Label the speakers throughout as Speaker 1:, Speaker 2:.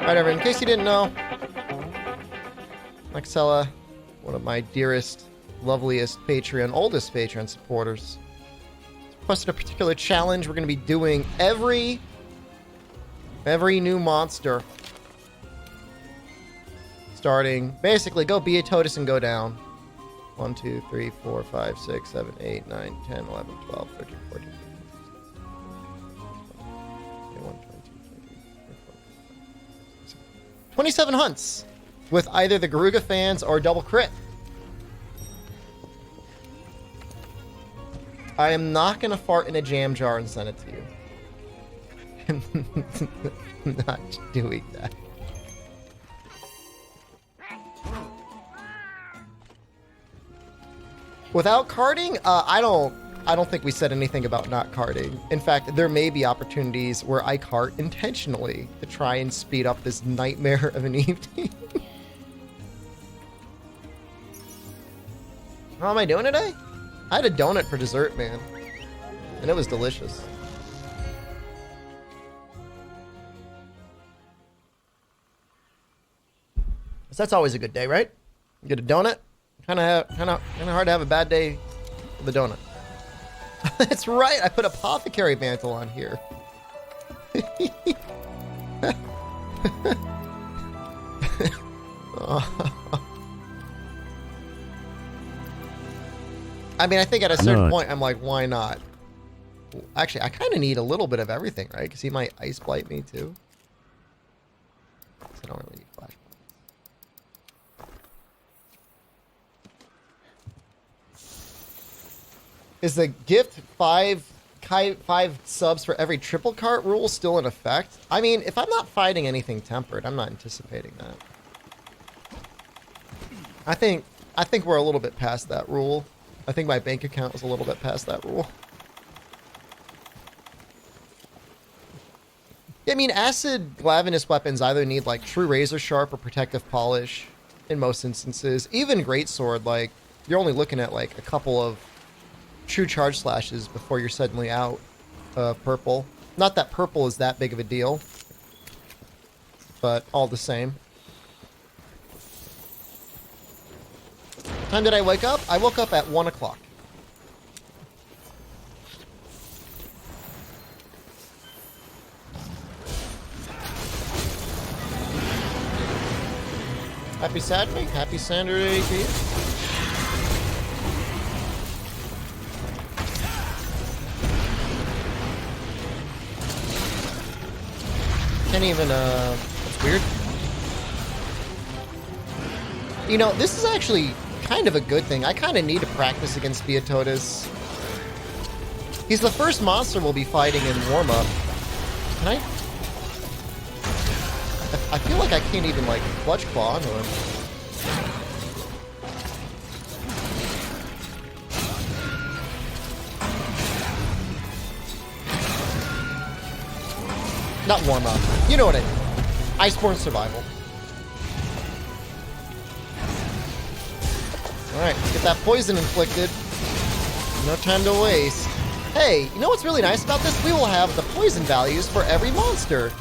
Speaker 1: Alright, everyone, in case you didn't know, Nahxela, one of my dearest, loveliest Patreon, oldest Patreon supporters, requested a particular challenge. We're going to be doing every new monster. Starting, basically, go be a Totus and go down. 1, 2, 3, 4, 5, 6, 7, 8, 9, 10, 11, 12, 13, 14, 27 hunts with either the Garuga fans or double crit. I am not going to fart in a jam jar and send it to you. I'm not doing that. Without carding, I don't think we said anything about not carding. In fact, there may be opportunities where I cart intentionally to try and speed up this nightmare of an evening. How am I doing today? I had a donut for dessert, man. And it was delicious. So that's always a good day, right? You get a donut. Kind of hard to have a bad day with a donut. That's right. I put apothecary mantle on here. I mean, I think at a certain point, I'm like, why not? Actually, I kind of need a little bit of everything, right? Because he might ice blight me too. So I don't really need flash. Is the gift five subs for every triple cart rule still in effect? I mean, if I'm not fighting anything tempered, I'm not anticipating that. I think we're a little bit past that rule. I think my bank account was a little bit past that rule. Yeah, I mean, acid glavinus weapons either need like true razor sharp or protective polish in most instances. Even greatsword, like you're only looking at like a couple of true charge slashes before you're suddenly out purple. Not that purple is that big of a deal, but all the same. What time did I wake up? I woke up at 1 o'clock. Happy Saturday. Happy Saturday to you. Can't even, that's weird. You know, this is actually kind of a good thing. I kind of need to practice against Theototus. He's the first monster we'll be fighting in warm-up. Can I feel like I can't even, like, clutch claw onto him. Not warm-up. You know what I mean. Iceborne survival. Alright, let's get that poison inflicted. No time to waste. Hey, you know what's really nice about this? We will have the poison values for every monster.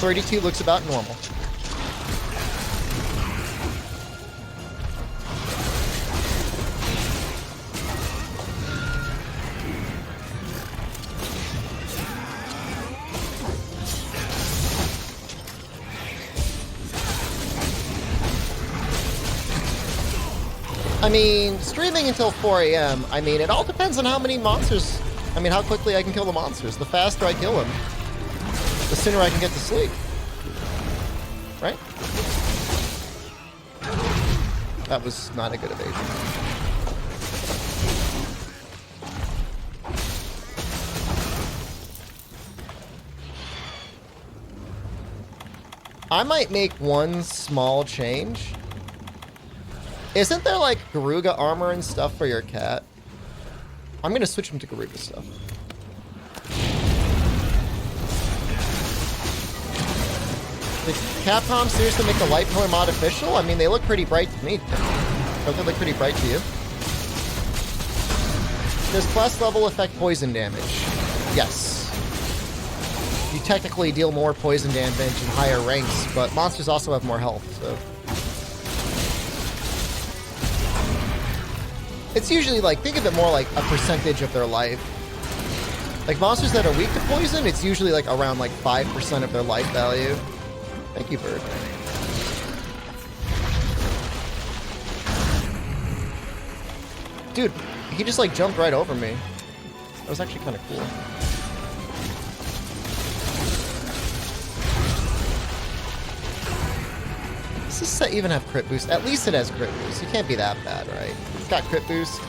Speaker 1: 32 looks about normal. I mean, streaming until 4 a.m., I mean, it all depends on how many monsters, I mean, how quickly I can kill the monsters. The faster I kill them, the sooner I can get to sleep. Right? That was not a good evasion. I might make one small change. Isn't there like Garuga armor and stuff for your cat? I'm gonna switch him to Garuga stuff. Did Capcom seriously make the light pillar mod official? I mean, they look pretty bright to me. Don't they look pretty bright to you? Does class level affect poison damage? Yes. you technically deal more poison damage in higher ranks, but monsters also have more health, so. It's usually like, think of it more like a percentage of their life. Like monsters that are weak to poison, it's usually like around like 5% of their life value. Thank you, bird. Dude, he just like jumped right over me. That was actually kind of cool. Does this set even have crit boost? At least it has crit boost. You can't be that bad, right? It's got crit boost.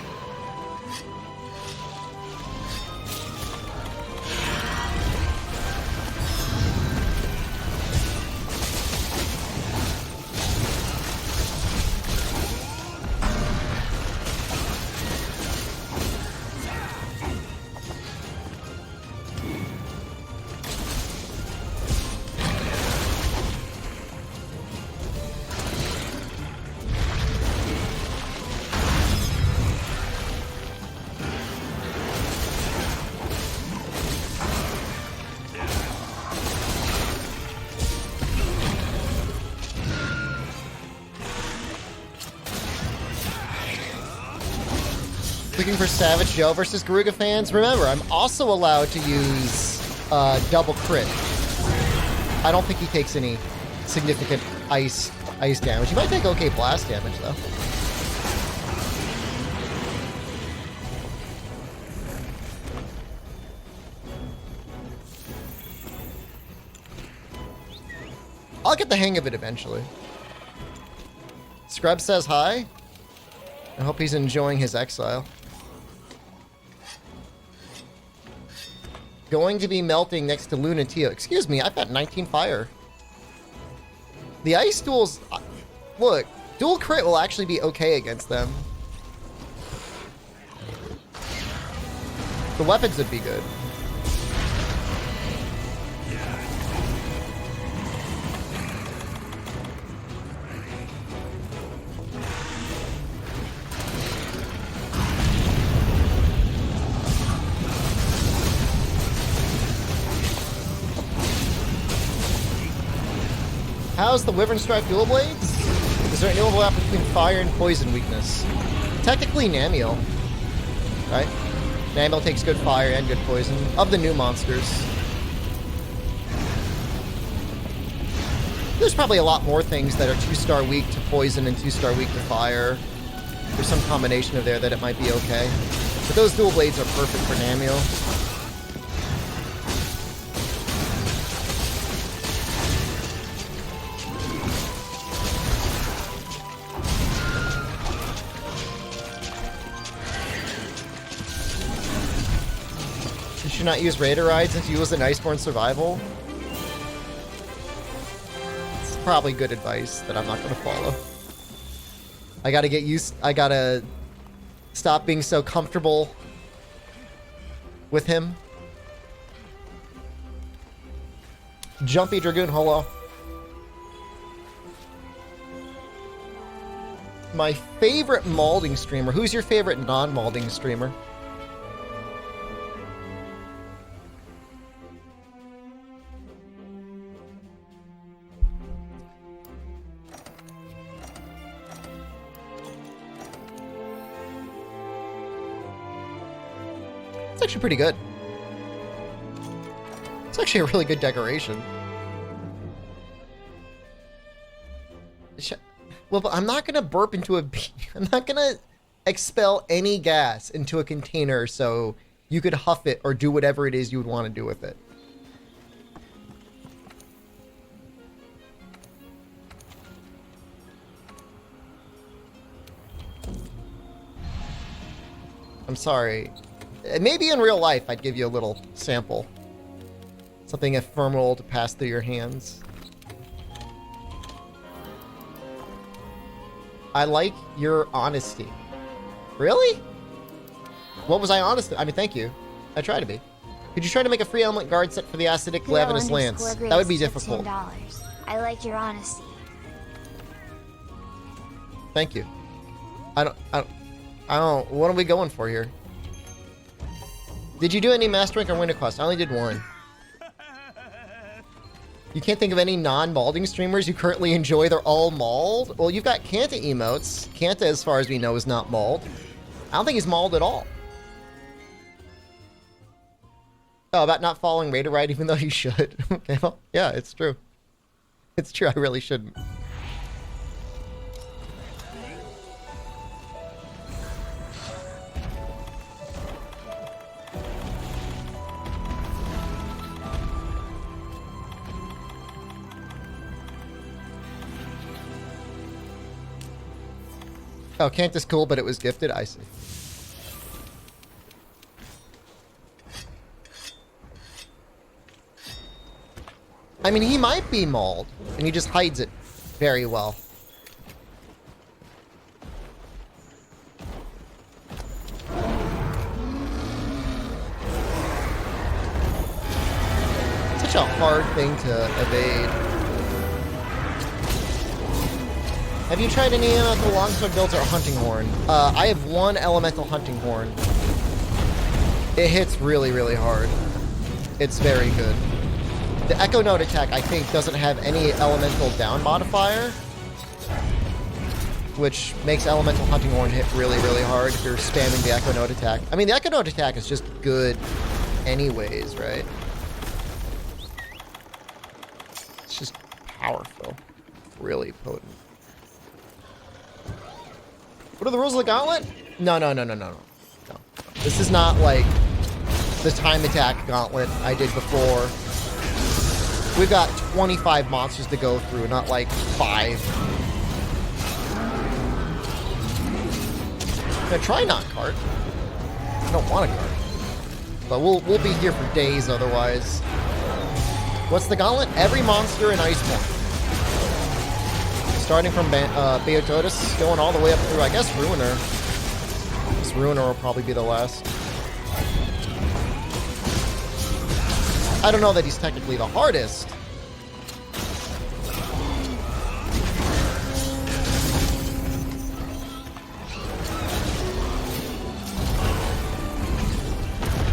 Speaker 1: Looking for Savage Joe versus Garuga fans? Remember, I'm also allowed to use double crit. I don't think he takes any significant ice damage. He might take okay blast damage, though. I'll get the hang of it eventually. Scrub says hi. I hope he's enjoying his exile. Going to be melting next to Luna Tio. Excuse me, I've got 19 fire. The ice duels... Look, dual crit will actually be okay against them. The weapons would be good. How's the Wyvern Stripe dual blades? Is there any overlap between fire and poison weakness? Technically, Nahxela. Right? Nahxela takes good fire and good poison. Of the new monsters. There's probably a lot more things that are 2-star weak to poison and 2-star weak to fire. There's some combination of there that it might be okay. But those dual blades are perfect for Nahxela. Not use Raider Ride since you was an Iceborne survival. It's probably good advice that I'm not going to follow. I gotta get used... I gotta stop being so comfortable with him. Jumpy Dragoon, hello. My favorite malding streamer. Who's your favorite non-malding streamer? Actually pretty good. It's actually a really good decoration. Well, but I'm not gonna burp into a... I'm not gonna expel any gas into a container so you could huff it or do whatever it is you would want to do with it. I'm sorry. Maybe in real life, I'd give you a little sample. Something ephemeral to pass through your hands. I like your honesty. Really? What was I honest? I mean, thank you. I try to be. Could you try to make a free element guard set for the acidic Glavenus Lance? That would be difficult.
Speaker 2: $15. I like your honesty.
Speaker 1: Thank you. I don't... What are we going for here? Did you do any Master Rank or Winter Quest? I only did one. You can't think of any non-malding streamers you currently enjoy? They're all mauled? Well, you've got Kanta emotes. Kanta, as far as we know, is not mauled. I don't think he's mauled at all. Oh, about not following Raider Ride even though you should. Okay, well, yeah, it's true. It's true, I really shouldn't. Oh, Kanta's cool, but it was gifted? I see. I mean, he might be mauled, and he just hides it very well. Such a hard thing to evade. Have you tried any elemental longsword builds or a hunting horn? I have one elemental hunting horn. It hits really, really hard. It's very good. The Echo Note attack, I think, doesn't have any elemental down modifier, which makes elemental hunting horn hit really, really hard if you're spamming the Echo Note attack. I mean, the Echo Note attack is just good anyways, right? It's just powerful. Really potent. What are the rules of the Gauntlet? No. This is not like the time attack Gauntlet I did before. We've got 25 monsters to go through, not like 5. Now try not cart. I don't want a cart. But we'll be here for days otherwise. What's the Gauntlet? Every monster in Iceborne. Starting from Beototis, going all the way up through, I guess, Ruiner. This Ruiner will probably be the last. I don't know that he's technically the hardest.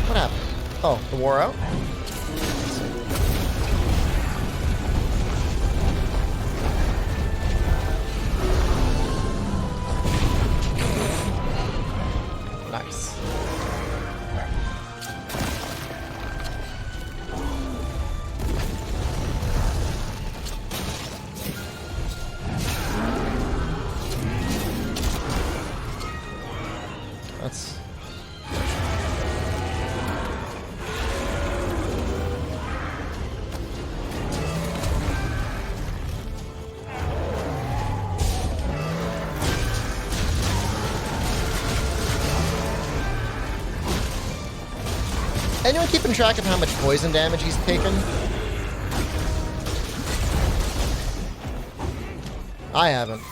Speaker 1: What happened? Oh, the war out? Nice. That's... Anyone keeping track of how much poison damage he's taken? I haven't.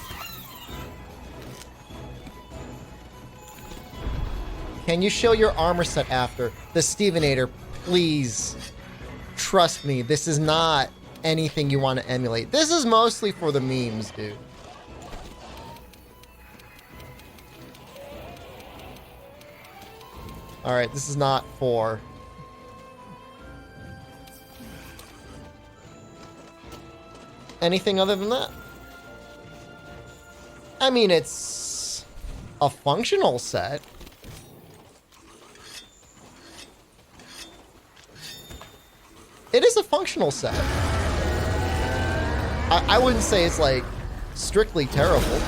Speaker 1: Can you show your armor set after? The Stevenator, please. Trust me, this is not anything you want to emulate. This is mostly for the memes, dude. Alright, this is not for... anything other than that. I mean, it's a functional set. It is a functional set. I wouldn't say it's, like, strictly terrible.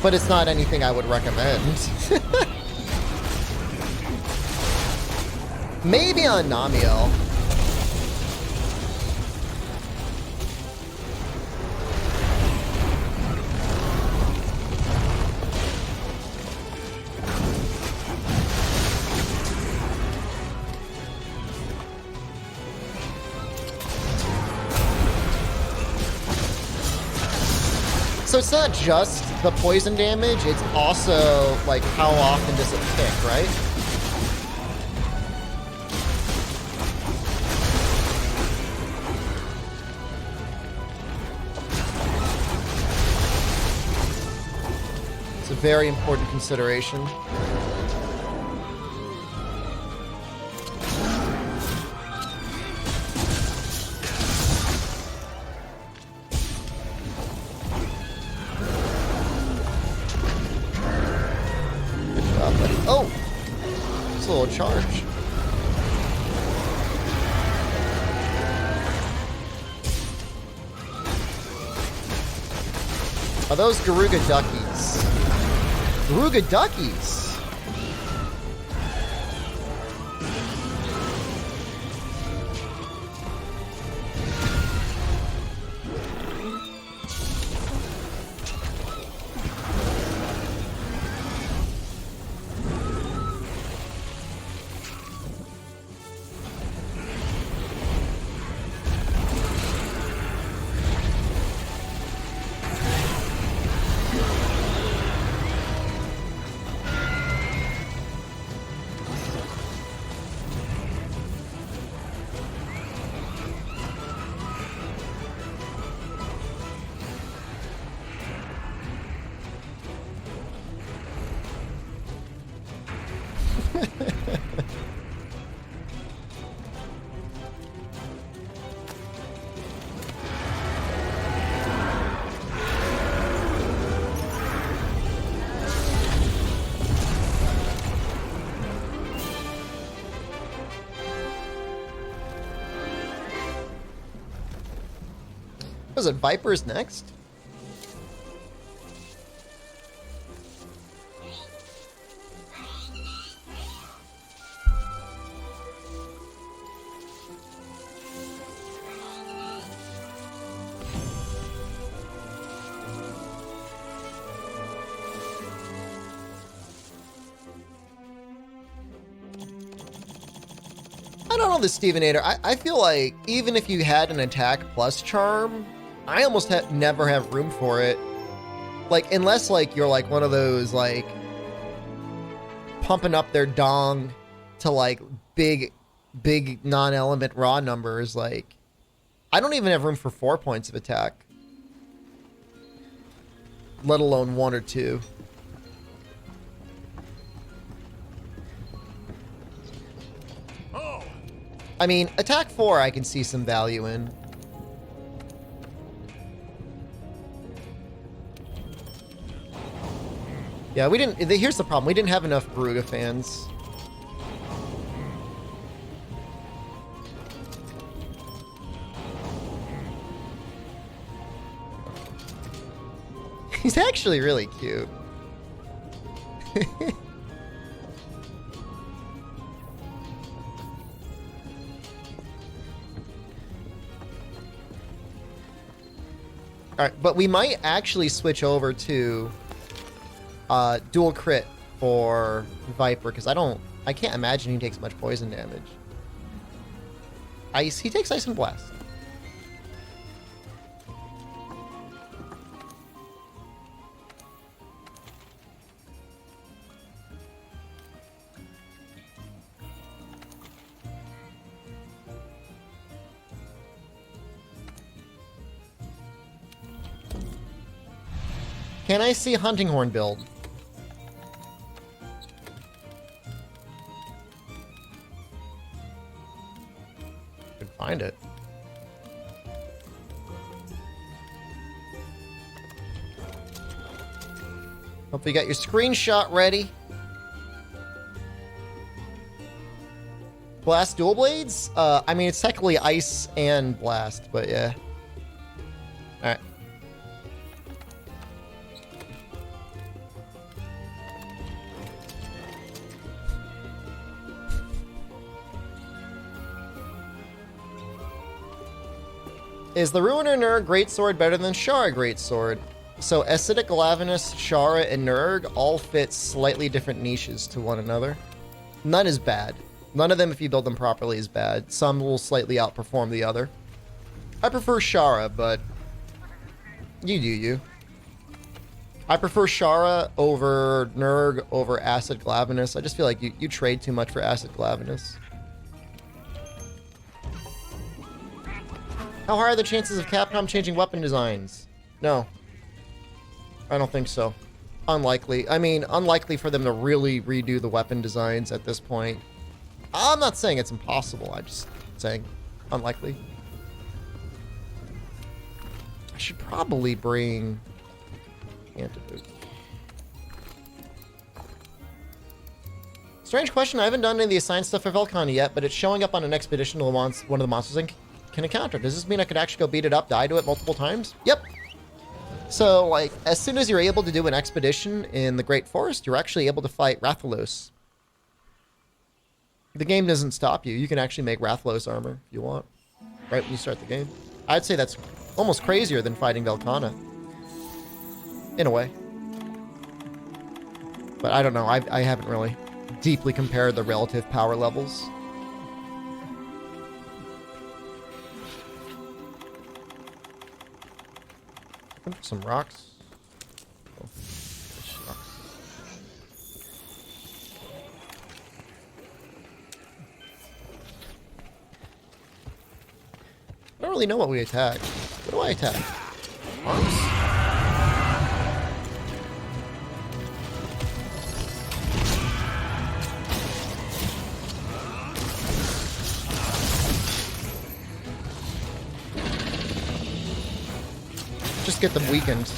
Speaker 1: But it's not anything I would recommend. Maybe on Nahxela. So it's not just the poison damage, it's also, like, how often does it pick, right? It's a very important consideration. little charge. Are those Garuga duckies? Garuga duckies! Was it Vipers next? I don't know the Stevenator. I feel like even if you had an attack plus charm, I almost never have room for it. Like, unless like you're like one of those like pumping up their dong to like big non-element raw numbers. Like, I don't even have room for 4 points of attack, let alone 1 or 2. I mean, attack 4 I can see some value in. Yeah, we didn't... Here's the problem. We didn't have enough Garuga fans. He's actually really cute. Alright, but we might actually switch over to dual crit for Viper, because I can't imagine he takes much poison damage. Ice, he takes Ice and Blast. Can I see Hunting Horn build? Could find it. Hope you got your screenshot ready. Blast dual blades? I mean, it's technically ice and blast, but yeah. Alright. Is the Ruiner Nurg Greatsword better than Shara Greatsword? So Acidic Lavinus, Shara, and Nurg all fit slightly different niches to one another. None is bad. None of them, if you build them properly, is bad. Some will slightly outperform the other. I prefer Shara, but you do you. I prefer Shara over Nurg over Acid Glavinus. I just feel like you trade too much for Acid Glavinus. How high are the chances of Capcom changing weapon designs? No. I don't think so. Unlikely. I mean, unlikely for them to really redo the weapon designs at this point. I'm not saying it's impossible. I'm just saying unlikely. I should probably bring Antidote. Strange question. I haven't done any of the assigned stuff for Velkhana yet, but it's showing up on an expedition to one of the monsters I can encounter. Does this mean I could actually go beat it up, die to it multiple times? Yep. So, like, as soon as you're able to do an expedition in the Great Forest, you're actually able to fight Rathalos. The game doesn't stop you. You can actually make Rathalos armor if you want, right when you start the game. I'd say that's almost crazier than fighting Velkhana, in a way. But I don't know. I haven't really deeply compared the relative power levels. Looking for some rocks. Oh, there's rocks. I don't really know what we attack. What do I attack? Arms? Just get them weakened.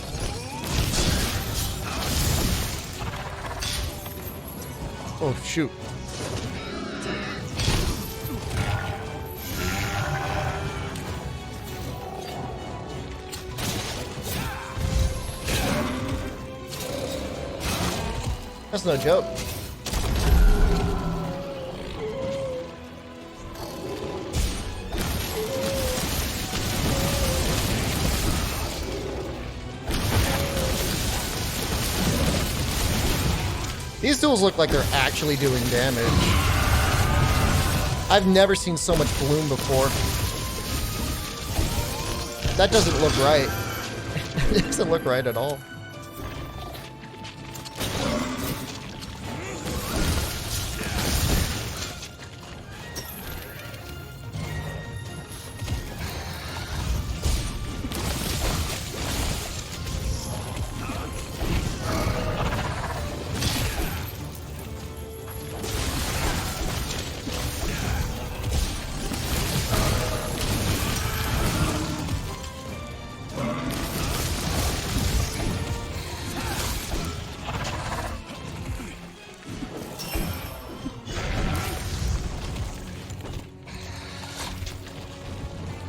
Speaker 1: Oh, shoot. That's no joke. These tools look like they're actually doing damage. I've never seen so much bloom before. That doesn't look right. It doesn't look right at all.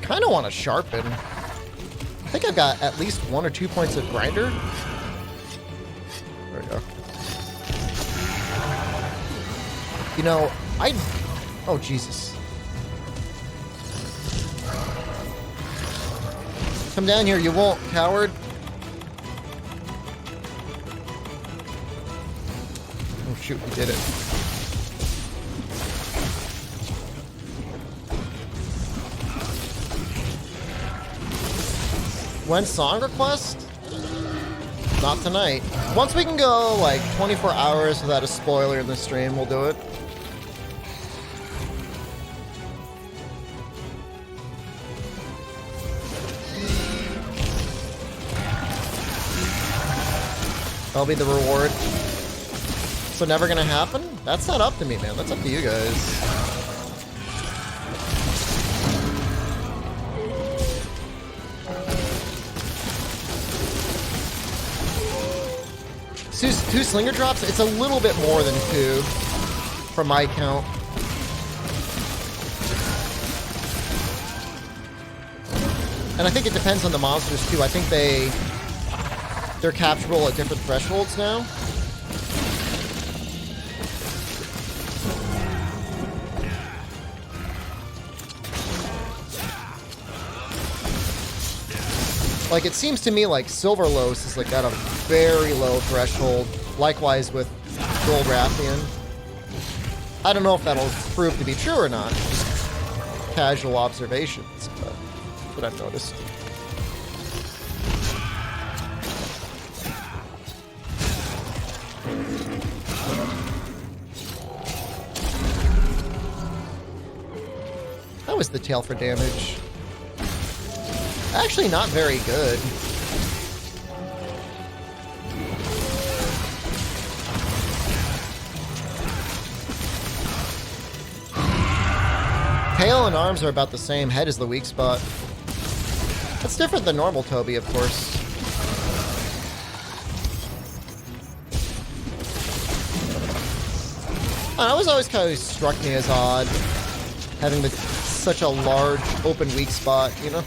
Speaker 1: Kind of want to sharpen. I think I've got at least 1 or 2 points of grinder. There we go. You know, oh, Jesus. Come down here, you won't, coward. Oh, shoot, we did it. When song request? Not tonight. Once we can go like 24 hours without a spoiler in the stream, we'll do it. That'll be the reward. So never gonna happen? That's not up to me, man. That's up to you guys. Two slinger drops? It's a little bit more than 2 from my count. And I think it depends on the monsters too. I think they're capturable at different thresholds now. Like, it seems to me like Silverlos is like at a very low threshold. Likewise with Gold Rathian. I don't know if that'll prove to be true or not. Just casual observations, but that's what I've noticed. How is the tail for damage? Actually not very good. Tail and arms are about the same. Head is the weak spot. That's different than normal Toby, of course. That was always kind of struck me as odd, having such a large open weak spot, you know?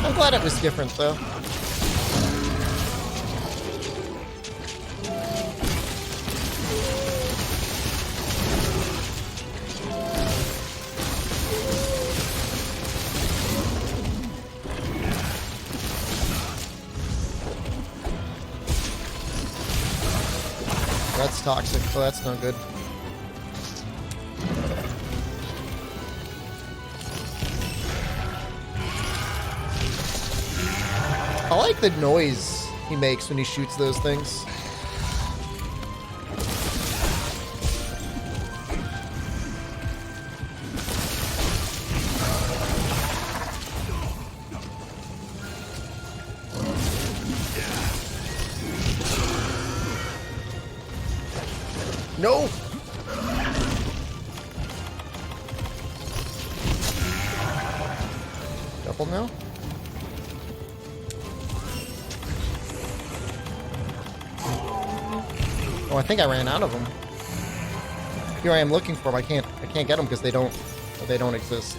Speaker 1: I'm glad it was different, though. That's toxic, so that's no good. I like the noise he makes when he shoots those things. No! Double now? Oh, I think I ran out of them. Here I am looking for them. I can't get them because they don't exist.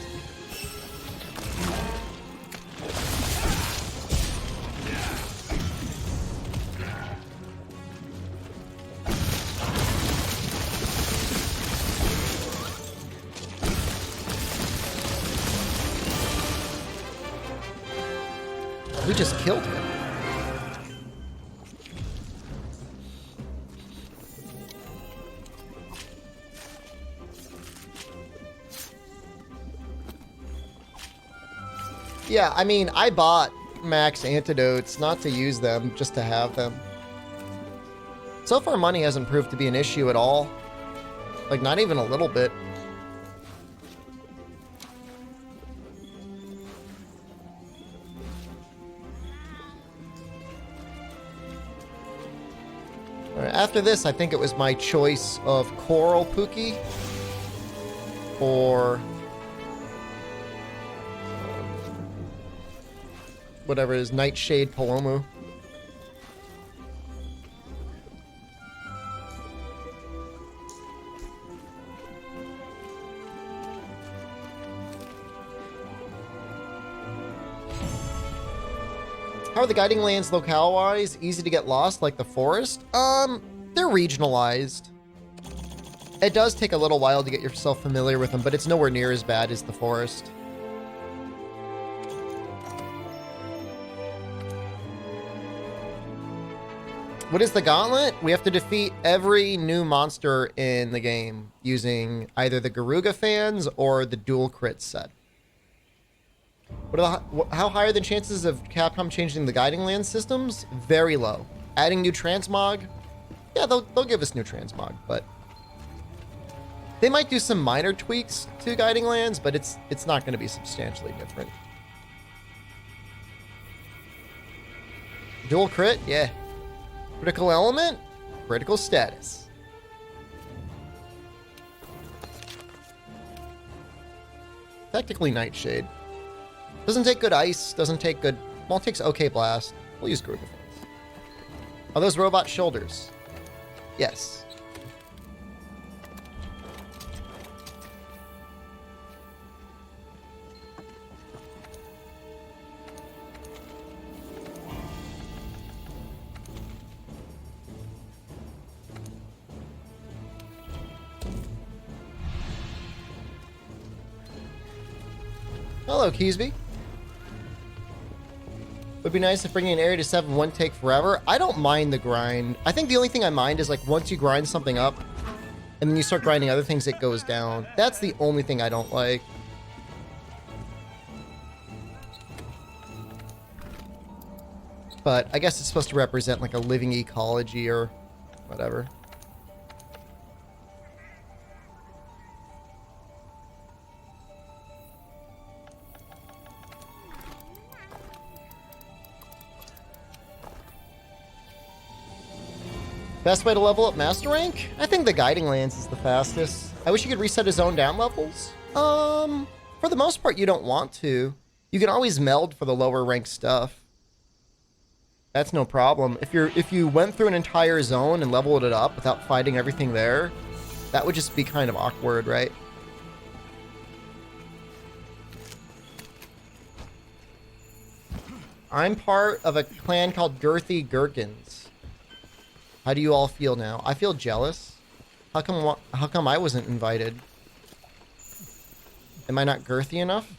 Speaker 1: We just killed him. Yeah, I mean, I bought max antidotes not to use them, just to have them. So far, money hasn't proved to be an issue at all. Like, not even a little bit. After this, I think it was my choice of Coral Pookie or whatever it is, Nightshade Palomu. How are the guiding lands locale-wise? Easy to get lost like the forest? They're regionalized. It does take a little while to get yourself familiar with them, but it's nowhere near as bad as the forest. What is the Gauntlet? We have to defeat every new monster in the game using either the Garuga fans or the dual crit set. How high are the chances of Capcom changing the guiding land systems? Very low. Adding new transmog? Yeah, they'll give us new transmog, but they might do some minor tweaks to guiding lands, but it's not going to be substantially different. Dual crit? Yeah. Critical element? Critical status. Technically Nightshade. Doesn't take good ice, doesn't take good... Well, it takes okay blast. We'll use Garuga Fans. Are those robot shoulders? Yes. Hello, Keysby. Would be nice if bringing an area to 7 wouldn't take forever. I don't mind the grind. I think the only thing I mind is like once you grind something up and then you start grinding other things, it goes down. That's the only thing I don't like. But I guess it's supposed to represent like a living ecology or whatever. Best way to level up Master Rank? I think the Guiding Lands is the fastest. I wish you could reset his own down levels. For the most part, you don't want to. You can always meld for the lower ranked stuff. That's no problem. If you went through an entire zone and leveled it up without fighting everything there, That would just be kind of awkward, right? I'm part of a clan called Girthy Gherkins. How do you all feel now? I feel jealous. How come I wasn't invited? Am I not girthy enough?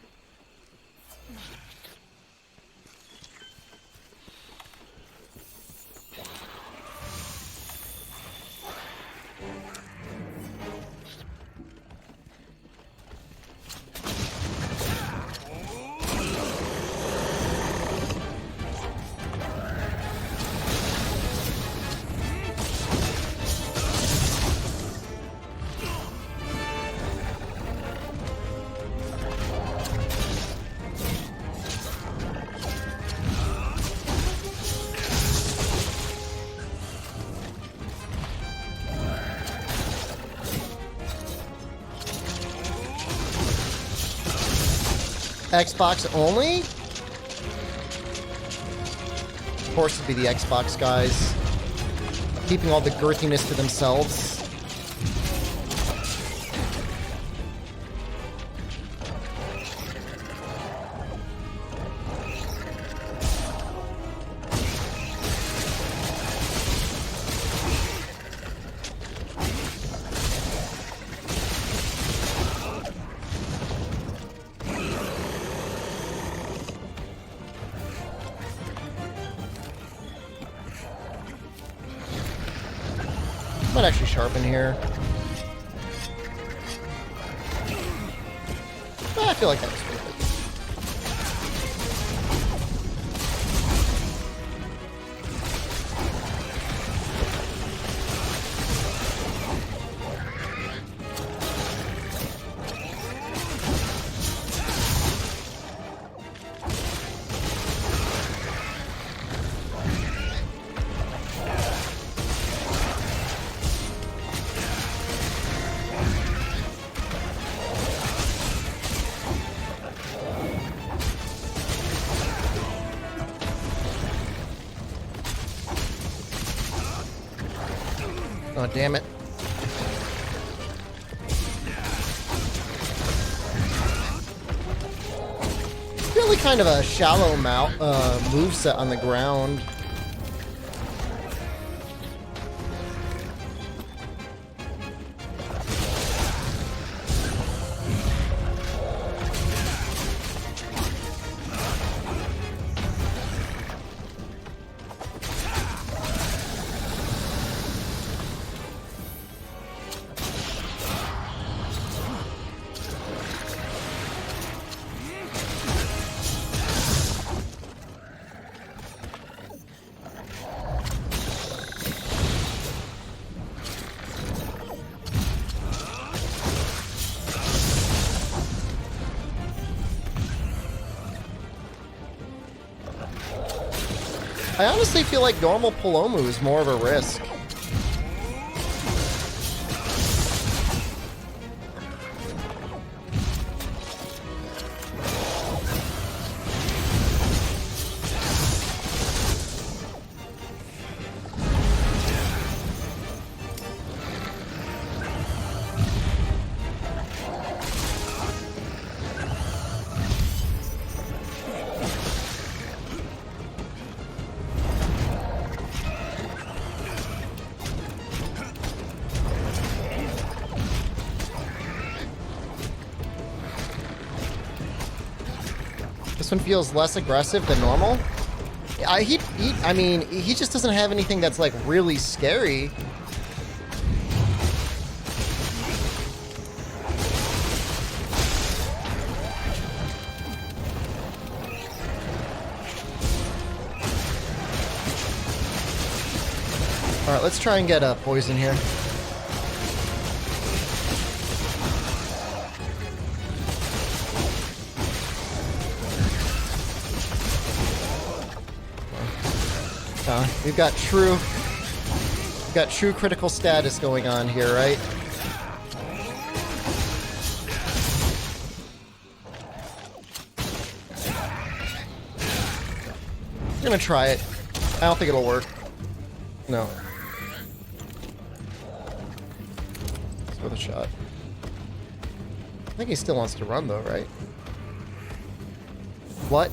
Speaker 1: Xbox only? Of course it'd be the Xbox guys. Keeping all the girthiness to themselves. Might actually sharpen here. I feel like that was worth it. Oh, damn it. Really kind of a shallow moveset on the ground. I honestly feel like normal Palomu is more of a risk. This one feels less aggressive than normal. I mean, he just doesn't have anything that's like really scary. All right, let's try and get a poison here. We've got true critical status going on here, right? I'm gonna try it. I don't think it'll work. No. It's worth a shot. I think he still wants to run though, right? What?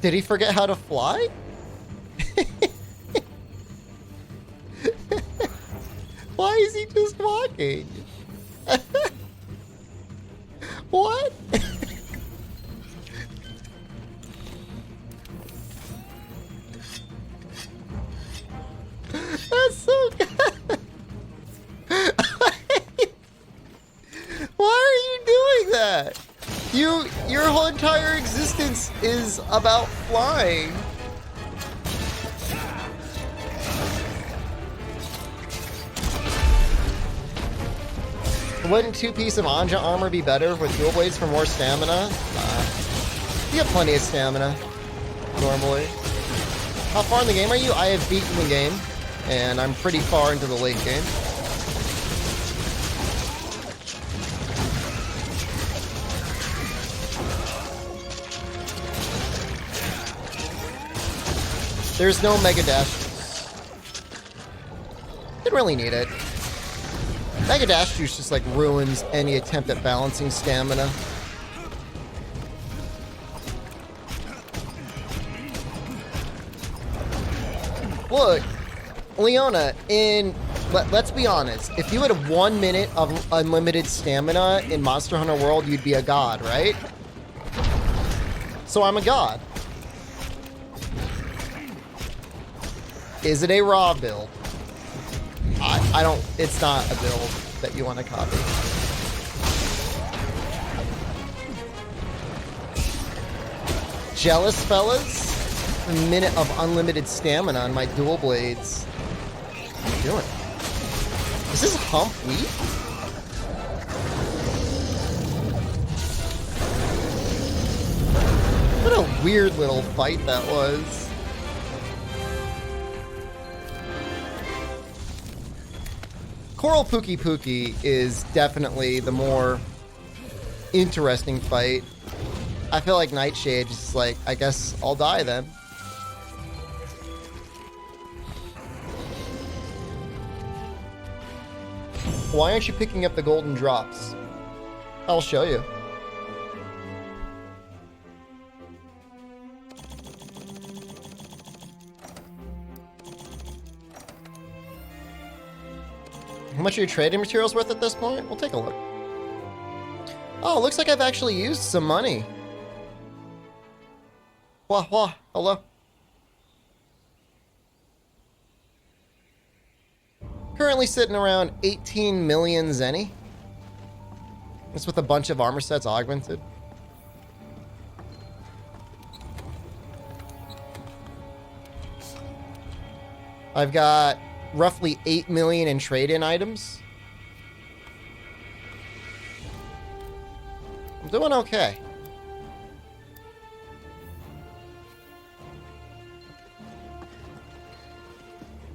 Speaker 1: Did he forget how to fly? Why is he just walking? What? That's so good. Why are you doing that? Your whole entire existence is about flying. Wouldn't 2-piece of Anja armor be better with dual blades for more stamina? You have plenty of stamina, normally. How far in the game are you? I have beaten the game, and I'm pretty far into the late game. There's no Mega Dash. Didn't really need it. Mega Dash Juice just like ruins any attempt at balancing stamina. Look, Leona, let's be honest, if you had 1 minute of unlimited stamina in Monster Hunter World, you'd be a god, right? So I'm a god. Is it a raw build? I don't, it's not a build that you want to copy. Jealous, fellas? A minute of unlimited stamina on my dual blades. What are you doing? Is this hump wheat? What a weird little fight that was. Coral Pookie Pookie is definitely the more interesting fight. I feel like Nightshade is like, I guess I'll die then. Why aren't you picking up the golden drops? I'll show you. How much are your trading materials worth at this point? We'll take a look. Oh, looks like I've actually used some money. Wah wah, hello. Currently sitting around 18 million zenny. That's with a bunch of armor sets augmented. I've got roughly 8 million in trade-in items. I'm doing okay.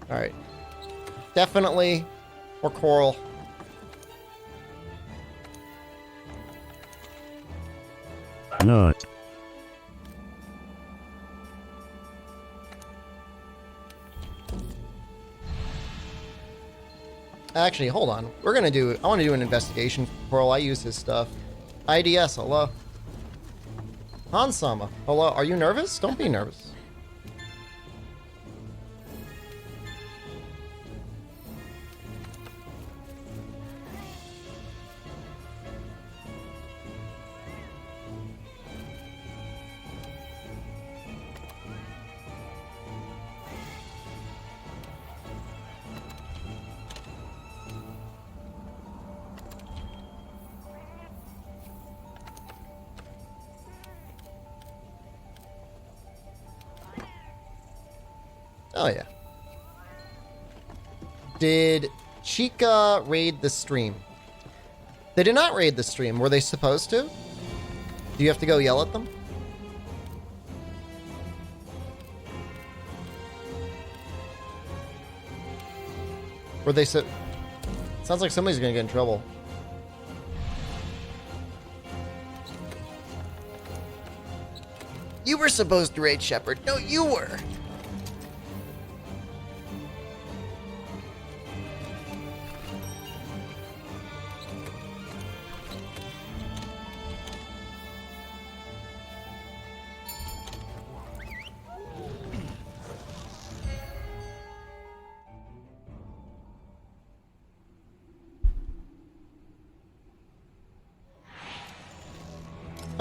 Speaker 1: All right. Definitely more coral.
Speaker 3: Not.
Speaker 1: Actually, hold on. I want to do an investigation for Coral. I use his stuff. IDS, hello. Hansama, hello. Are you nervous? Don't be nervous. Oh, yeah. Did Chica raid the stream? They did not raid the stream. Were they supposed to? Do you have to go yell at them? Were they so... Sounds like somebody's gonna get in trouble. You were supposed to raid Shepard. No, you were.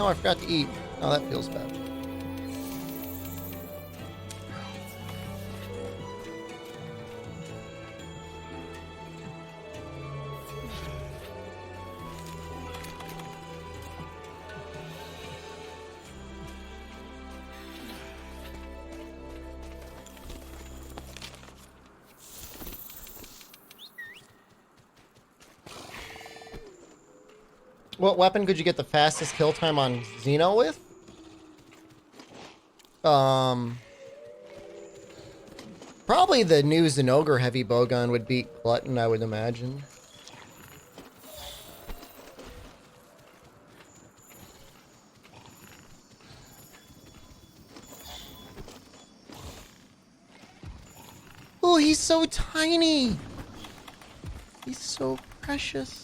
Speaker 1: No, I forgot to eat. Oh, that feels bad. What weapon could you get the fastest kill time on Xeno with? Probably the new Zenogre heavy bowgun would beat Glutton, I would imagine. Oh, he's so tiny. He's so precious.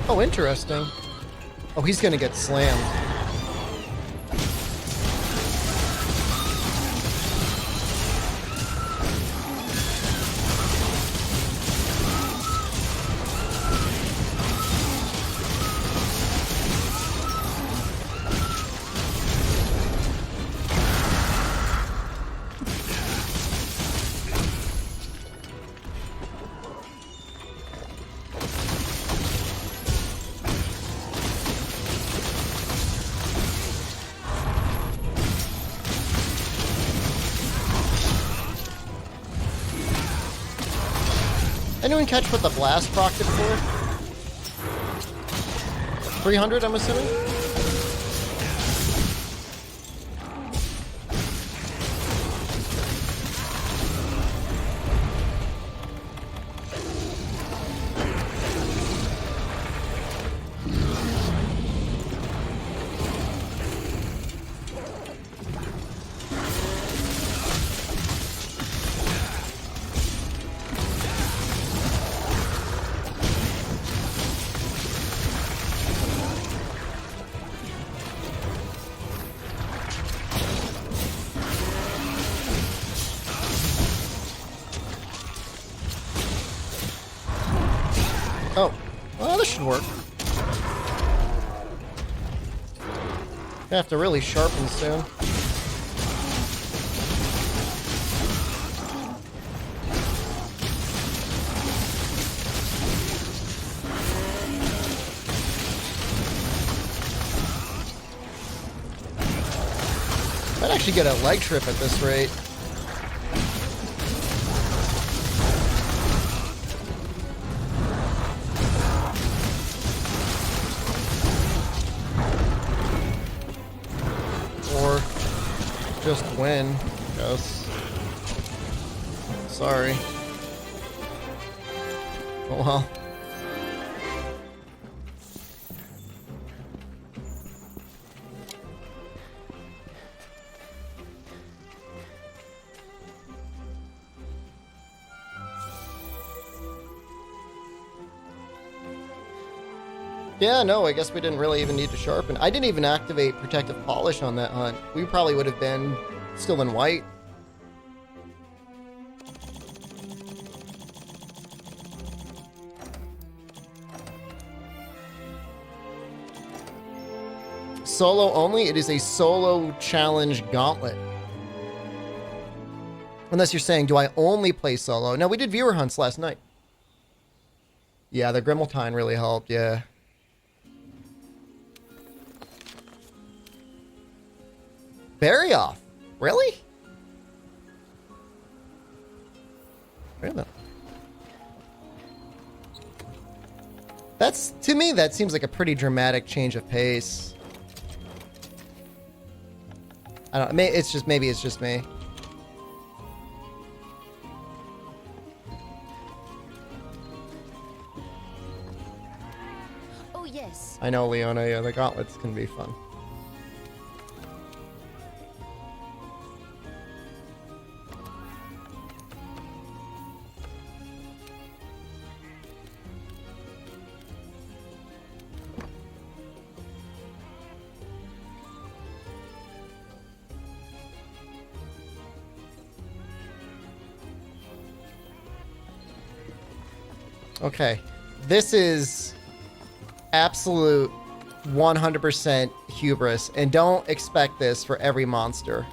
Speaker 1: Oh, interesting. Oh, he's gonna get slammed. Anyone catch what the blast procced it for? 300, I'm assuming? Oh, well, this should work. Gonna have to really sharpen soon. Might actually get a leg trip at this rate. Just win, I guess. Sorry. Oh well. Yeah, no, I guess we didn't really even need to sharpen. I didn't even activate protective polish on that hunt. We probably would have been still in white. Solo only? It is a solo challenge gauntlet. Unless you're saying, do I only play solo? No, we did viewer hunts last night. Yeah, the Grimmeltine really helped, yeah. Bury off. Really? Wait a minute. That's, to me, that seems like a pretty dramatic change of pace. I don't know, maybe it's just me.
Speaker 4: Oh yes.
Speaker 1: I know, Leona, yeah, the gauntlets can be fun. Okay, this is absolute 100% hubris, and don't expect this for every monster.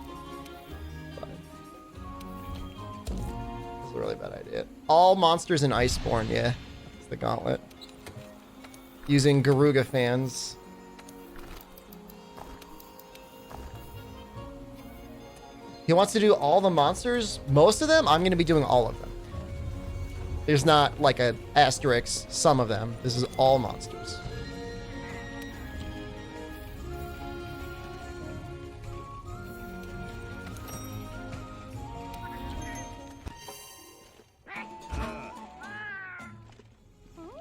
Speaker 1: But it's a really bad idea. All monsters in Iceborne, yeah. It's the Gauntlet. Using Garuga fans. He wants to do all the monsters? Most of them? I'm going to be doing all of them. There's not like a asterisk, some of them. This is all monsters.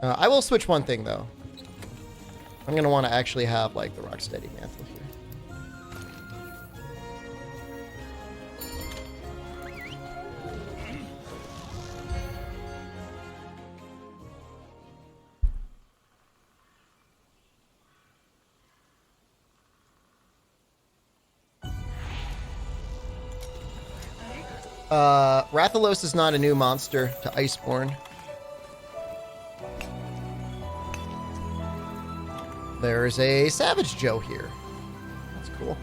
Speaker 1: I will switch one thing though. I'm gonna want to actually have like the Rocksteady mantle here. Rathalos is not a new monster to Iceborne. There's a Savage Joe here. That's cool.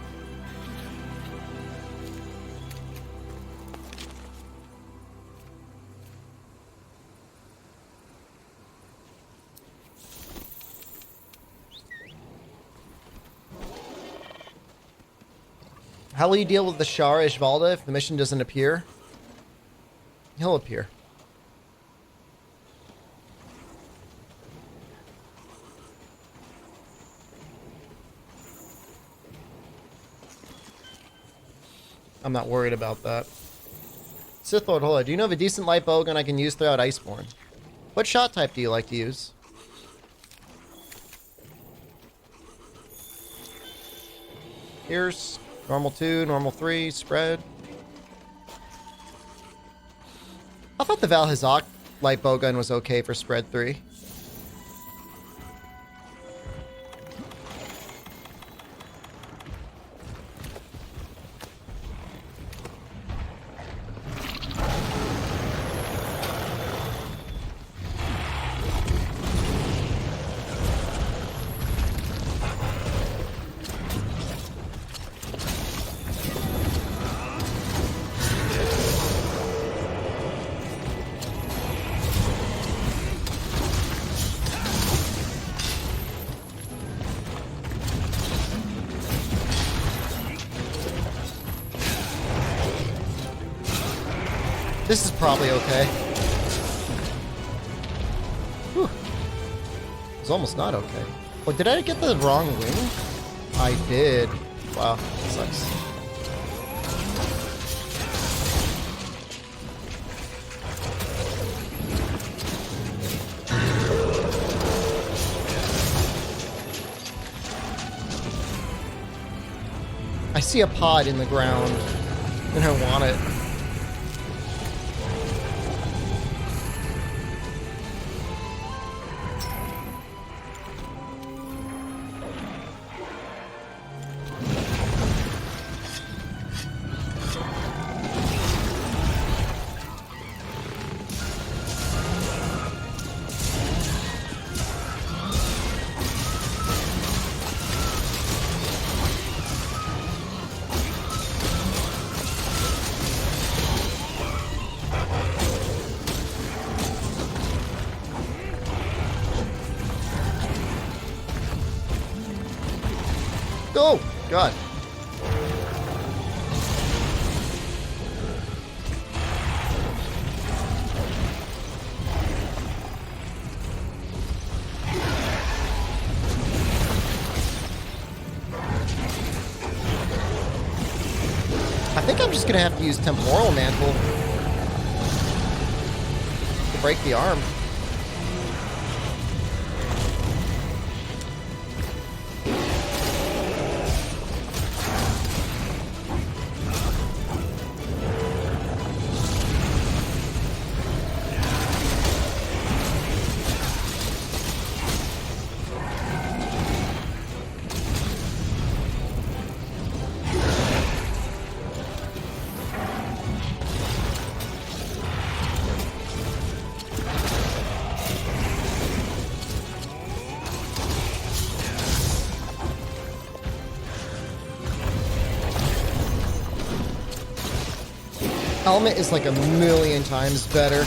Speaker 1: How will you deal with the Shar Ishvalda if the mission doesn't appear? He'll appear. I'm not worried about that. Sith Lord Hola, do you know of a decent light bowgun I can use throughout Iceborne? What shot type do you like to use? Here's normal 2, normal 3, spread. I thought the Valhazak light bowgun was okay for spread 3. This is probably okay. Whew. It's almost not okay. Oh, did I get the wrong wing? I did. Wow, that sucks. I see a pod in the ground, and I want it. Oh, God. just gonna have to use Temporal Mantle to break the arm. Helmet is like a million times better.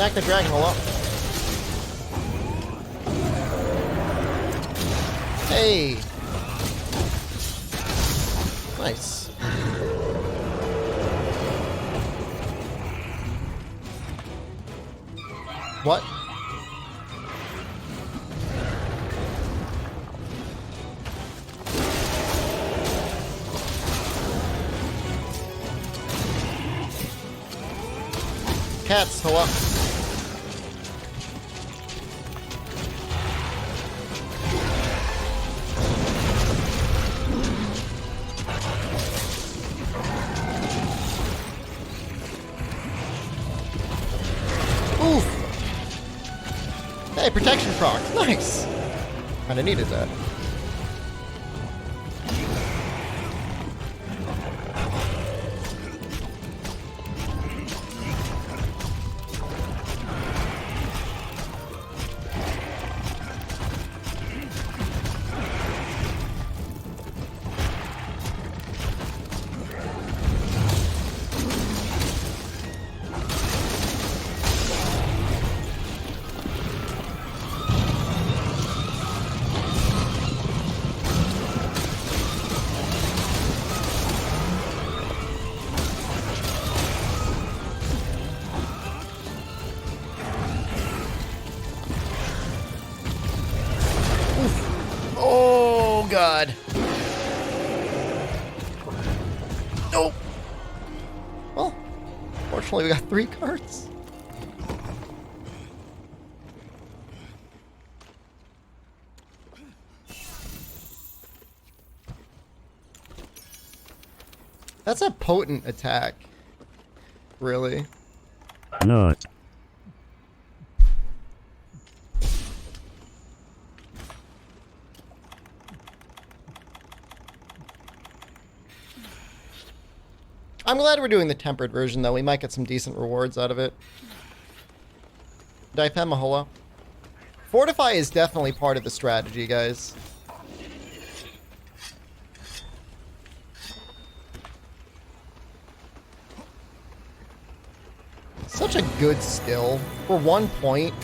Speaker 1: Attack the dragon a lot. Hey! Nice. What? Cats, hello. Hey, protection proc. Nice. Kinda needed that. Oh, God. Nope. Well, fortunately, we got 3 cards. That's a potent attack. Really.
Speaker 3: Not.
Speaker 1: I'm glad we're doing the tempered version, though. We might get some decent rewards out of it. Daifen Mahola. Fortify is definitely part of the strategy, guys. Such a good skill. For 1 point.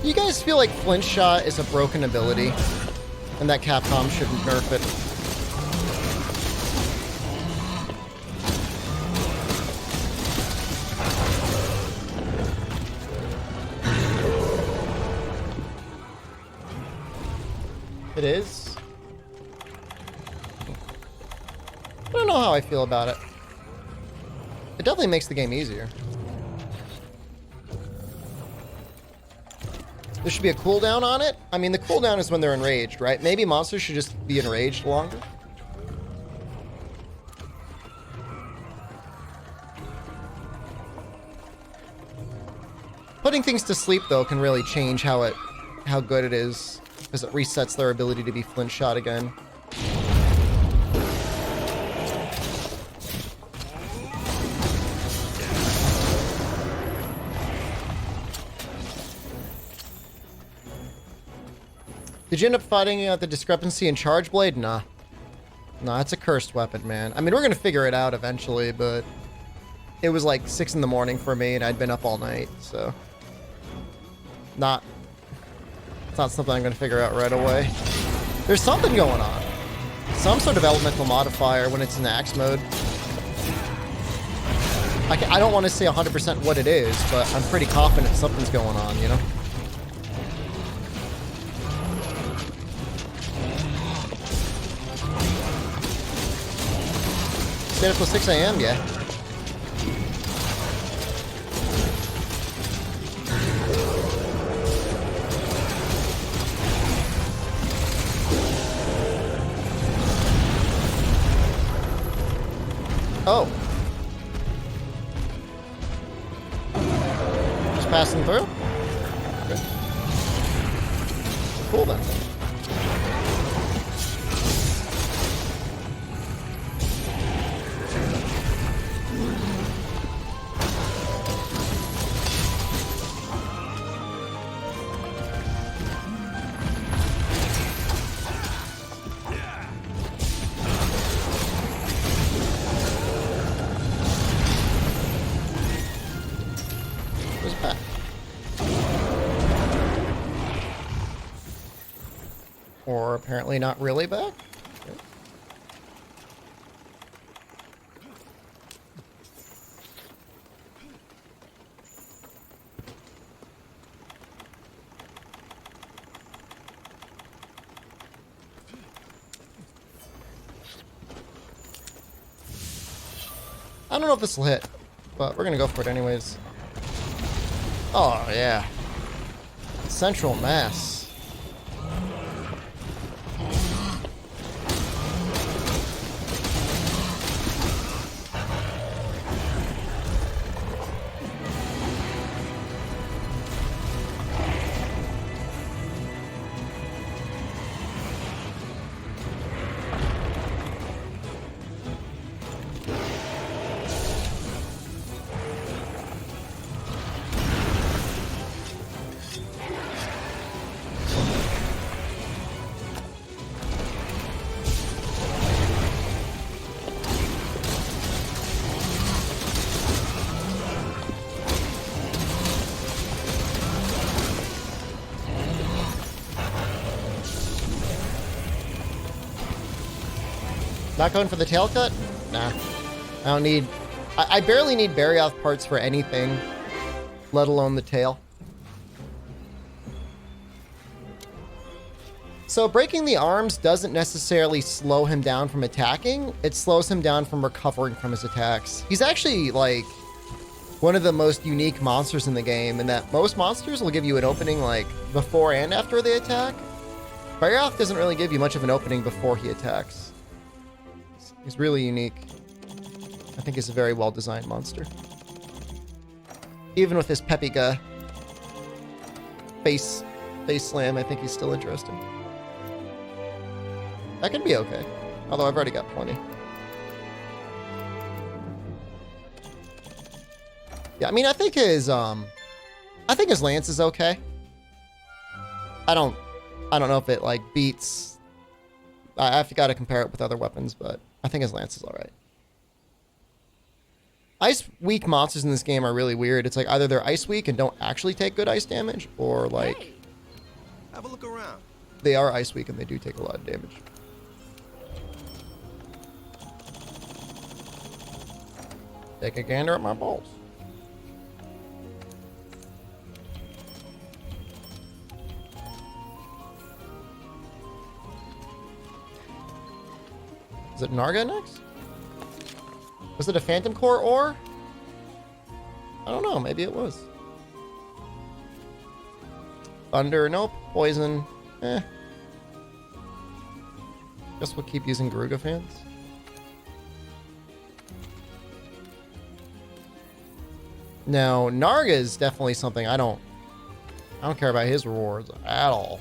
Speaker 1: You guys feel like Flint Shot is a broken ability and that Capcom shouldn't nerf it? It is? I don't know how I feel about it. It definitely makes the game easier. There should be a cooldown on it. I mean, the cooldown is when they're enraged, right? Maybe monsters should just be enraged longer. Putting things to sleep, though, can really change how good it is, because it resets their ability to be flint shot again. Did you end up fighting the discrepancy in Charge Blade? Nah. Nah, it's a cursed weapon, man. I mean, we're going to figure it out eventually, but it was like 6 in the morning for me, and I'd been up all night, so... It's not something I'm going to figure out right away. There's something going on. Some sort of elemental modifier when it's in axe mode. I don't want to say 100% what it is, but I'm pretty confident something's going on, you know? Stayed up till 6 a.m., yeah. Oh. Just passing through? Okay. Cool then. Or apparently not really back. Okay. I don't know if this will hit, but we're gonna go for it anyways. Oh yeah. Central Mass. Not going for the tail cut? Nah. I don't need... I barely need Barioth parts for anything, let alone the tail. So breaking the arms doesn't necessarily slow him down from attacking. It slows him down from recovering from his attacks. He's actually, like, one of the most unique monsters in the game, in that most monsters will give you an opening, like, before and after they attack. Barioth doesn't really give you much of an opening before he attacks. He's really unique. I think he's a very well-designed monster. Even with his Pepiga face slam, I think he's still interesting. That could be okay. Although I've already got plenty. Yeah, I mean, I think his lance is okay. I don't know if it, like, beats... I've got to compare it with other weapons, but I think his lance is alright. Ice weak monsters in this game are really weird. It's like either they're ice weak and don't actually take good ice damage, or like...
Speaker 4: Hey, have a look around.
Speaker 1: They are ice weak and they do take a lot of damage. Take a gander at my balls. Is it Narga next? Was it a Phantom Core ore? I don't know, maybe it was. Thunder, nope. Poison, eh. Guess we'll keep using Garuga fans. Now, Narga is definitely something I don't care about his rewards at all.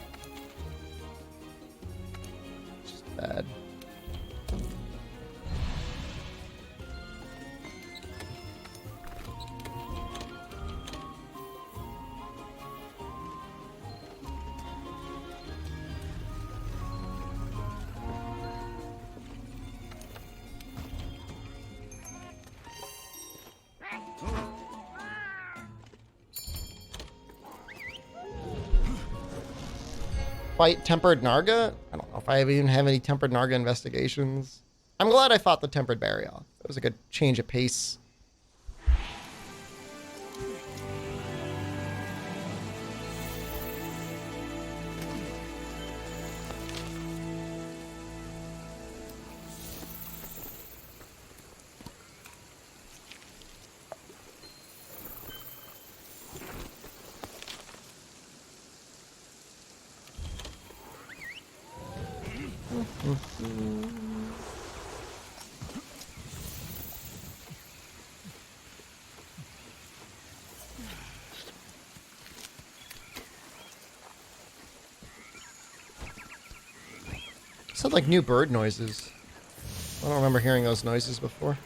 Speaker 1: Just bad. Fight Tempered Narga? I don't know if I even have any Tempered Narga investigations. I'm glad I fought the Tempered Berry off. It was a good change of pace. Sound like new bird noises. I don't remember hearing those noises before.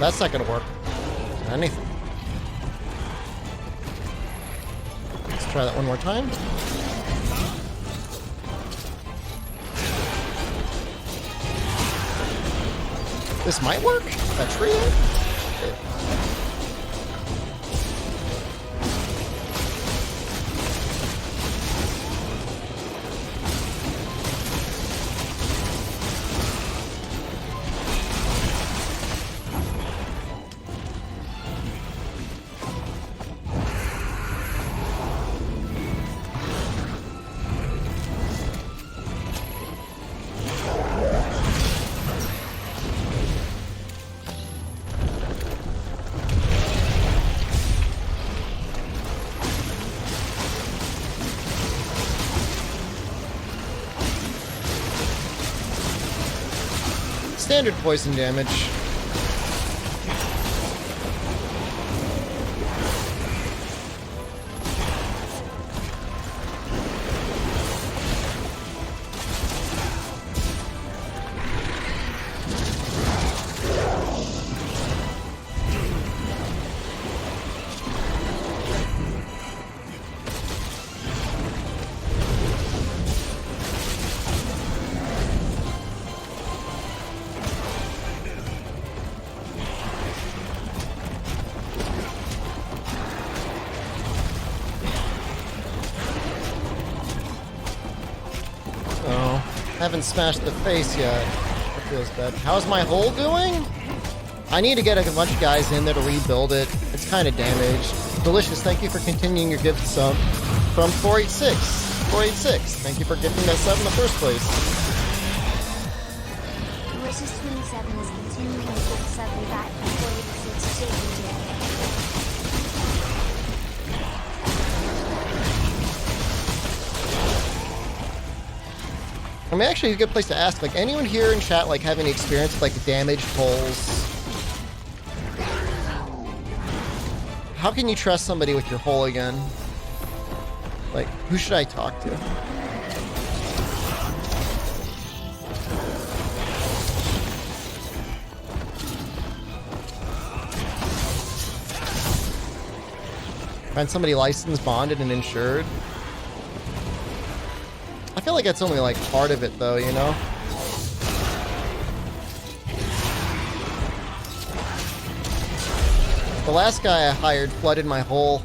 Speaker 1: That's not gonna work. Anything. Let's try that one more time. This might work? That trio? Okay. Standard poison damage. Haven't smashed the face yet. That feels bad. How's my hole doing? I need to get a bunch of guys in there to rebuild it. It's kind of damaged. Delicious, thank you for continuing your gift sub from 486. 486, thank you for gifting that sub in the first place.
Speaker 2: Delicious 27 is continuing to gift sub back from 486 JPJ.
Speaker 1: I mean, actually, it's a good place to ask. Like, anyone here in chat, like, have any experience with, like, damaged holes? How can you trust somebody with your hole again? Like, who should I talk to? Find somebody licensed, bonded, and insured. I feel like that's only like part of it though, you know? The last guy I hired flooded my hole.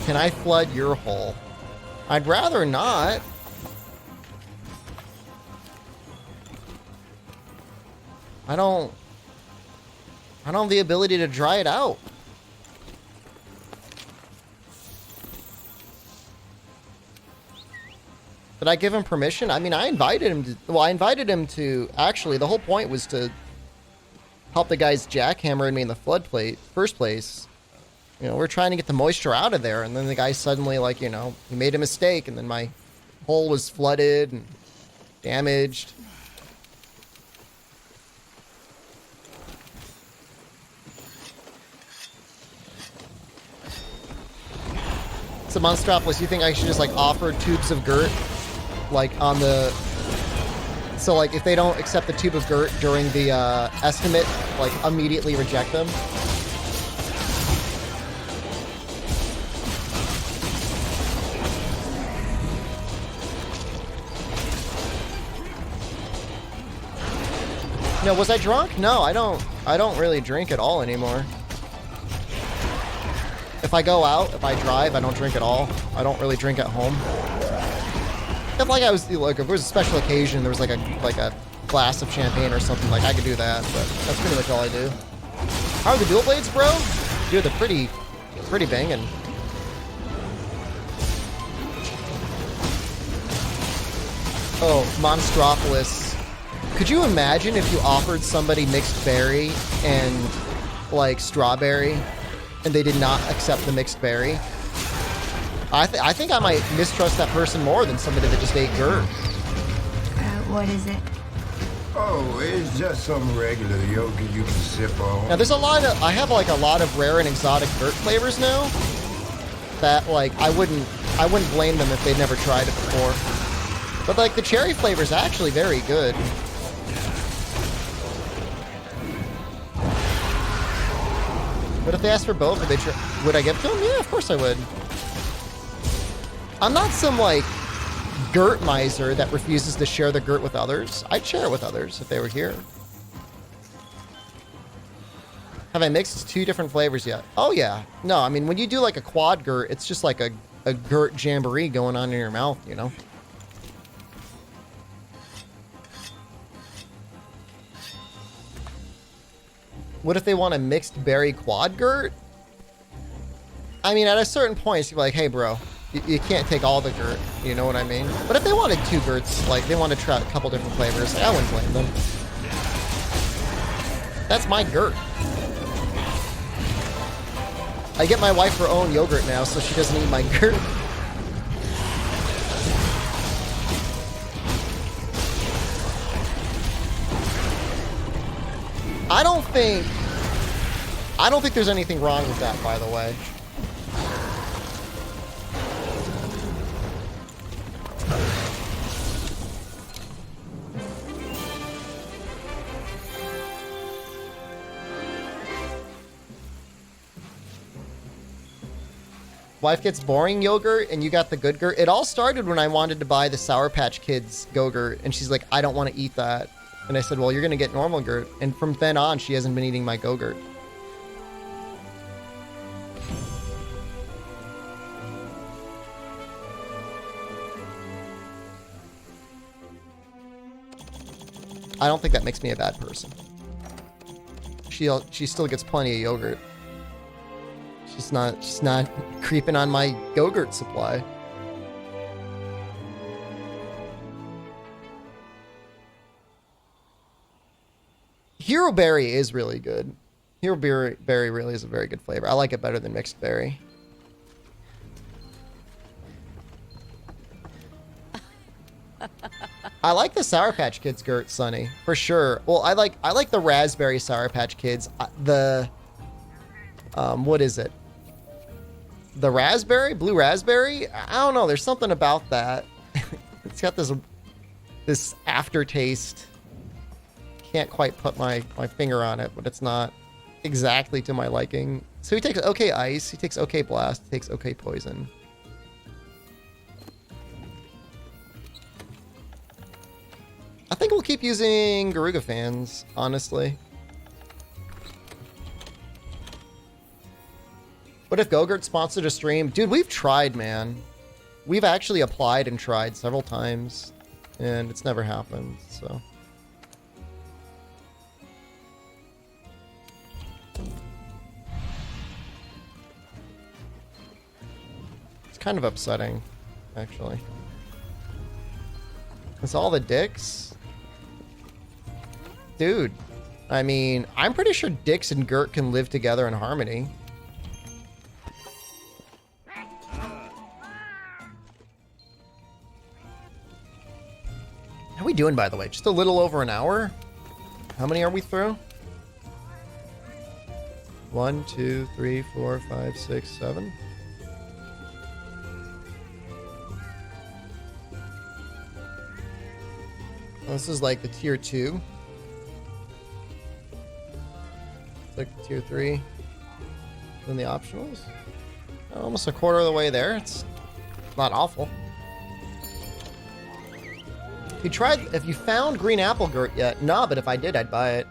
Speaker 1: Can I flood your hole? I'd rather not. I don't have the ability to dry it out. Did I give him permission? I mean, I invited him to, well, I invited him to, actually, the whole point was to help the guys jackhammering me in the first place. You know, we're trying to get the moisture out of there, and then the guy suddenly, like, you know, he made a mistake, and then my hole was flooded and damaged. So, Monstropolis, you think I should just, like, offer tubes of Gert, like, on the... So, like, if they don't accept the tube of Gert during the estimate, like, immediately reject them? No, was I drunk? No, I don't really drink at all anymore. If I go out, if I drive, I don't drink at all. I don't really drink at home. If like I was like if it was a special occasion, there was like a glass of champagne or something, like I could do that, but that's pretty much all I do. How are the dual blades, bro? Dude, they're pretty banging. Oh, Monstropolis. Could you imagine if you offered somebody mixed berry and like strawberry and they did not accept the mixed berry? I think I might mistrust that person more than somebody that just ate Gert.
Speaker 5: What is it?
Speaker 6: Oh, it's just some regular yogurt you can sip on.
Speaker 1: Now there's I have like a lot of rare and exotic Gert flavors now that like I wouldn't blame them if they'd never tried it before. But like the cherry flavor is actually very good. But if they asked for both, would I give it to them? Yeah, of course I would. I'm not some, like, Gert miser that refuses to share the Gert with others. I'd share it with others if they were here. Have I mixed 2 different flavors yet? Oh, yeah. No, I mean, when you do, like, a quad Gert, it's just like a Gert jamboree going on in your mouth, you know? What if they want a mixed berry quad Gert? I mean, at a certain point, you're like, hey, bro, you can't take all the Gert. You know what I mean? But if they wanted 2 Gerts, like, they want to try a couple different flavors, I wouldn't blame them. That's my Gert. I get my wife her own yogurt now, so she doesn't eat my Gert. I don't think there's anything wrong with that, by the way. Wife gets boring yogurt and you got the good Gert. It all started when I wanted to buy the Sour Patch Kids Go-Gurt and she's like, I don't want to eat that. And I said, well, you're going to get normal Gert. And from then on, she hasn't been eating my Go-Gurt. I don't think that makes me a bad person. She still gets plenty of yogurt. She's not creeping on my Go-Gurt supply. Hero Berry is really good. Hero Berry really is a very good flavor. I like it better than mixed berry. I like the Sour Patch Kids Gert, Sunny, for sure. Well, I like the raspberry Sour Patch Kids. What is it? The raspberry, blue raspberry. I don't know. There's something about that. It's got this aftertaste. Can't quite put my finger on it, but it's not exactly to my liking. So he takes okay ice, he takes okay blast, he takes okay poison. I think we'll keep using Garuga fans, honestly. What if Gogurt sponsored a stream? Dude, we've tried, man. We've actually applied and tried several times, and it's never happened, so. It's kind of upsetting, actually. It's all the dicks? Dude, I mean, I'm pretty sure Dix and Gert can live together in harmony. How are we doing, by the way? Just a little over an hour? How many are we through? 1, 2, 3, 4, 5, 6, 7. This is like the tier 2. It's like the tier 3. Then the optionals. Almost a quarter of the way there. It's not awful. If you found green apple Gurt yet? No, but if I did, I'd buy it.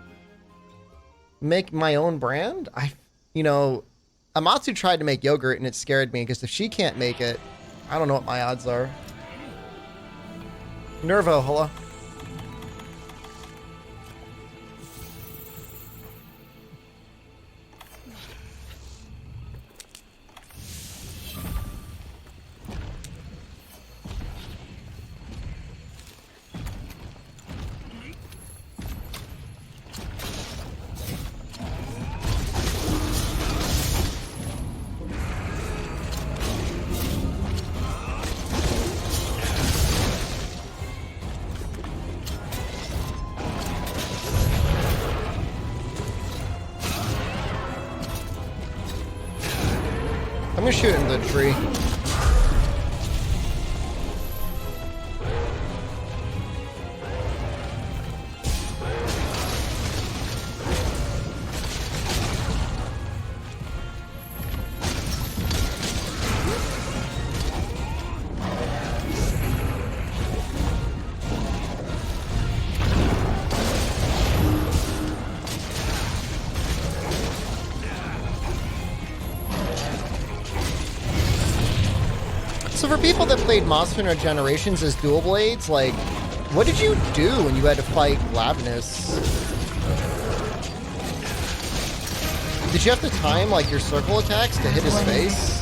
Speaker 1: Make my own brand? Amatsu tried to make yogurt and it scared me because if she can't make it, I don't know what my odds are. Nervo, hello. I'm gonna shoot in the tree. So for people that played Monster Hunter Generations as dual blades, like, what did you do when you had to fight Lavinus? Did you have to time, like, your circle attacks to hit his face?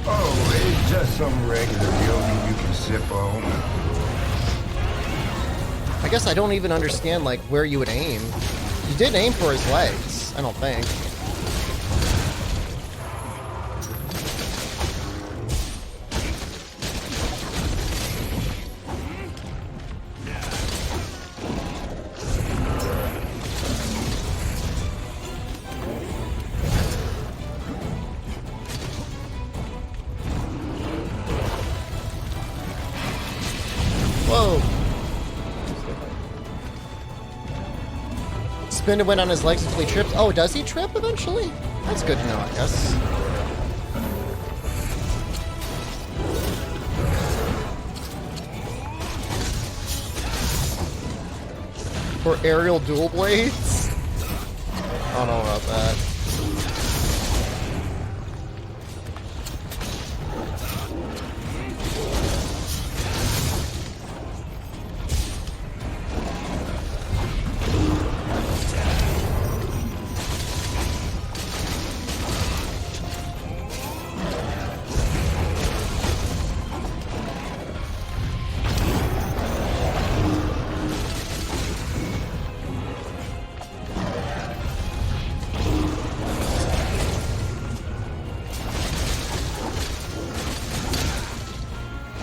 Speaker 6: Oh, it's just some regular yogurt you can sip on.
Speaker 1: I guess I don't even understand, like, where you would aim. You didn't aim for his legs, I don't think. Whoa! Spin to win on his legs until he trips. Oh, does he trip eventually? That's good to know, I guess. For aerial dual blades? I don't know about that.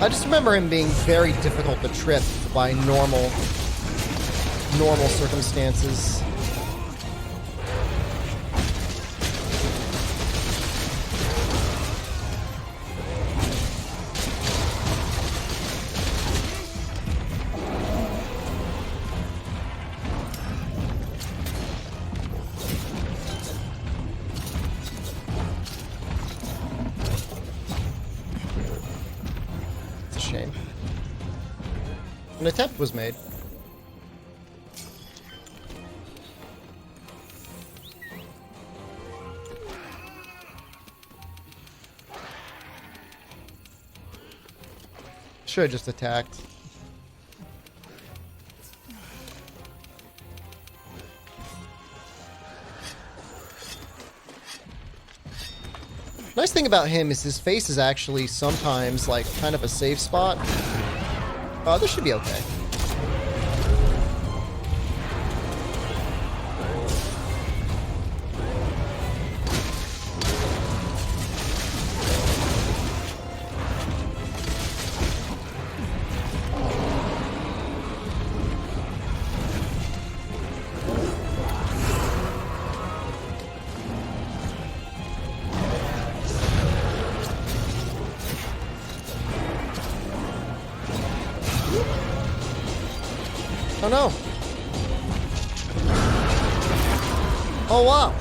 Speaker 1: I just remember him being very difficult to trip by normal circumstances. shame. An attempt was made. Should have just attacked. Nice thing about him is his face is actually sometimes like kind of a safe spot. This should be okay. Oh no! Oh wow!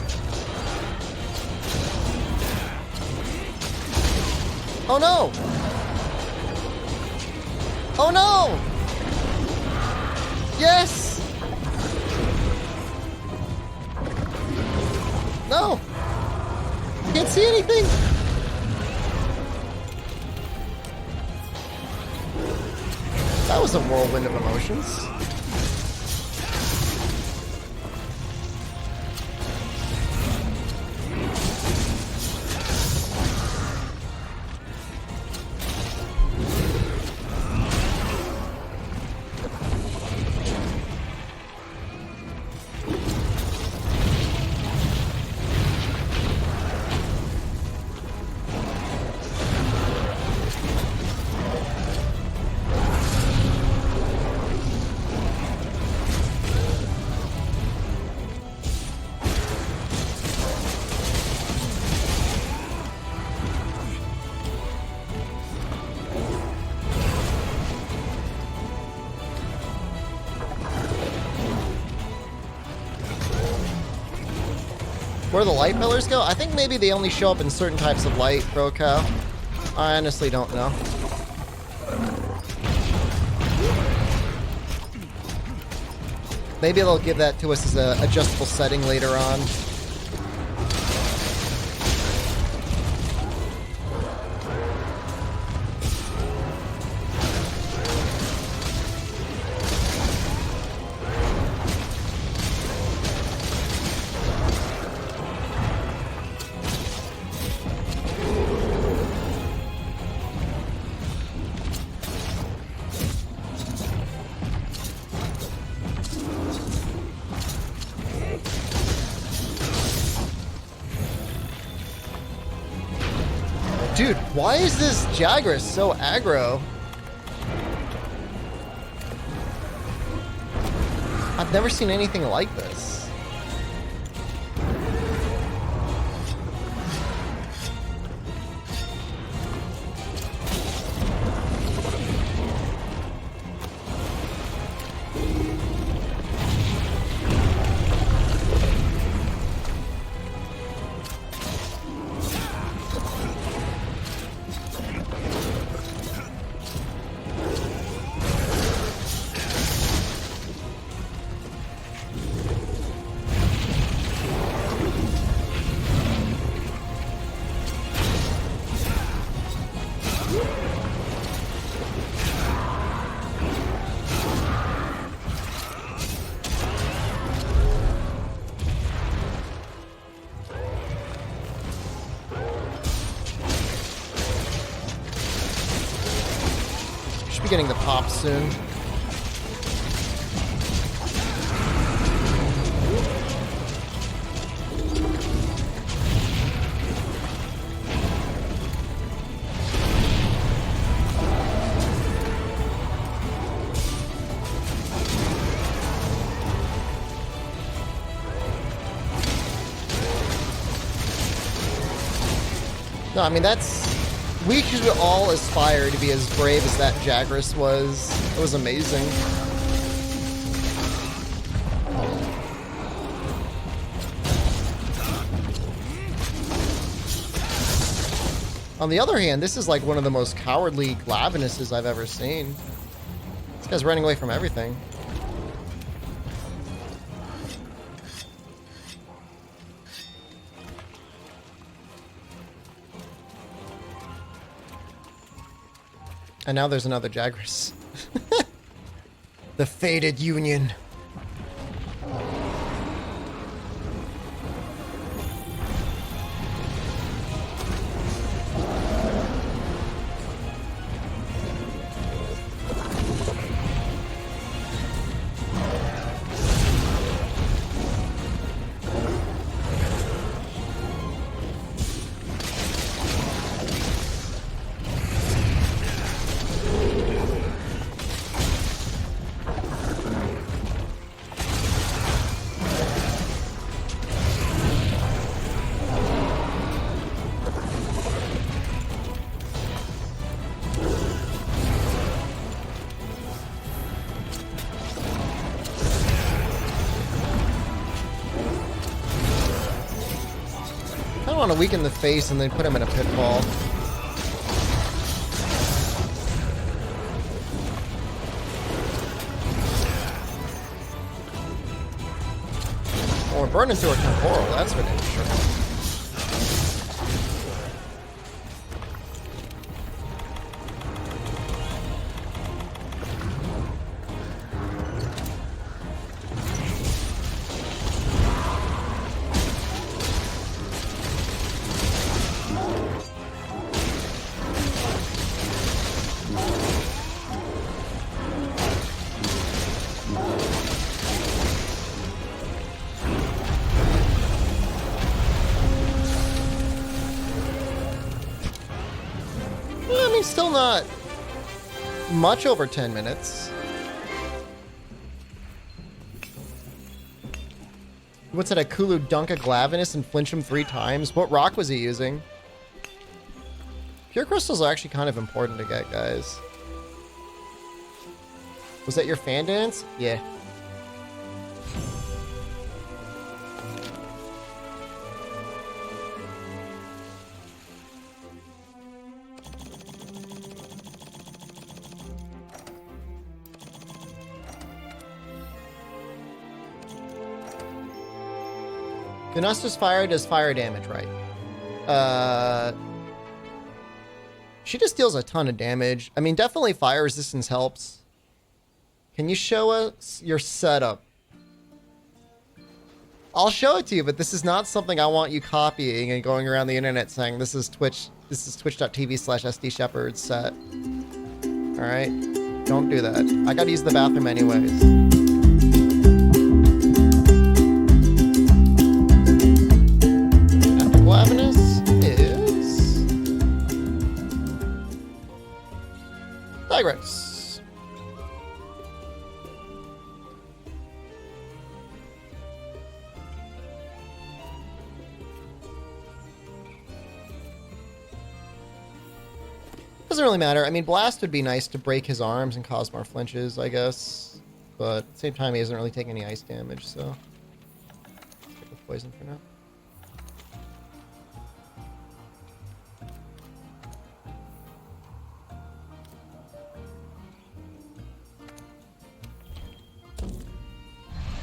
Speaker 1: Oh no! Oh no! Yes! No! I can't see anything! That was a whirlwind of emotions. Where the light pillars go? I think maybe they only show up in certain types of light, Bro Cow. I honestly don't know. Maybe they'll give that to us as an adjustable setting later on. Dude, why is this Jagras so aggro? I've never seen anything like this. Should be getting the pop soon. No, I mean that's... We should all aspire to be as brave as that Jagras was. It was amazing. On the other hand, this is like one of the most cowardly Glavenuses I've ever seen. This guy's running away from everything. And now there's another Jagras. The fated union. I want to weaken the face and then put him in a pitfall. Oh, we're burning through a temporal. That's for damn sure. I mean, still not much over 10 minutes. What's that? A Kulu dunk a Glavenus and flinch him 3 times? What rock was he using? Pure crystals are actually kind of important to get, guys. Was that your fan dance? Yeah. Venusta's fire does fire damage, right? She just deals a ton of damage. I mean, definitely fire resistance helps. Can you show us your setup? I'll show it to you, but this is not something I want you copying and going around the internet saying this is Twitch. This is twitch.tv/SDShepherd set. All right, don't do that. I gotta use the bathroom anyways. Glavenus is Digress. Doesn't really matter. I mean, Blast would be nice to break his arms and cause more flinches, I guess. But at the same time, he doesn't really take any ice damage, so stick with poison for now.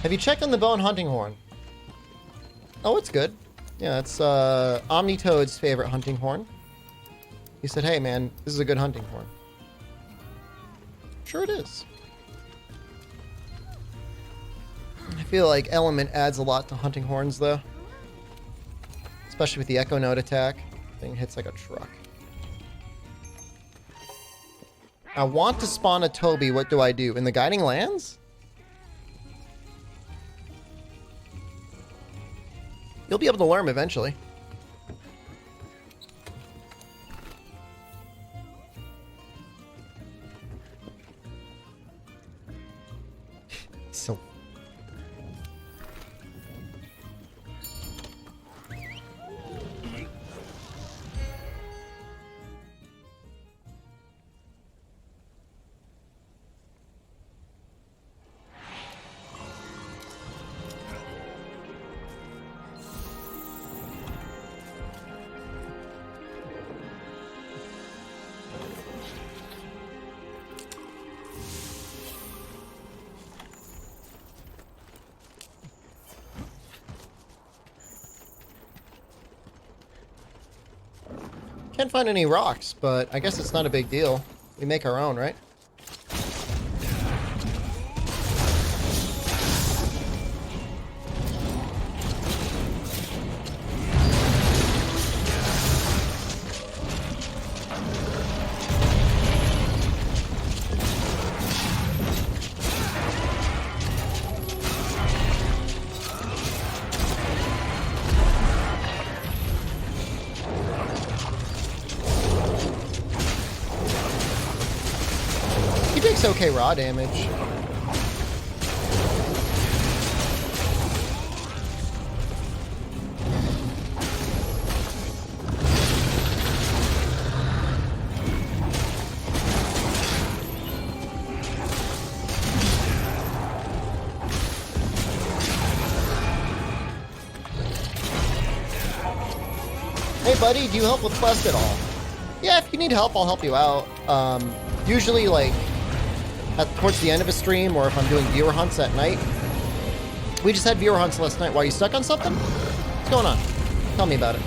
Speaker 1: Have you checked on the bone hunting horn? Oh, it's good. Yeah, it's Omnitoad's favorite hunting horn. He said, hey man, this is a good hunting horn. Sure it is. I feel like Element adds a lot to hunting horns though. Especially with the Echo Note attack. Thing hits like a truck. I want to spawn a Toby, what do I do? In the Guiding Lands? You'll be able to learn eventually. So. Can't find any rocks, but I guess it's not a big deal. We make our own, right? He takes okay raw damage. Hey buddy, do you help with quest at all? Yeah, if you need help, I'll help you out. Usually like towards the end of a stream, or if I'm doing viewer hunts at night. We just had viewer hunts last night. Why, you stuck on something? What's going on? Tell me about it.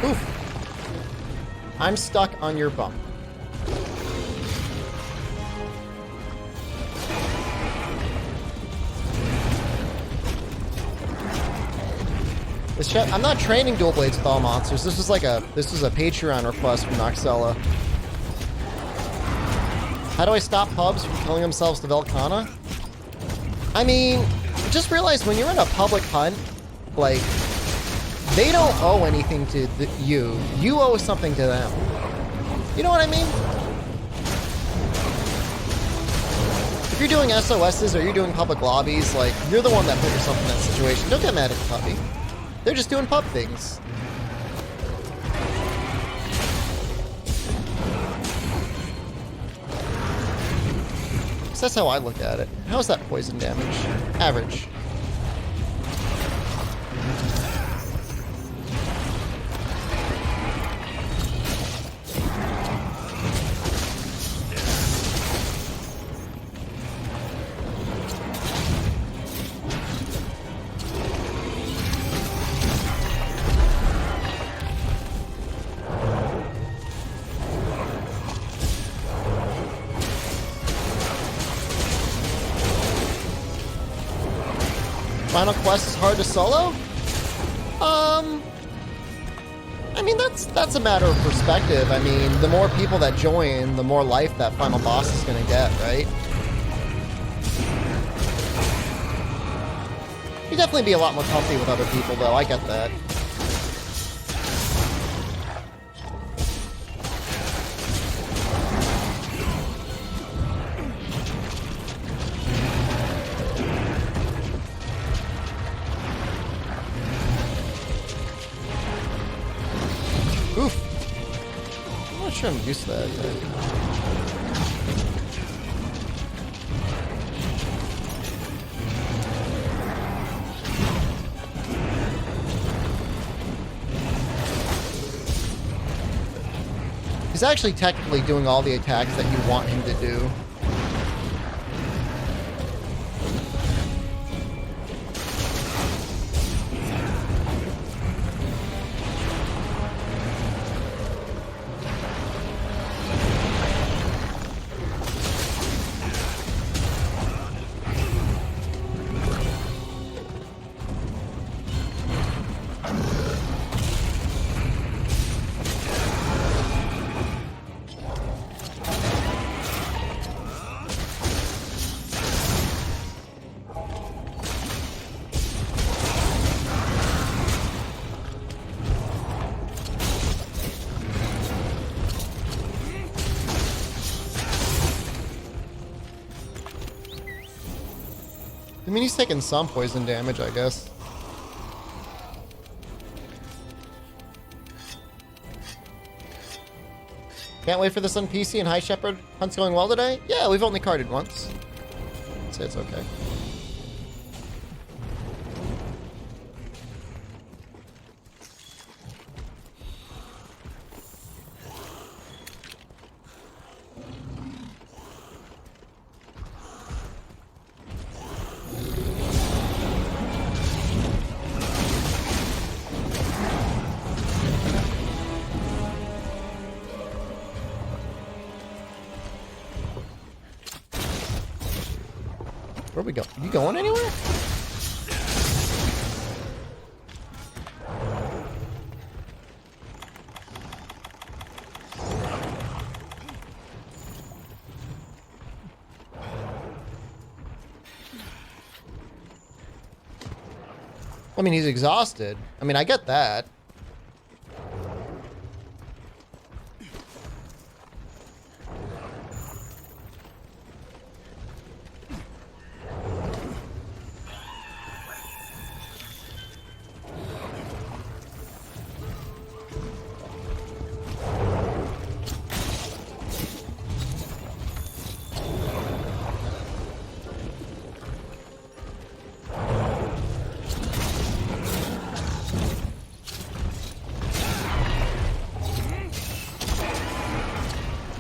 Speaker 1: Oof. I'm stuck on your bump. I'm not training dual blades with all monsters. This was a Patreon request from Nahxela. How do I stop pubs from killing themselves to Velkhana? I mean, just realize when you're in a public hunt, like, they don't owe anything to you. You owe something to them. You know what I mean? If you're doing SOSs or you're doing public lobbies, like, you're the one that put yourself in that situation. Don't get mad at the puppy. They're just doing pub things. So that's how I look at it. How's that poison damage? Average. Final quest is hard to solo? I mean, that's a matter of perspective. I mean, the more people that join, the more life that final boss is gonna get, right? You'd definitely be a lot more comfy with other people, though. I get that. I'm used to that. He's actually technically doing all the attacks that you want him to do. I mean, he's taking some poison damage, I guess. Can't wait for this on PC and High Shepherd. Hunt's going well today? Yeah, we've only carded once. I'd say it's okay. Where we go? You going anywhere? I mean, he's exhausted. I mean, I get that.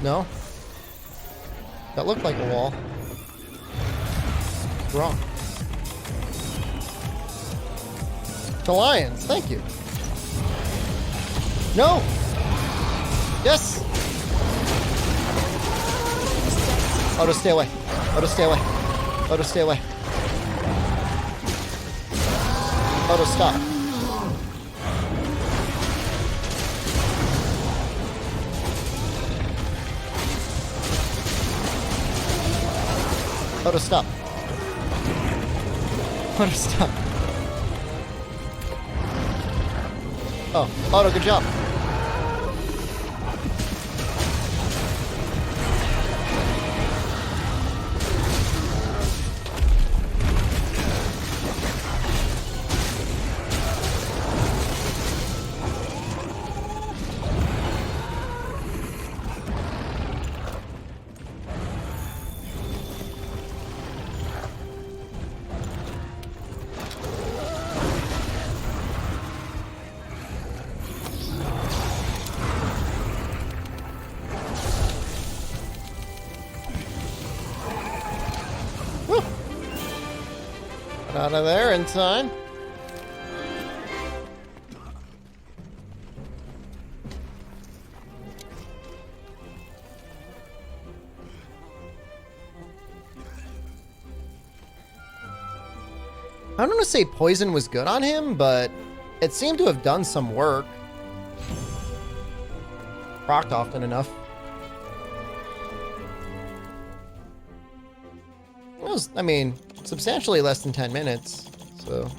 Speaker 1: No? That looked like a wall. What's wrong? The lions, thank you. No! Yes! Oto, stay away. Oto, stay away. Oto, stay away. Oto, stop. Oto, stop. Oto, stop. Oh, Oto, good job. Out of there in time. I don't want to say poison was good on him, but it seemed to have done some work. Procced often enough. It was, I mean, substantially less than 10 minutes, so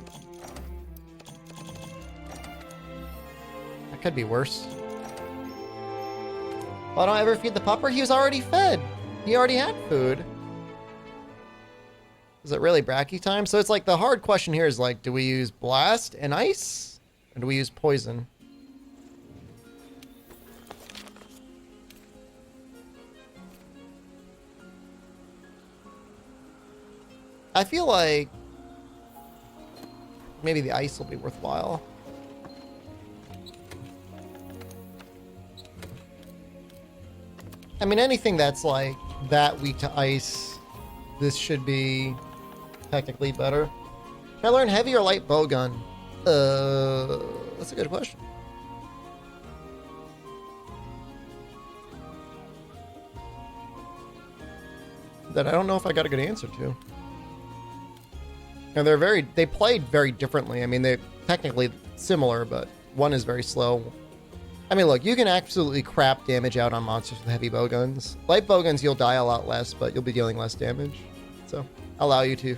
Speaker 1: that could be worse. Why don't I ever feed the pupper? He was already fed. He already had food. Is it really Bracky time? So it's like the hard question here is like, do we use blast and ice? Or do we use poison? I feel like maybe the ice will be worthwhile. I mean, anything that's like that weak to ice, this should be technically better. Can I learn heavy or light bowgun? That's a good question. That I don't know if I got a good answer to. And they played very differently. I mean, they're technically similar, but one is very slow. I mean, look, you can absolutely crap damage out on monsters with heavy bowguns. Light bowguns, you'll die a lot less, but you'll be dealing less damage. So, allow you to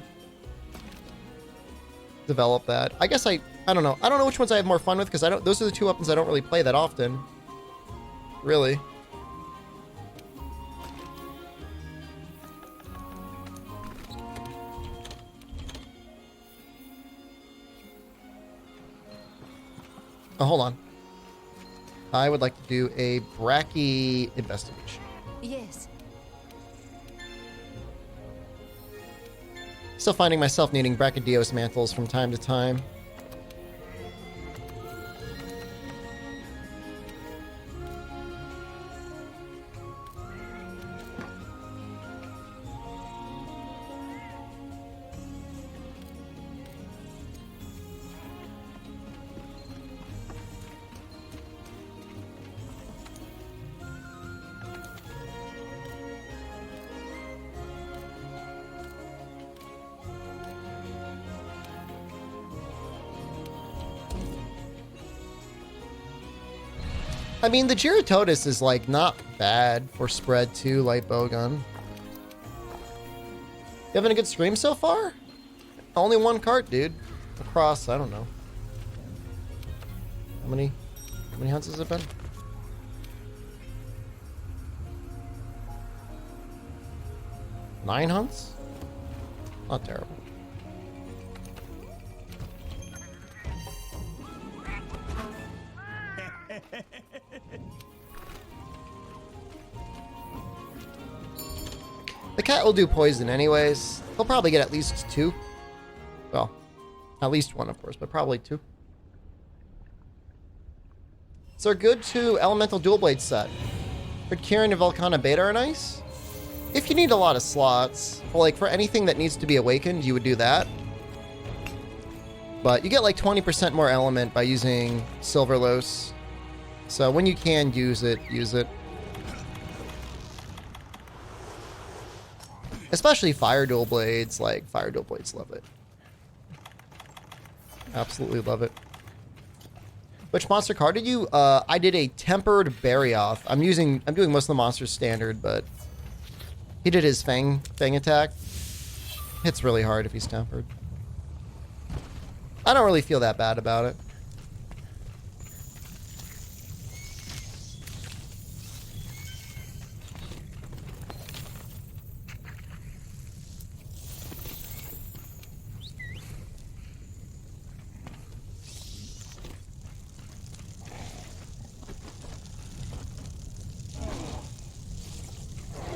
Speaker 1: develop that. I guess I don't know. I don't know which ones I have more fun with, because those are the two weapons I don't really play that often. Really. Oh, hold on. I would like to do a Bracky investigation.
Speaker 7: Yes.
Speaker 1: Still finding myself needing Brachydios mantles from time to time. I mean, the Giratodus is like not bad for spread 2 light bowgun. You having a good stream so far? Only one cart, dude. Across, I don't know. How many hunts has it been? 9 hunts? Not terrible. The cat will do poison anyways. He'll probably get at least 2. Well, at least 1 of course, but probably 2. So good to Elemental Dual Blade set. But Kieran and Volcana Beta are nice. If you need a lot of slots, well, like for anything that needs to be awakened, you would do that. But you get like 20% more element by using Silverlos. So when you can use it, use it. Especially Fire Dual Blades, like Fire Dual Blades love it. Absolutely love it. Which monster card did you? I did a Tempered Barioth. I'm doing most of the monsters standard, but he did his Fang attack. Hits really hard if he's tempered. I don't really feel that bad about it.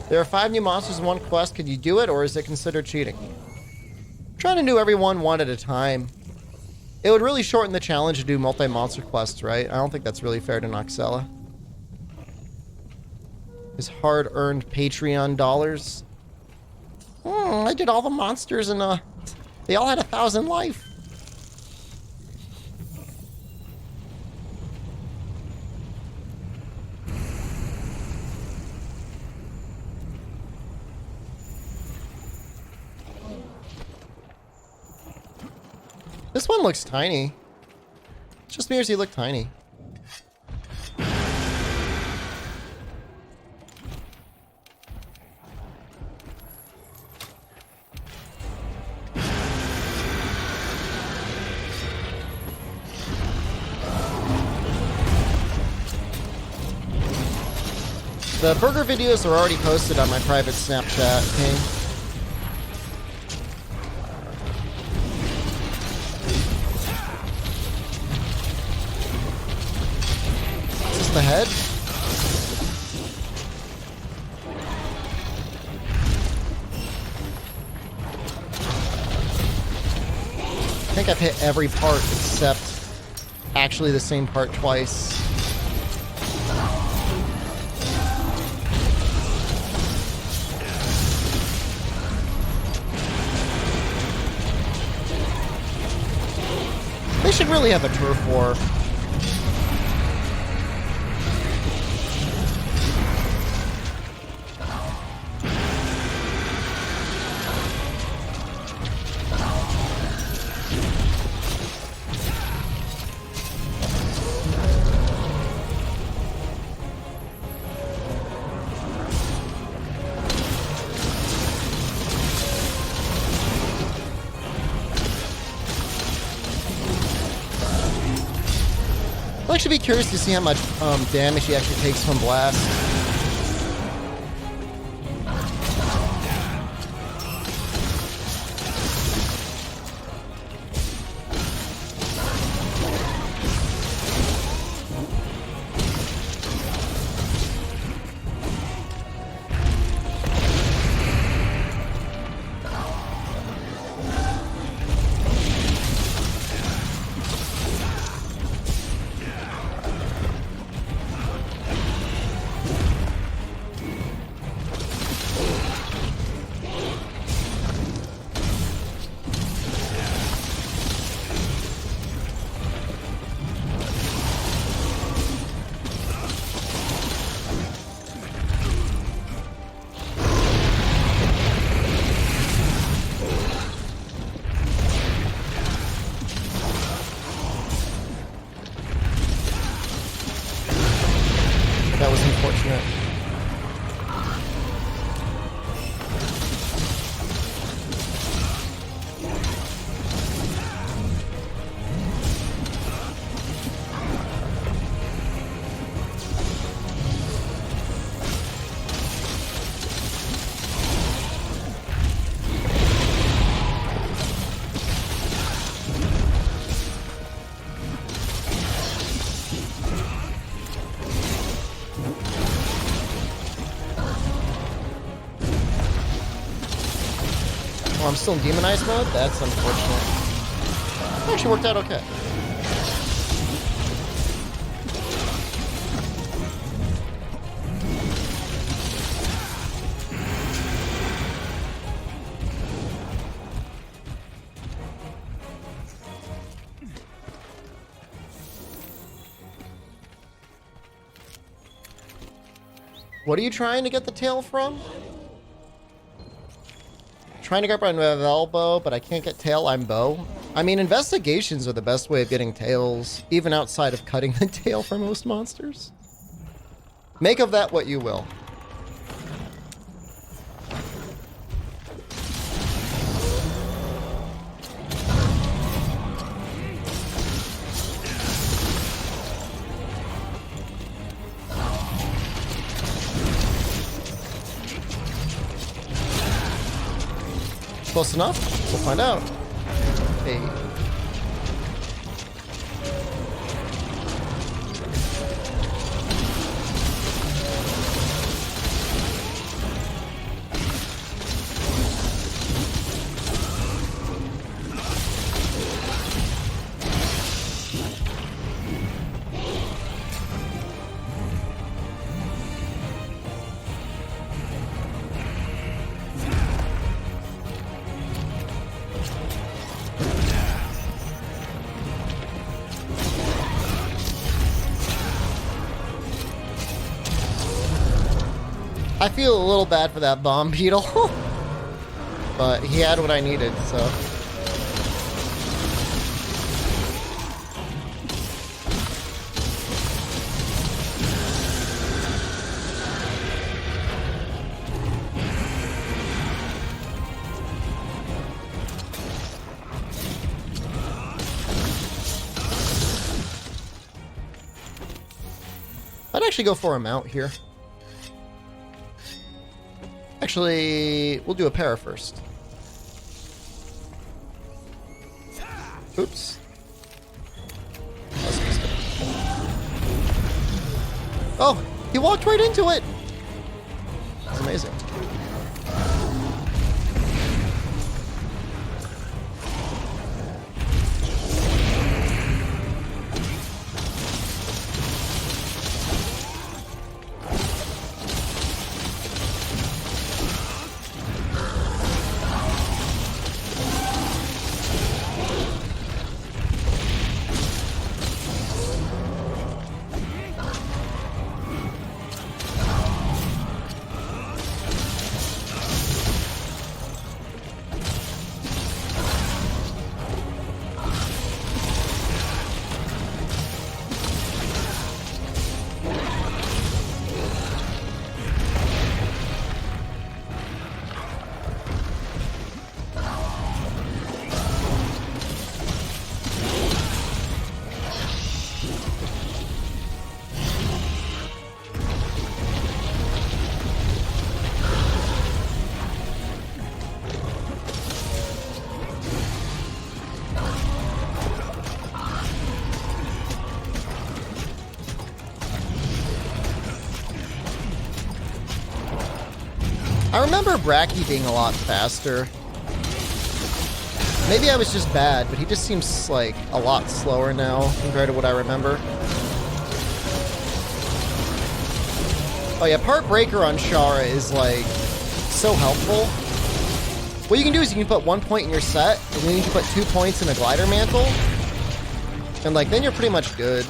Speaker 1: There are 5 new monsters in one quest. Could you do it, or is it considered cheating? I'm trying to do everyone one at a time. It would really shorten the challenge to do multi-monster quests, right? I don't think that's really fair to Nahxela. His hard-earned Patreon dollars. I did all the monsters and they all had 1,000 life. This one looks tiny. It's just me, or does he look tiny? The burger videos are already posted on my private Snapchat, King. The head? I think I've hit every part except actually the same part twice. They should really have a turf war. I'll actually be curious to see how much damage he actually takes from blast. That was unfortunate. Oh, I'm still in demonized mode? That's unfortunate. It actually worked out okay. What are you trying to get the tail from? Trying to grab my elbow, but I can't get tail, I'm bow. I mean, investigations are the best way of getting tails, even outside of cutting the tail for most monsters. Make of that what you will. Close enough? We'll find out. Hey. I feel a little bad for that bomb beetle, but he had what I needed, so. I'd actually go for a mount here. Actually, we'll do a para first. Oops. Oh, he walked right into it! That's amazing. I remember Bracky being a lot faster. Maybe I was just bad, but he just seems like a lot slower now compared to what I remember. Oh yeah, part breaker on Shara is like so helpful. What you can do is you can put 1 point in your set, and then you can put 2 points in a glider mantle. And like then you're pretty much good.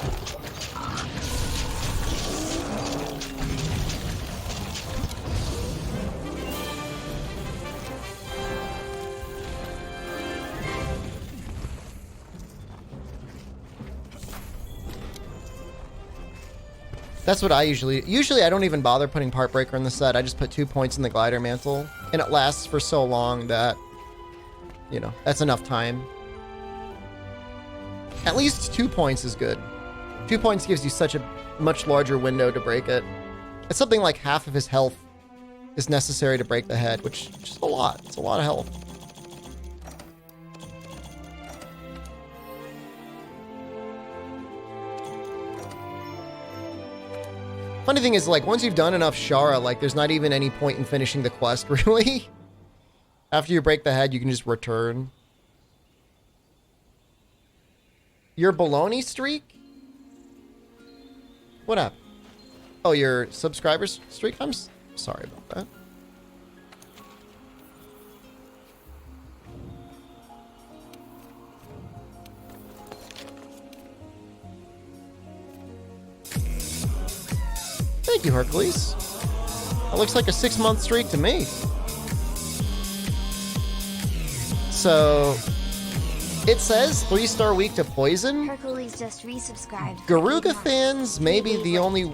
Speaker 1: That's what I usually I don't even bother putting Part Breaker in the set. I just put 2 points in the glider mantle, and it lasts for so long that, you know, that's enough time. At least 2 points is good. 2 points gives you such a much larger window to break it. It's something like half of his health is necessary to break the head, which is just a lot. It's a lot of health. Funny thing is, like, once you've done enough Shara, like, there's not even any point in finishing the quest, really. After you break the head, you can just return. Your baloney streak? What happened? Oh, your subscribers streak? I'm sorry about that. Thank you, Hercules. That looks like a 6-month streak to me. So, it says 3-star week to poison.
Speaker 2: Hercules just resubscribed.
Speaker 1: Garuga fans may be the only...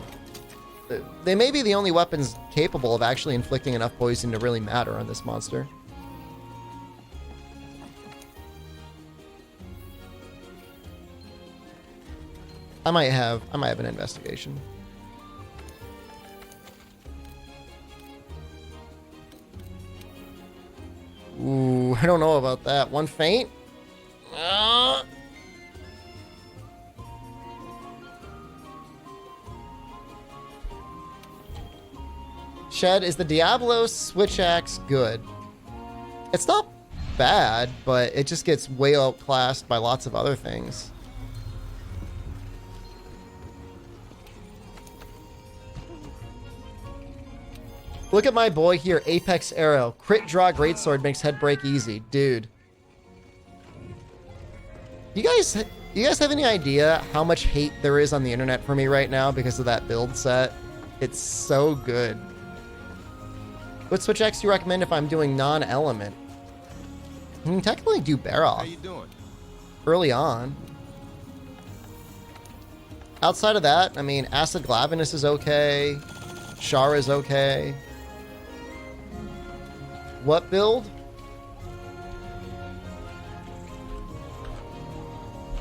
Speaker 1: They may be the only weapons capable of actually inflicting enough poison to really matter on this monster. I might have an investigation. Ooh, I don't know about that. One faint? Shed, is the Diablo switch axe good? It's not bad, but it just gets way outclassed by lots of other things. Look at my boy here, Apex Arrow. Crit draw greatsword makes head break easy. Dude. You guys have any idea how much hate there is on the internet for me right now because of that build set? It's so good. What switch X do you recommend if I'm doing non-element? I can technically do bear off.
Speaker 4: How you doing?
Speaker 1: Early on. Outside of that, I mean, Acid Glavinus is okay. Shara is okay. What build?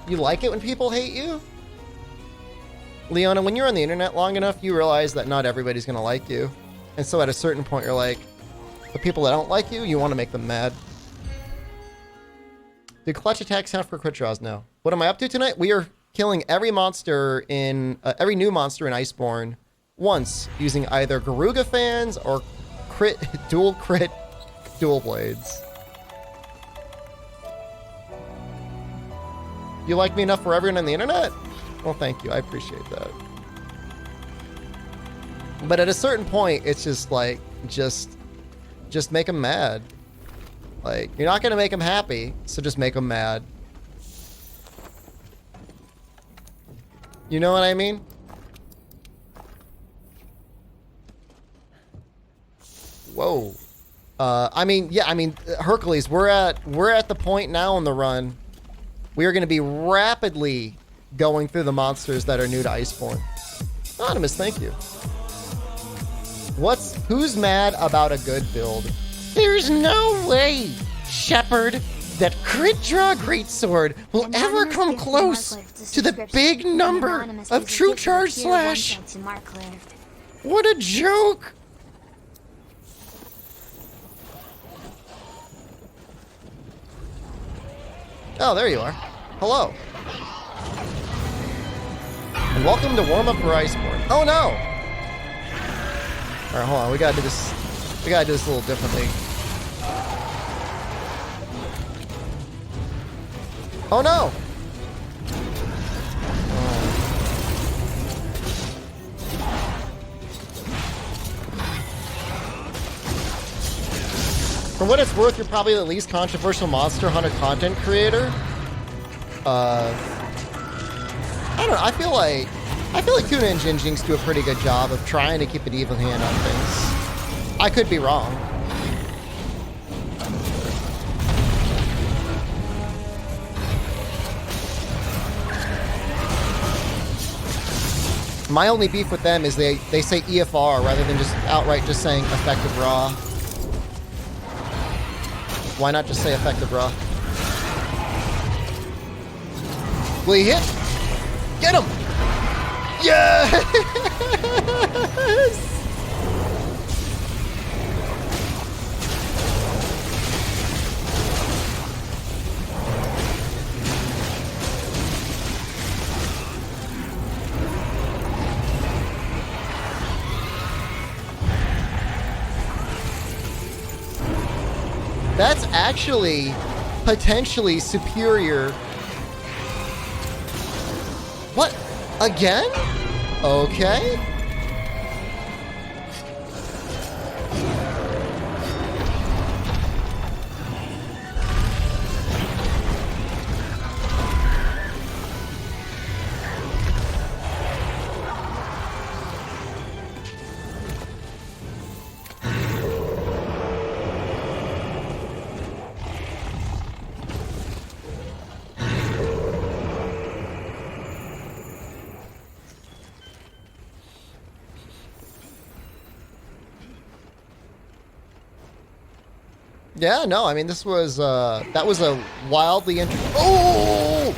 Speaker 1: You like it when people hate you? Leona, when you're on the internet long enough, you realize that not everybody's gonna like you. And so at a certain point, you're like, the people that don't like you, you want to make them mad. Do clutch attacks count for crit draws? No. What am I up to tonight? We are killing every monster in, every new monster in Iceborne once using either Garuga fans or crit, dual blades. You like me enough for everyone on the internet? Well, thank you. I appreciate that. But at a certain point, it's just like, just make them mad. Like, you're not going to make them happy, so just make them mad. You know what I mean? Whoa. I mean, Hercules, we're at the point now in the run. We are going to be rapidly going through the monsters that are new to Iceborne. Anonymous, thank you. Who's mad about a good build? There's no way, Shepard, that crit draw greatsword will ever come close to the big number of true charge slash. What a joke! Oh, there you are. Hello. And welcome to Warm Up for Iceborne. Oh no! Alright, hold on. We gotta do this a little differently. Oh no! For what it's worth, you're probably the least controversial Monster Hunter content creator. I don't know. I feel like Tuna and Jinjings do a pretty good job of trying to keep an even hand on things. I could be wrong. My only beef with them is they say EFR rather than just outright just saying effective raw. Why not just say effective raw? Will he hit? Get him! Yes! That's actually potentially superior. What? Again? Okay. Yeah, no, I mean, this was, that was a wildly Oh!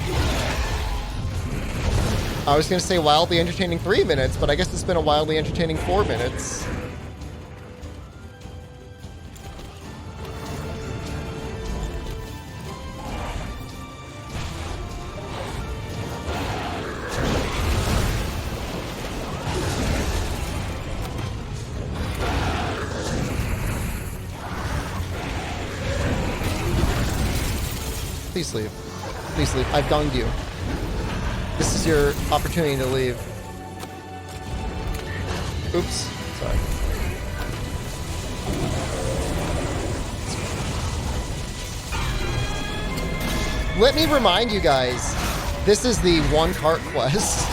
Speaker 1: I was going to say wildly entertaining 3 minutes, but I guess it's been a wildly entertaining 4 minutes. Please leave. Please leave. I've dunged you. This is your opportunity to leave. Oops. Sorry. Let me remind you guys, this is the one cart quest.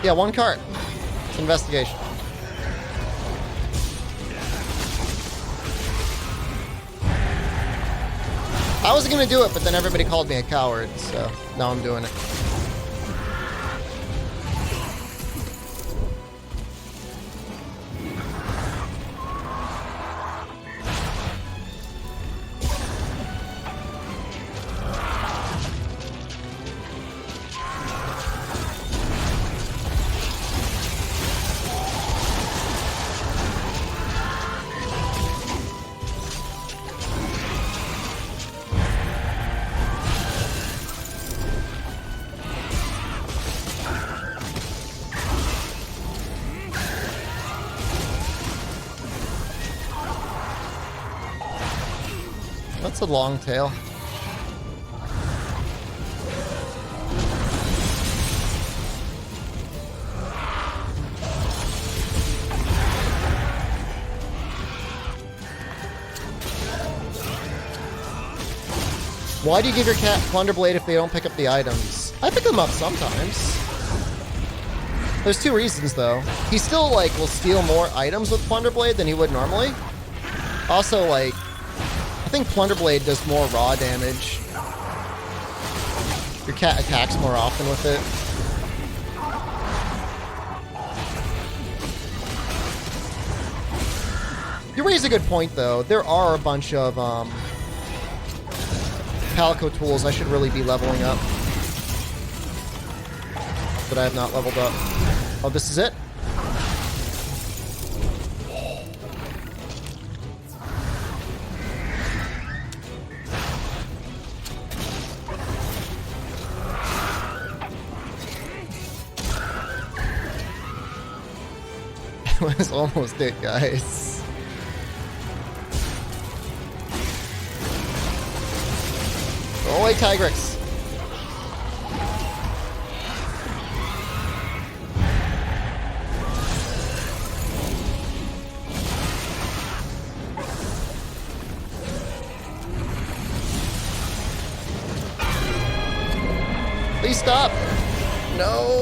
Speaker 1: Yeah, one cart. It's an investigation. I was gonna do it, but then everybody called me a coward, so now I'm doing it. That's a long tail. Why do you give your cat Plunder Blade if they don't pick up the items? I pick them up sometimes. There's 2 reasons though. He still like will steal more items with Plunder Blade than he would normally. Also, like, I think Plunder Blade does more raw damage. Your cat attacks more often with it. You raise a good point though. There are a bunch of Calico tools I should really be leveling up, but I have not leveled up. Oh, this is it? That was almost it, guys. Go away, Tigrex. Please stop. No.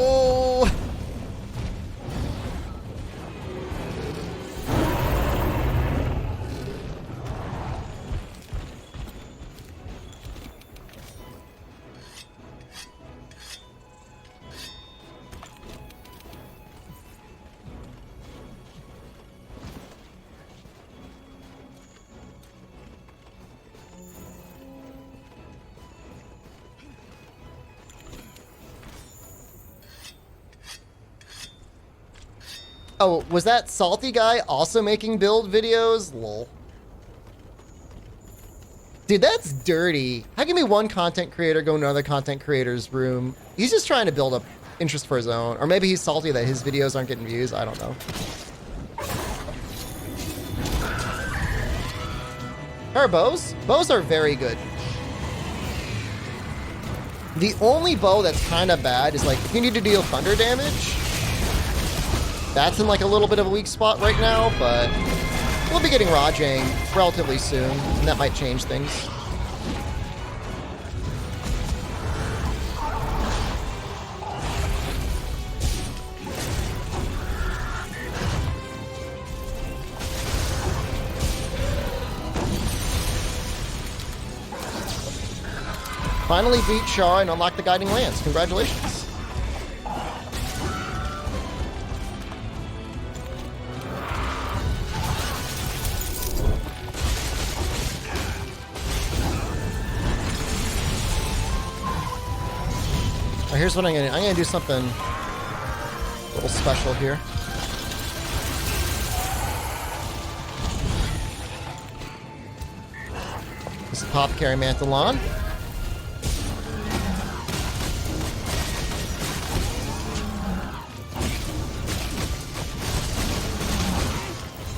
Speaker 1: Oh, was that salty guy also making build videos? Lol. Dude, that's dirty. How can be one content creator go to another content creator's room? He's just trying to build up interest for his own. Or maybe he's salty that his videos aren't getting views. I don't know. Her bows? Bows are very good. The only bow that's kind of bad is like if you need to deal thunder damage. That's in like a little bit of a weak spot right now, but we'll be getting Rajang relatively soon, and that might change things. Finally beat Char and unlock the Guiding Lance. Congratulations. Here's what I'm gonna do something a little special here. This is Pop Carry Mantalon.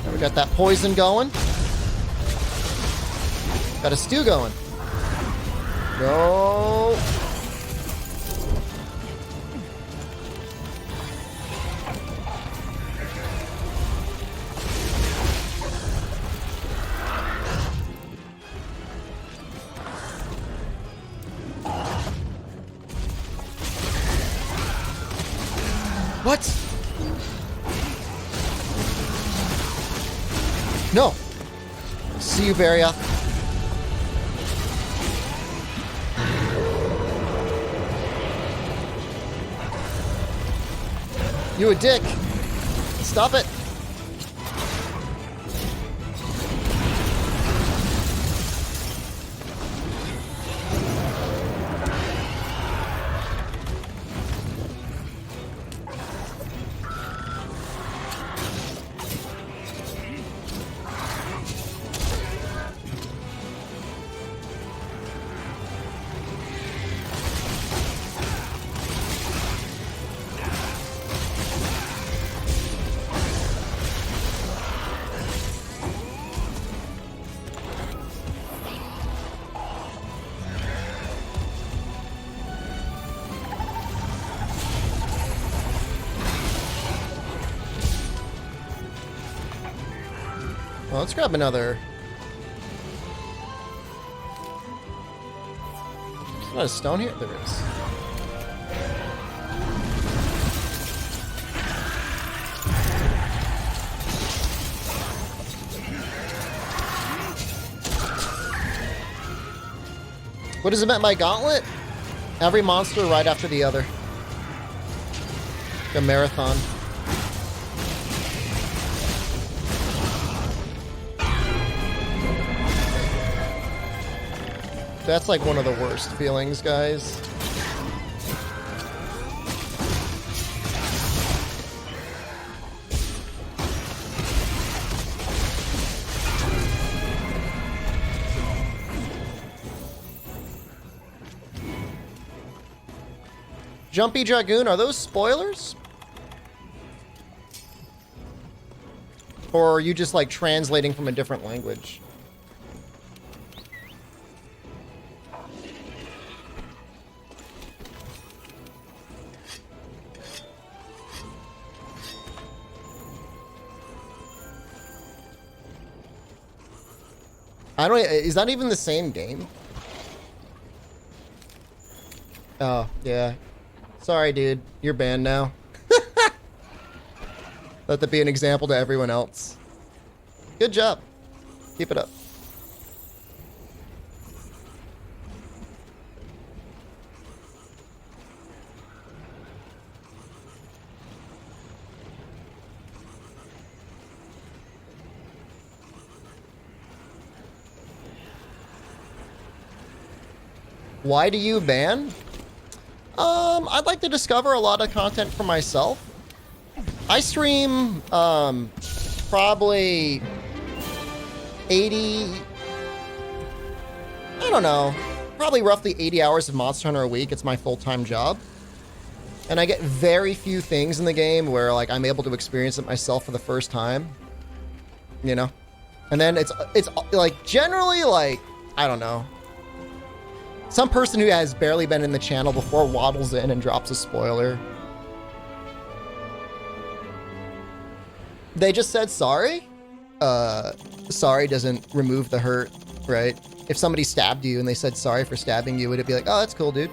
Speaker 1: There we got that poison going. Got a stew going. No. What? No. See you, Barrier. You a dick. Stop it. Well, let's grab another. There's not a stone here? There is. What is it meant by Gauntlet? Every monster right after the other. Like a marathon. That's like one of the worst feelings, guys. Jumpy Dragoon, are those spoilers? Or are you just like translating from a different language? I don't. Is that even the same game? Oh, yeah. Sorry, dude. You're banned now. Let that be an example to everyone else. Good job. Keep it up. Why do you ban? I'd like to discover a lot of content for myself. I stream probably 80, I don't know, probably roughly 80 hours of Monster Hunter a week. It's my full-time job. And I get very few things in the game where like I'm able to experience it myself for the first time. You know? And then it's like generally like, I don't know. Some person who has barely been in the channel before waddles in and drops a spoiler. They just said sorry. Sorry doesn't remove the hurt, right? If somebody stabbed you and they said sorry for stabbing you, would it be like, oh, that's cool, dude?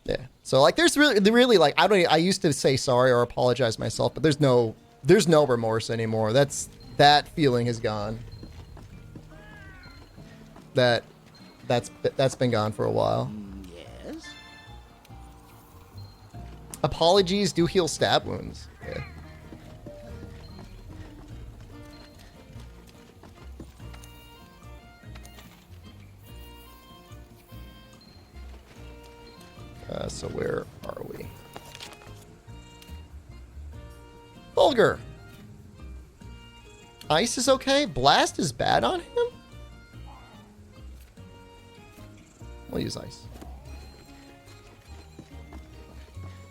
Speaker 1: Yeah. So like, there's really like, I used to say sorry or apologize myself, but there's no remorse anymore. That feeling is gone. That's been gone for a while.
Speaker 4: Yes?
Speaker 1: Apologies do heal stab wounds. Yeah. So where are we? Vulgar. Ice is okay. Blast is bad on him? We'll use ice.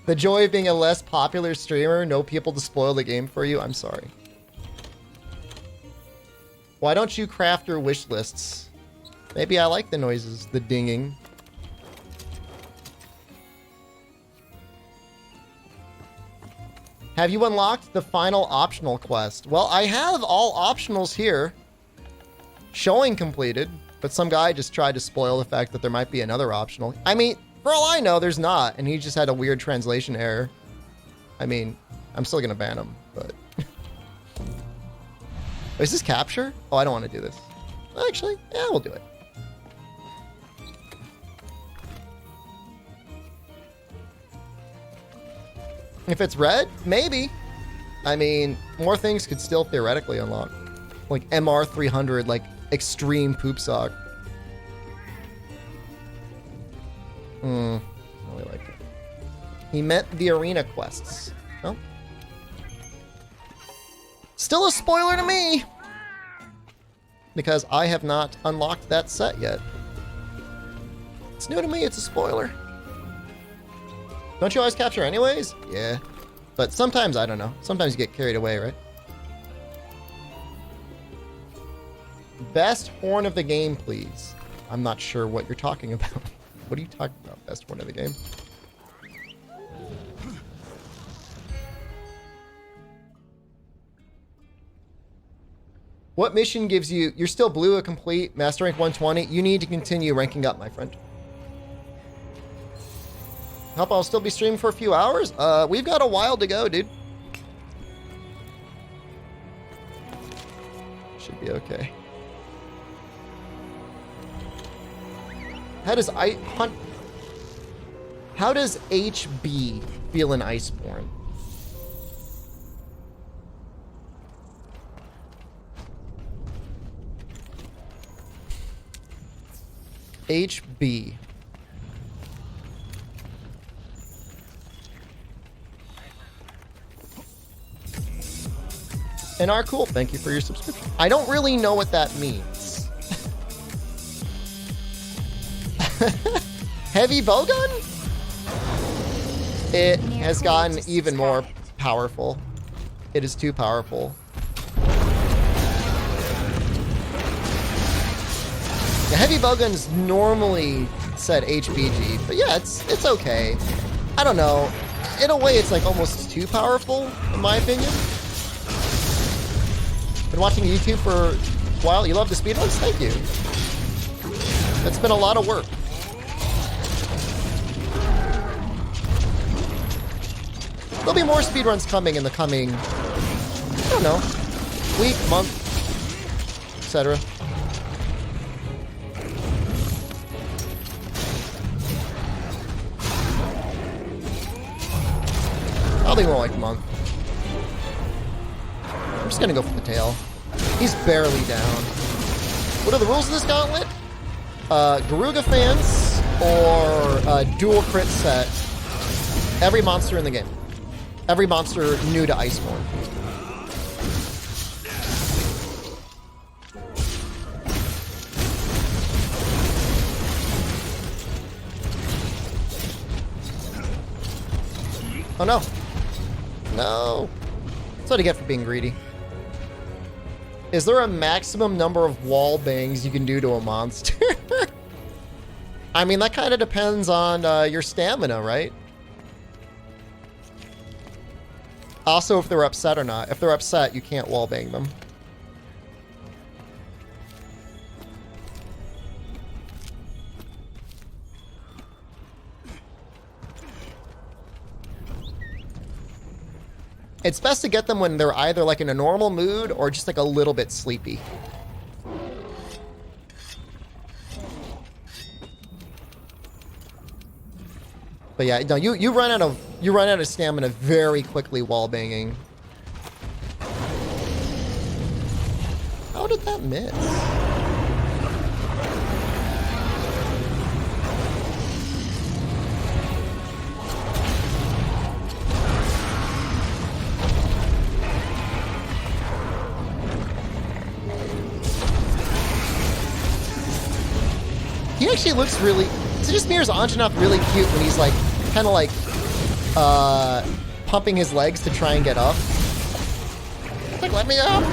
Speaker 1: The joy of being a less popular streamer. No people to spoil the game for you. I'm sorry. Why don't you craft your wish lists? Maybe I like the noises, the dinging. Have you unlocked the final optional quest? Well, I have all optionals here. Showing completed, but some guy just tried to spoil the fact that there might be another optional. I mean, for all I know, there's not, and he just had a weird translation error. I mean, I'm still gonna ban him, but... Is this capture? Oh, I don't want to do this. Actually, yeah, we'll do it. If it's red, maybe. I mean, more things could still theoretically unlock. Like MR 300, like extreme poop sock. I really like it. He meant the arena quests. No? Still a spoiler to me! Because I have not unlocked that set yet. It's new to me, it's a spoiler. Don't you always capture anyways? Yeah. But sometimes, I don't know. Sometimes you get carried away, right? Best horn of the game, please. I'm not sure what you're talking about. What are you talking about, best horn of the game? What mission gives you... You're still blue a complete, master rank 120. You need to continue ranking up, my friend. Hope I'll still be streaming for a few hours. We've got a while to go, dude. Should be okay. How does How does HB feel in Iceborne? HB. And are cool. Thank you for your subscription. I don't really know what that means. Heavy bowgun? It has gotten even more powerful. It is too powerful. The heavy bowguns normally said HBG, but yeah, it's okay. I don't know. In a way, it's like almost too powerful, in my opinion. Been watching YouTube for a while. You love the speedruns? Thank you. That's been a lot of work. There'll be more speedruns coming in the coming, I don't know, week, month, etc. Probably more like a month. I'm just gonna go for the tail. He's barely down. What are the rules of this gauntlet? Garuga fans or dual crit set. Every monster in the game. Every monster new to Iceborne. Oh no. No. That's what I get for being greedy. Is there a maximum number of wall bangs you can do to a monster? I mean, that kind of depends on your stamina, right? Also, if they're upset or not. If they're upset, you can't wall bang them. It's best to get them when they're either like in a normal mood or just like a little bit sleepy. But yeah, no, you run out of stamina very quickly wall banging. How did that miss? He actually looks really... So just mirrors Anjanath really cute when he's like, kind of like, pumping his legs to try and get up. Like, let me up!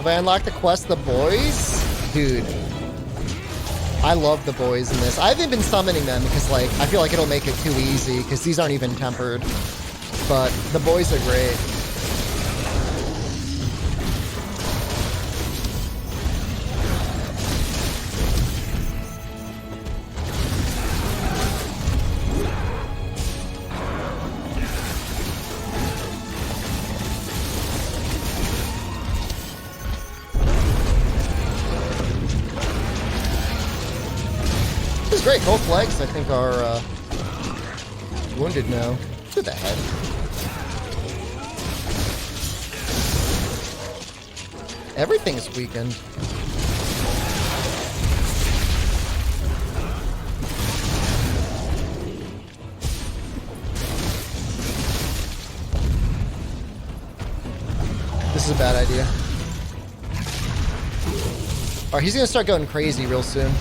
Speaker 1: Have I unlocked the quest, The Boys? Dude. I love The Boys in this. I haven't been summoning them because, like, I feel like it'll make it too easy because these aren't even tempered. But The Boys are great. Great, both legs I think are wounded now. To the head. Everything's weakened. This is a bad idea. Alright, he's gonna start going crazy real soon.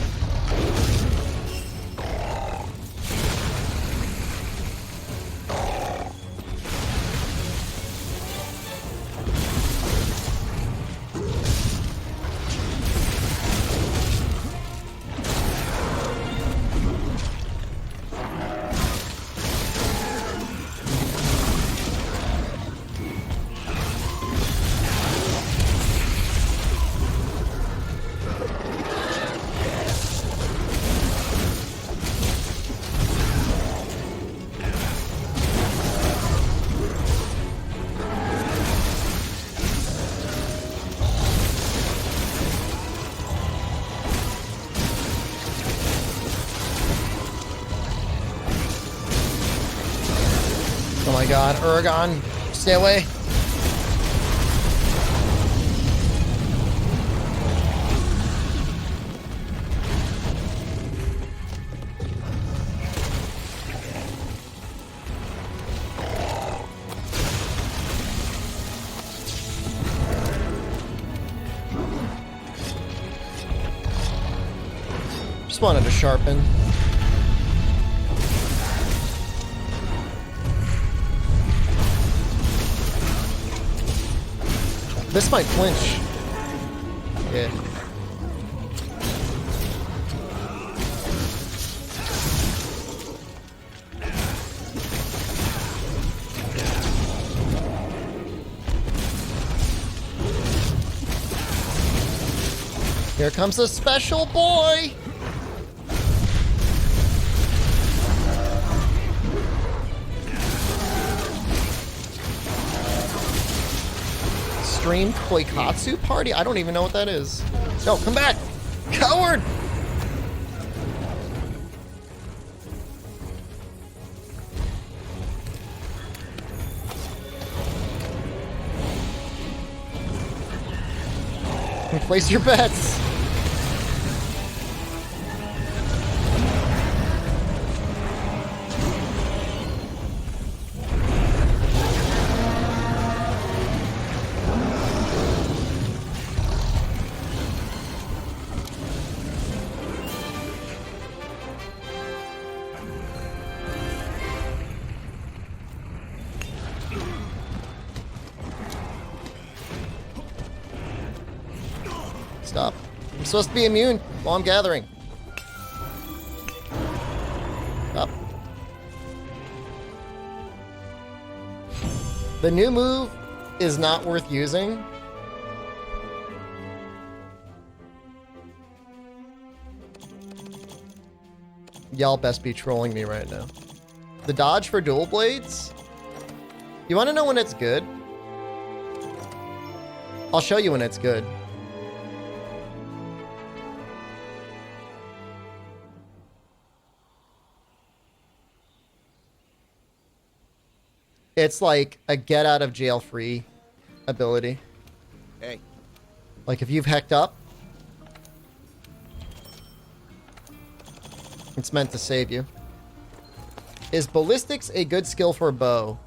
Speaker 1: Oh my god, Uragon, stay away. Just wanted to sharpen. This might flinch. Yeah. Here comes a special boy! Stream Koikatsu Party? I don't even know what that is. No, come back! Coward! Place your bets. Stop. I'm supposed to be immune while I'm gathering. Stop. The new move is not worth using. Y'all best be trolling me right now. The dodge for dual blades? You want to know when it's good? I'll show you when it's good. It's like a get out of jail free ability.
Speaker 4: Hey.
Speaker 1: Like if you've hecked up, it's meant to save you. Is ballistics a good skill for a bow?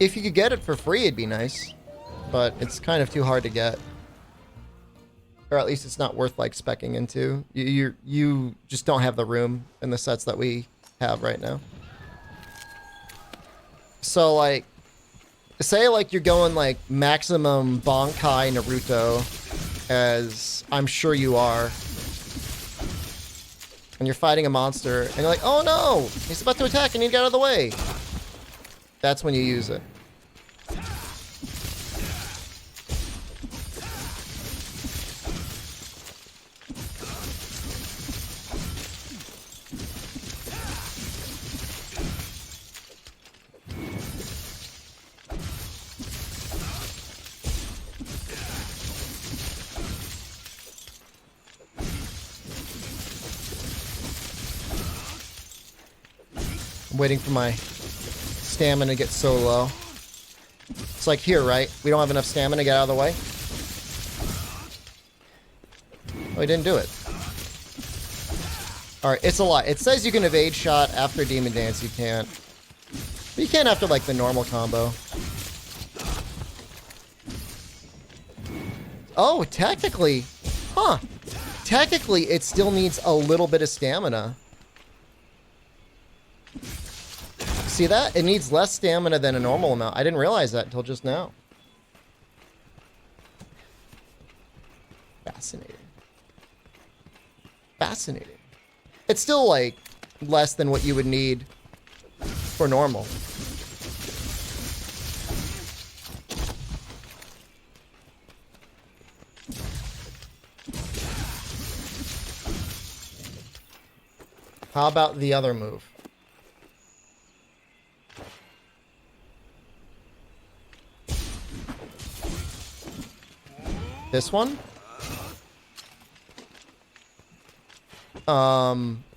Speaker 1: If you could get it for free, it'd be nice. But it's kind of too hard to get. Or at least it's not worth like speccing into. You just don't have the room in the sets that we have right now. So like, say like you're going like maximum Bankai Naruto, as I'm sure you are, and you're fighting a monster, and you're like, oh no, he's about to attack, I need to get out of the way. That's when you use it. I'm waiting for my stamina to get so low. It's like here, right? We don't have enough stamina to get out of the way. Oh, he didn't do it. Alright, it's a lot. It says you can evade shot after Demon Dance. You can't. But you can after, like, the normal combo. Oh, technically. Huh. Technically, it still needs a little bit of stamina. See that? It needs less stamina than a normal amount. I didn't realize that until just now. Fascinating. Fascinating. It's still, like, less than what you would need for normal. How about the other move? This one?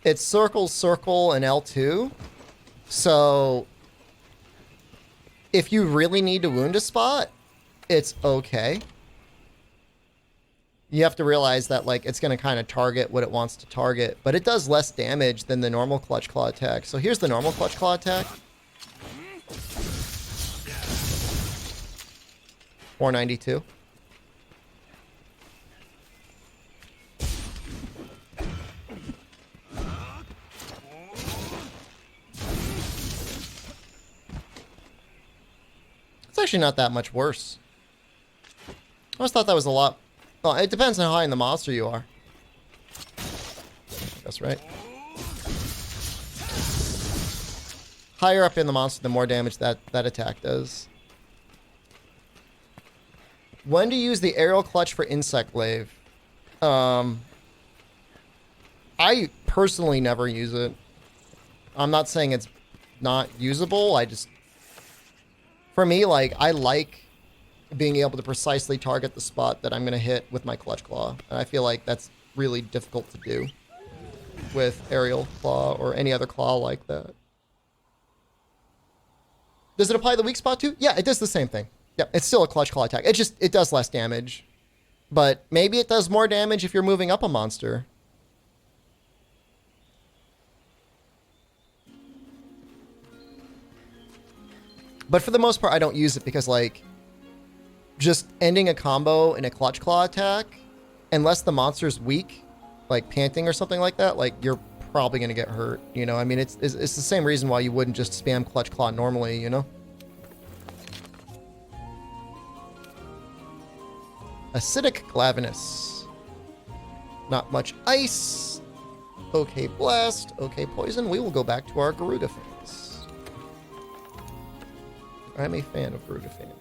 Speaker 1: It's circle, circle, and L2. So, if you really need to wound a spot, it's okay. You have to realize that, like, it's going to kind of target what it wants to target. But it does less damage than the normal Clutch Claw attack. So here's the normal Clutch Claw attack. 492. It's actually not that much worse. I always thought that was a lot. Well, it depends on how high in the monster you are. That's right. Higher up in the monster, the more damage that attack does. When to use the aerial clutch for insect glaive? I personally never use it. I'm not saying it's not usable. For me, like, I like being able to precisely target the spot that I'm going to hit with my Clutch Claw. And I feel like that's really difficult to do with Aerial Claw or any other claw like that. Does it apply the weak spot too? Yeah, it does the same thing. Yeah, it's still a Clutch Claw attack. It does less damage. But maybe it does more damage if you're moving up a monster. But for the most part, I don't use it because, like, just ending a combo in a Clutch Claw attack, unless the monster's weak, like panting or something like that, like, you're probably going to get hurt, you know? I mean, it's the same reason why you wouldn't just spam Clutch Claw normally, you know? Acidic Glavenus. Not much ice. Okay, Blast. Okay, Poison. We will go back to our Garuda fans. I'm a fan of Garuda fans.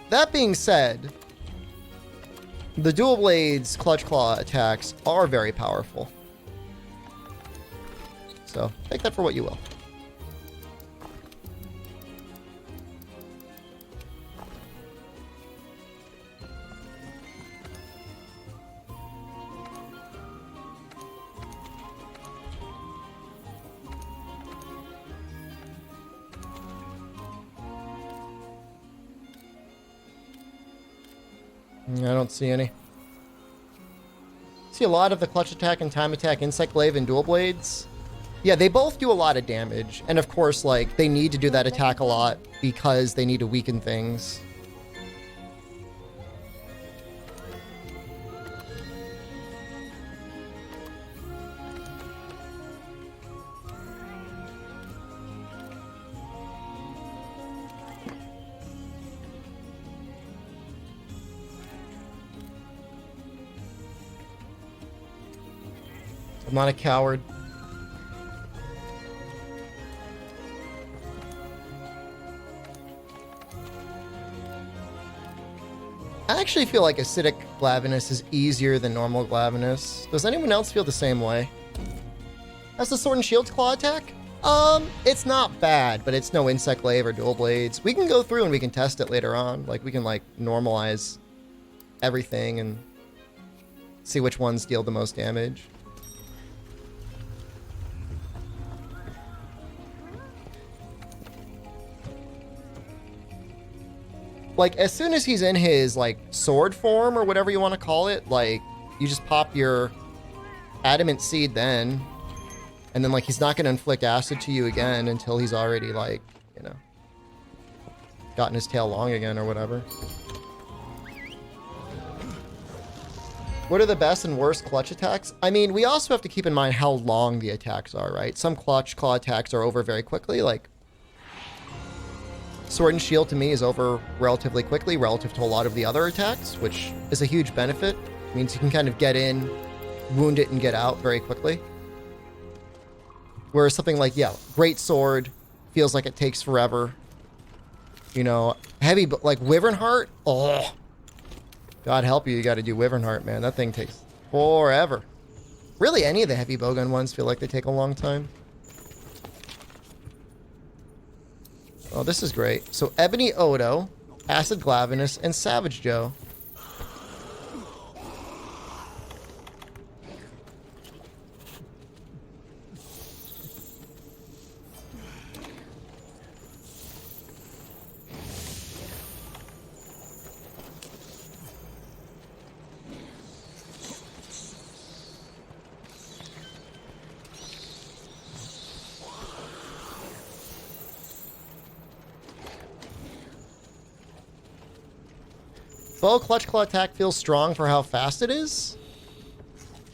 Speaker 1: That being said, the Dual Blades Clutch Claw attacks are very powerful. So, take that for what you will. I don't see any. See a lot of the Clutch Attack and Time Attack Insect Glaive and Dual Blades. Yeah, they both do a lot of damage. And of course, like, they need to do that attack a lot because they need to weaken things. I'm not a coward. I actually feel like Acidic Glavenus is easier than normal Glavenus. Does anyone else feel the same way? That's the Sword and Shield Claw attack? It's not bad, but it's no Insect Glaive or Dual Blades. We can go through and we can test it later on. Like, we can, like, normalize everything and see which ones deal the most damage. Like, as soon as he's in his, like, sword form or whatever you want to call it, like, you just pop your Adamant Seed then. And then, like, he's not going to inflict acid to you again until he's already, like, you know, gotten his tail long again or whatever. What are the best and worst clutch attacks? I mean, we also have to keep in mind how long the attacks are, right? Some clutch claw attacks are over very quickly, like Sword and Shield to me is over relatively quickly relative to a lot of the other attacks, which is a huge benefit. It means you can kind of get in, wound it, and get out very quickly. Whereas something like, yeah, Great Sword feels like it takes forever. You know, heavy, like Wyvern Heart, oh, God help you, you got to do Wyvern Heart, man. That thing takes forever. Really, any of the heavy bowgun ones feel like they take a long time. Oh, this is great. So, Ebony Odo, Acid Glavenus, and Savage Joe. Bow Clutch Claw attack feels strong for how fast it is.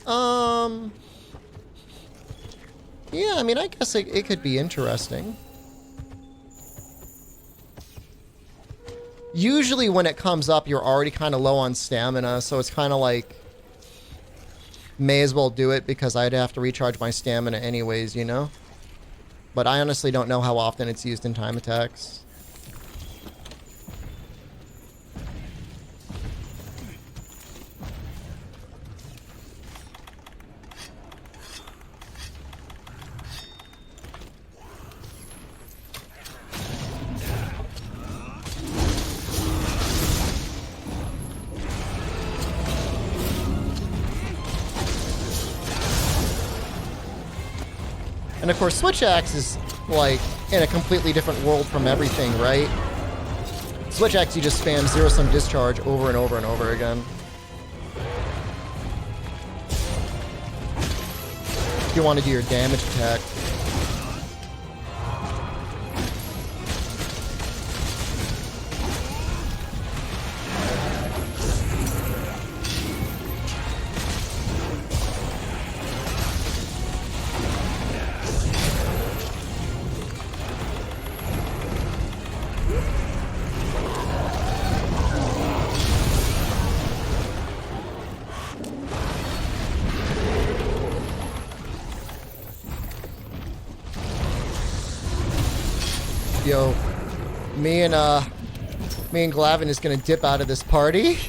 Speaker 1: Yeah, I mean, I guess it could be interesting. Usually when it comes up, you're already kind of low on stamina, so it's kind of like, may as well do it because I'd have to recharge my stamina anyways, you know? But I honestly don't know how often it's used in time attacks. And of course, Switch Axe is like in a completely different world from everything, right? Switch Axe, you just spam zero-sum discharge over and over and over again. If you want to do your damage attack. Yo, me and Glavin is gonna dip out of this party.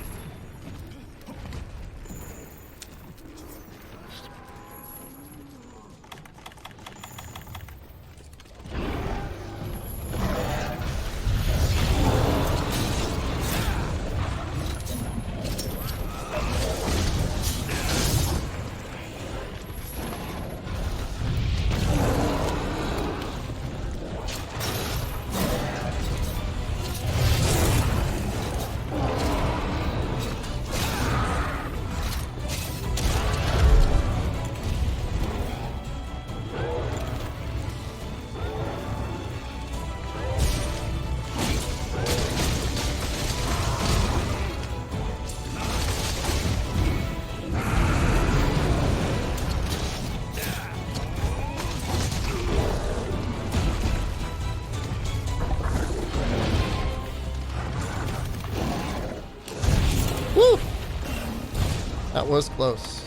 Speaker 1: Woo! That was close.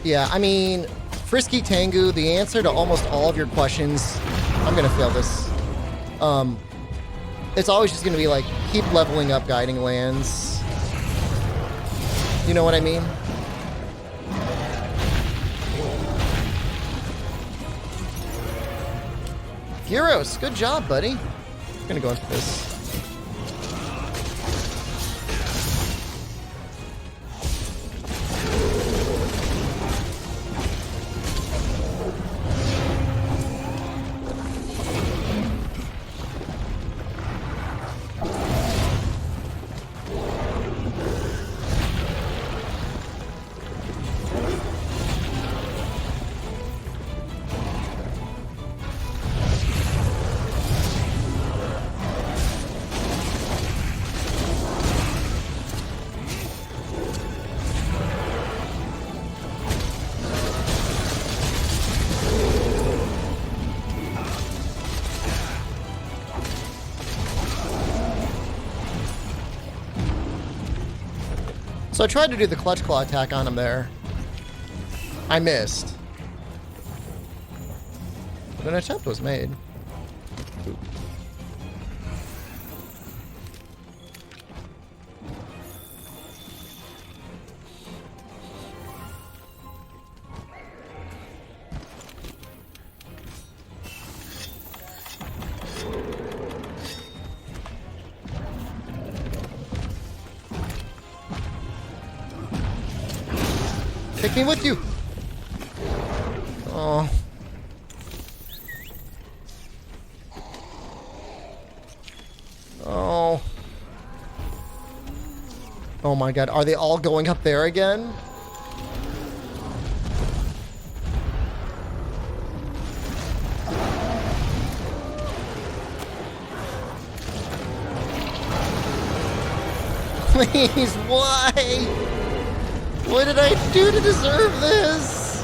Speaker 1: Yeah, I mean, Frisky Tengu, the answer to almost all of your questions, I'm gonna fail this. It's always just gonna be like, keep leveling up Guiding Lands. You know what I mean? Gyros, good job, buddy. I'm gonna go into this. So I tried to do the Clutch Claw attack on him there. I missed. But an attempt was made. Ooh. Take me with you. Oh. Oh. Oh my god, are they all going up there again? Please, why? What did I do to deserve this?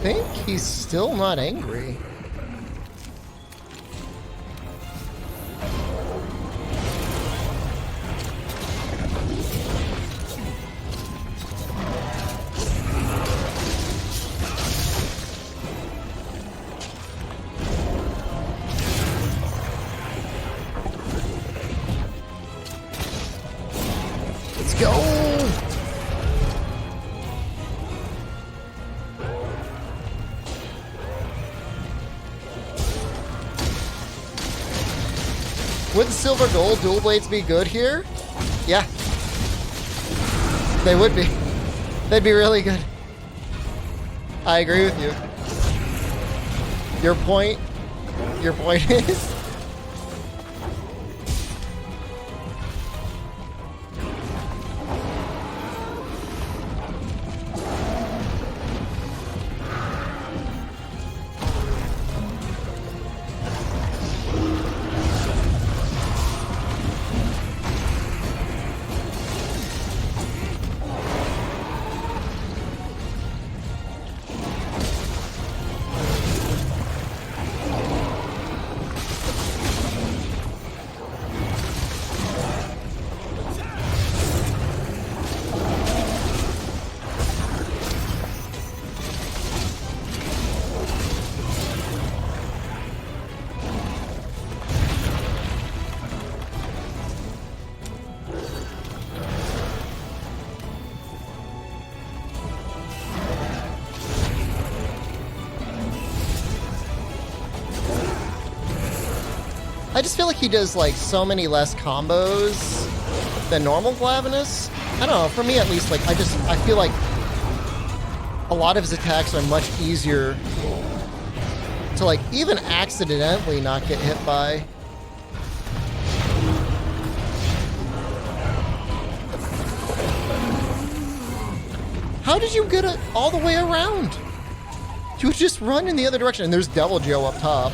Speaker 1: think he's still not angry. Let's go! Would the silver gold dual blades be good here? Yeah. They would be. They'd be really good. I agree with you. Your point is... I just feel like he does like so many less combos than normal Glavenus. I don't know, for me at least, like I feel like a lot of his attacks are much easier to like even accidentally not get hit by. How did you get it all the way around? You just run in the other direction, and there's Devil Joe up top.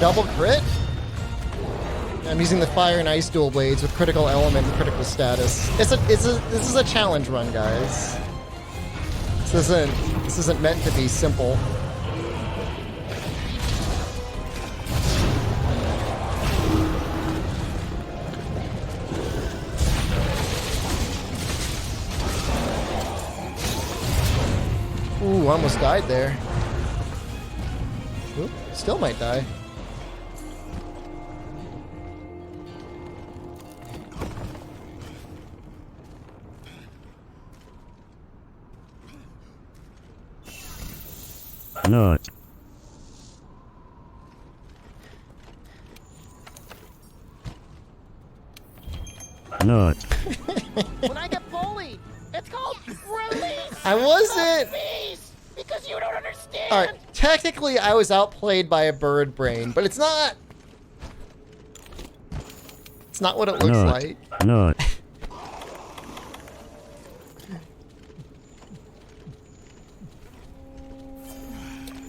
Speaker 1: Double crit? I'm using the fire and ice dual blades with critical element and critical status. This is a challenge run, guys. This isn't meant to be simple. Ooh, almost died there. Oop, still might die.
Speaker 3: Not. Not.
Speaker 7: When I get bullied, it's called release.
Speaker 1: I wasn't.
Speaker 7: Because you don't understand.
Speaker 1: All right, technically I was outplayed by a bird brain, but it's not. It's not what it looks
Speaker 3: Not.
Speaker 1: like.
Speaker 3: Not.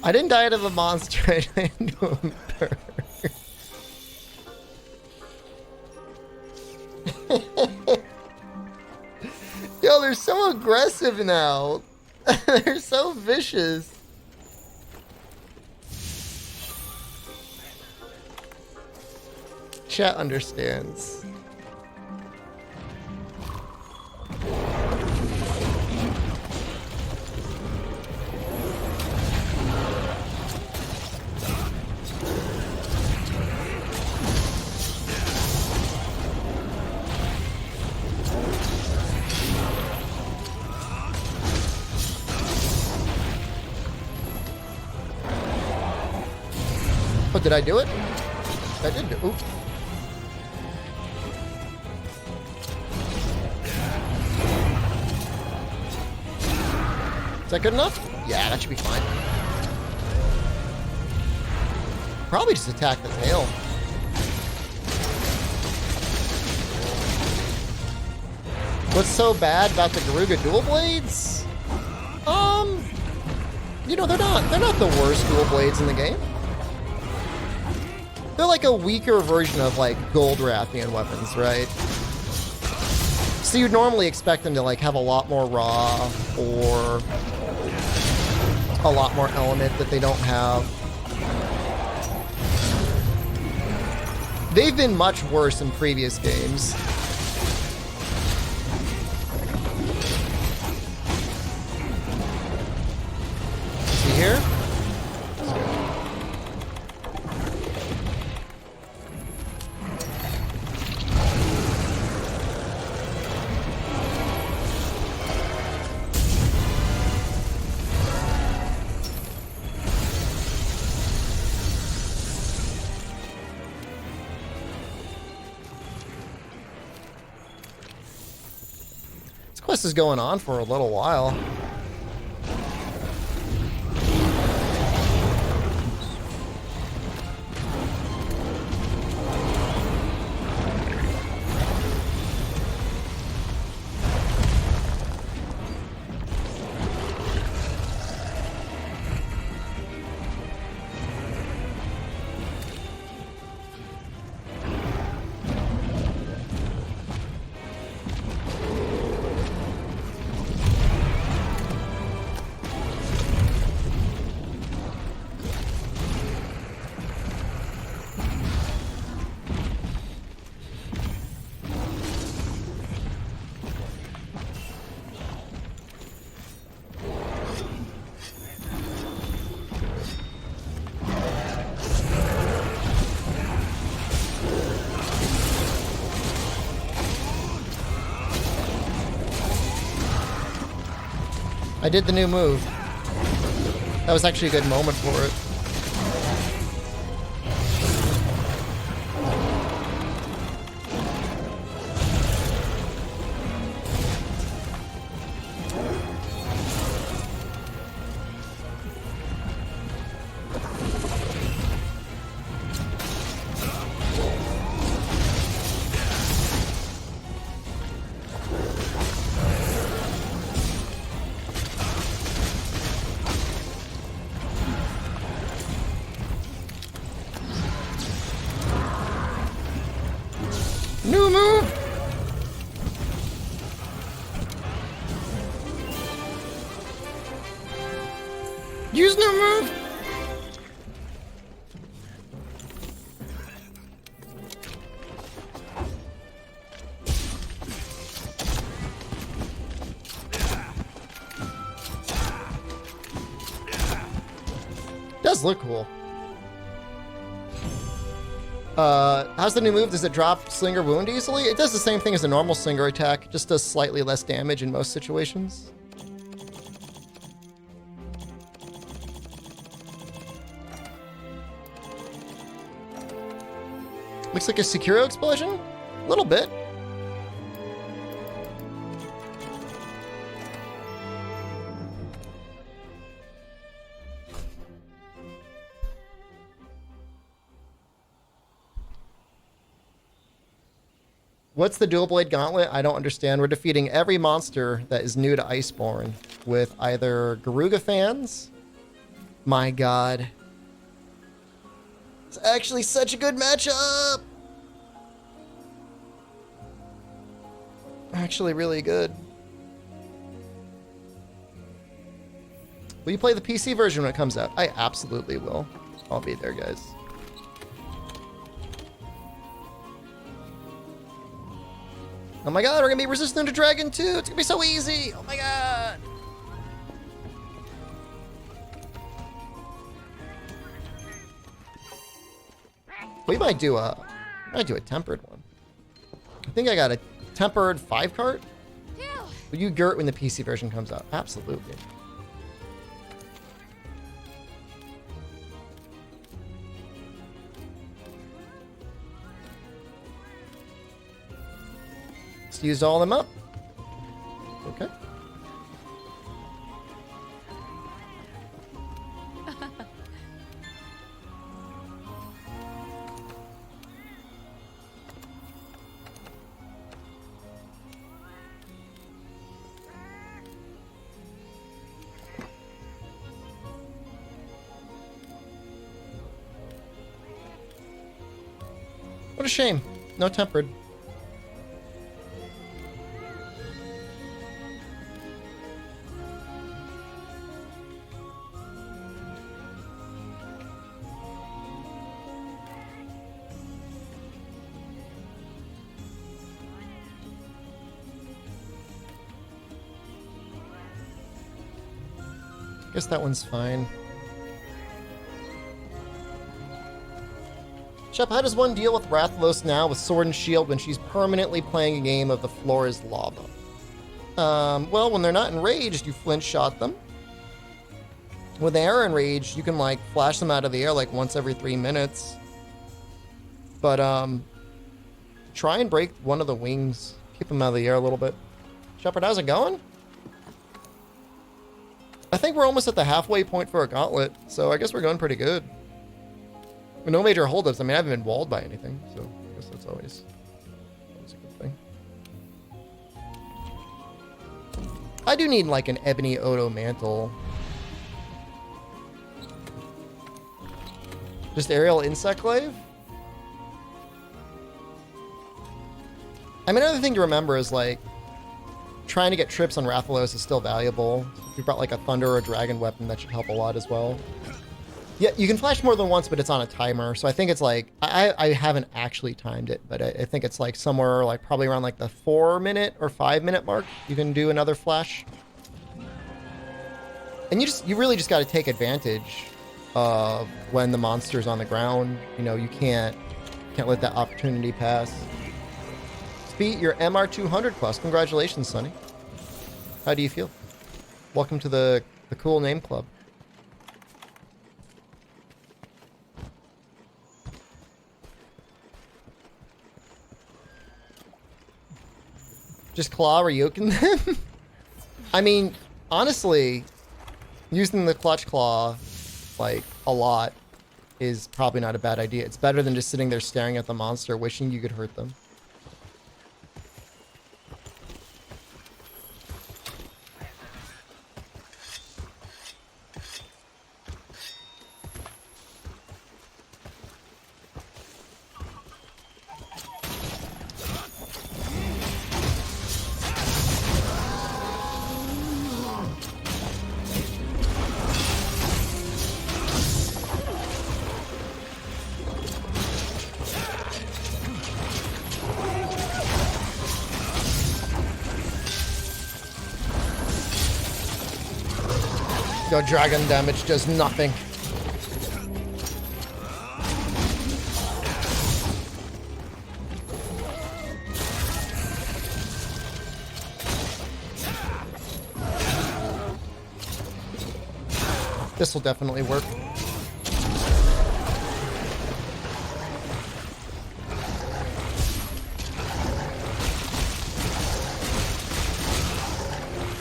Speaker 1: I didn't die out of a monster. I died into a bird. Yo, they're so aggressive now. They're so vicious. Chat understands. Oh, did I do it? I did do it. Oop. Is that good enough? Yeah, that should be fine. Probably just attack the tail. What's so bad about the Garuga dual blades? You know, they're not the worst dual blades in the game. They're like a weaker version of like gold Rathian weapons, right? So you'd normally expect them to like have a lot more raw or a lot more element that they don't have. They've been much worse in previous games. See here? Quest is going on for a little while. I did the new move. That was actually a good moment for it. New move! Use new move! Does look cool. How's the new move? Does it drop Slinger Wound easily? It does the same thing as a normal Slinger attack, just does slightly less damage in most situations. Looks like a Sekiro explosion? A little bit. What's the dual blade gauntlet? I don't understand. We're defeating every monster that is new to Iceborne with either Garuga fans. My god. It's actually such a good matchup. Actually really good. Will you play the PC version when it comes out? I absolutely will. I'll be there, guys. Oh my god, we're gonna be resistant to Dragon 2! It's gonna be so easy! Oh my god! We might do a tempered one. I think I got a tempered 5-cart. Will you Gert when the PC version comes out? Absolutely. Just used all of them up. Okay. What a shame. No tempered. Guess that one's fine. Shep, how does one deal with Rathalos now with Sword and Shield when she's permanently playing a game of the floor is lava? Well, when they're not enraged, you flinch shot them. When they are enraged, you can like flash them out of the air like once every 3 minutes. But try and break one of the wings. Keep them out of the air a little bit. Shepard, how's it going? I think we're almost at the halfway point for a Gauntlet, so I guess we're going pretty good. No major holdups. I mean, I haven't been walled by anything, so I guess that's always a good thing. I do need like an ebony Odo mantle. Just aerial insect glaive? I mean, another thing to remember is like trying to get trips on Rathalos is still valuable. If you brought like a thunder or a dragon weapon, that should help a lot as well. Yeah, you can flash more than once, but it's on a timer. So I think it's like, I haven't actually timed it, but I think it's like somewhere like probably around like the 4-minute or 5-minute mark. You can do another flash. And you really just got to take advantage of when the monster's on the ground. You know, you can't let that opportunity pass. Beat your MR200 quest. Congratulations, Sonny. How do you feel? Welcome to the cool name club. Just claw Ryukin them? I mean, honestly, using the clutch claw, like, a lot is probably not a bad idea. It's better than just sitting there staring at the monster, wishing you could hurt them. Your dragon damage does nothing. This will definitely work.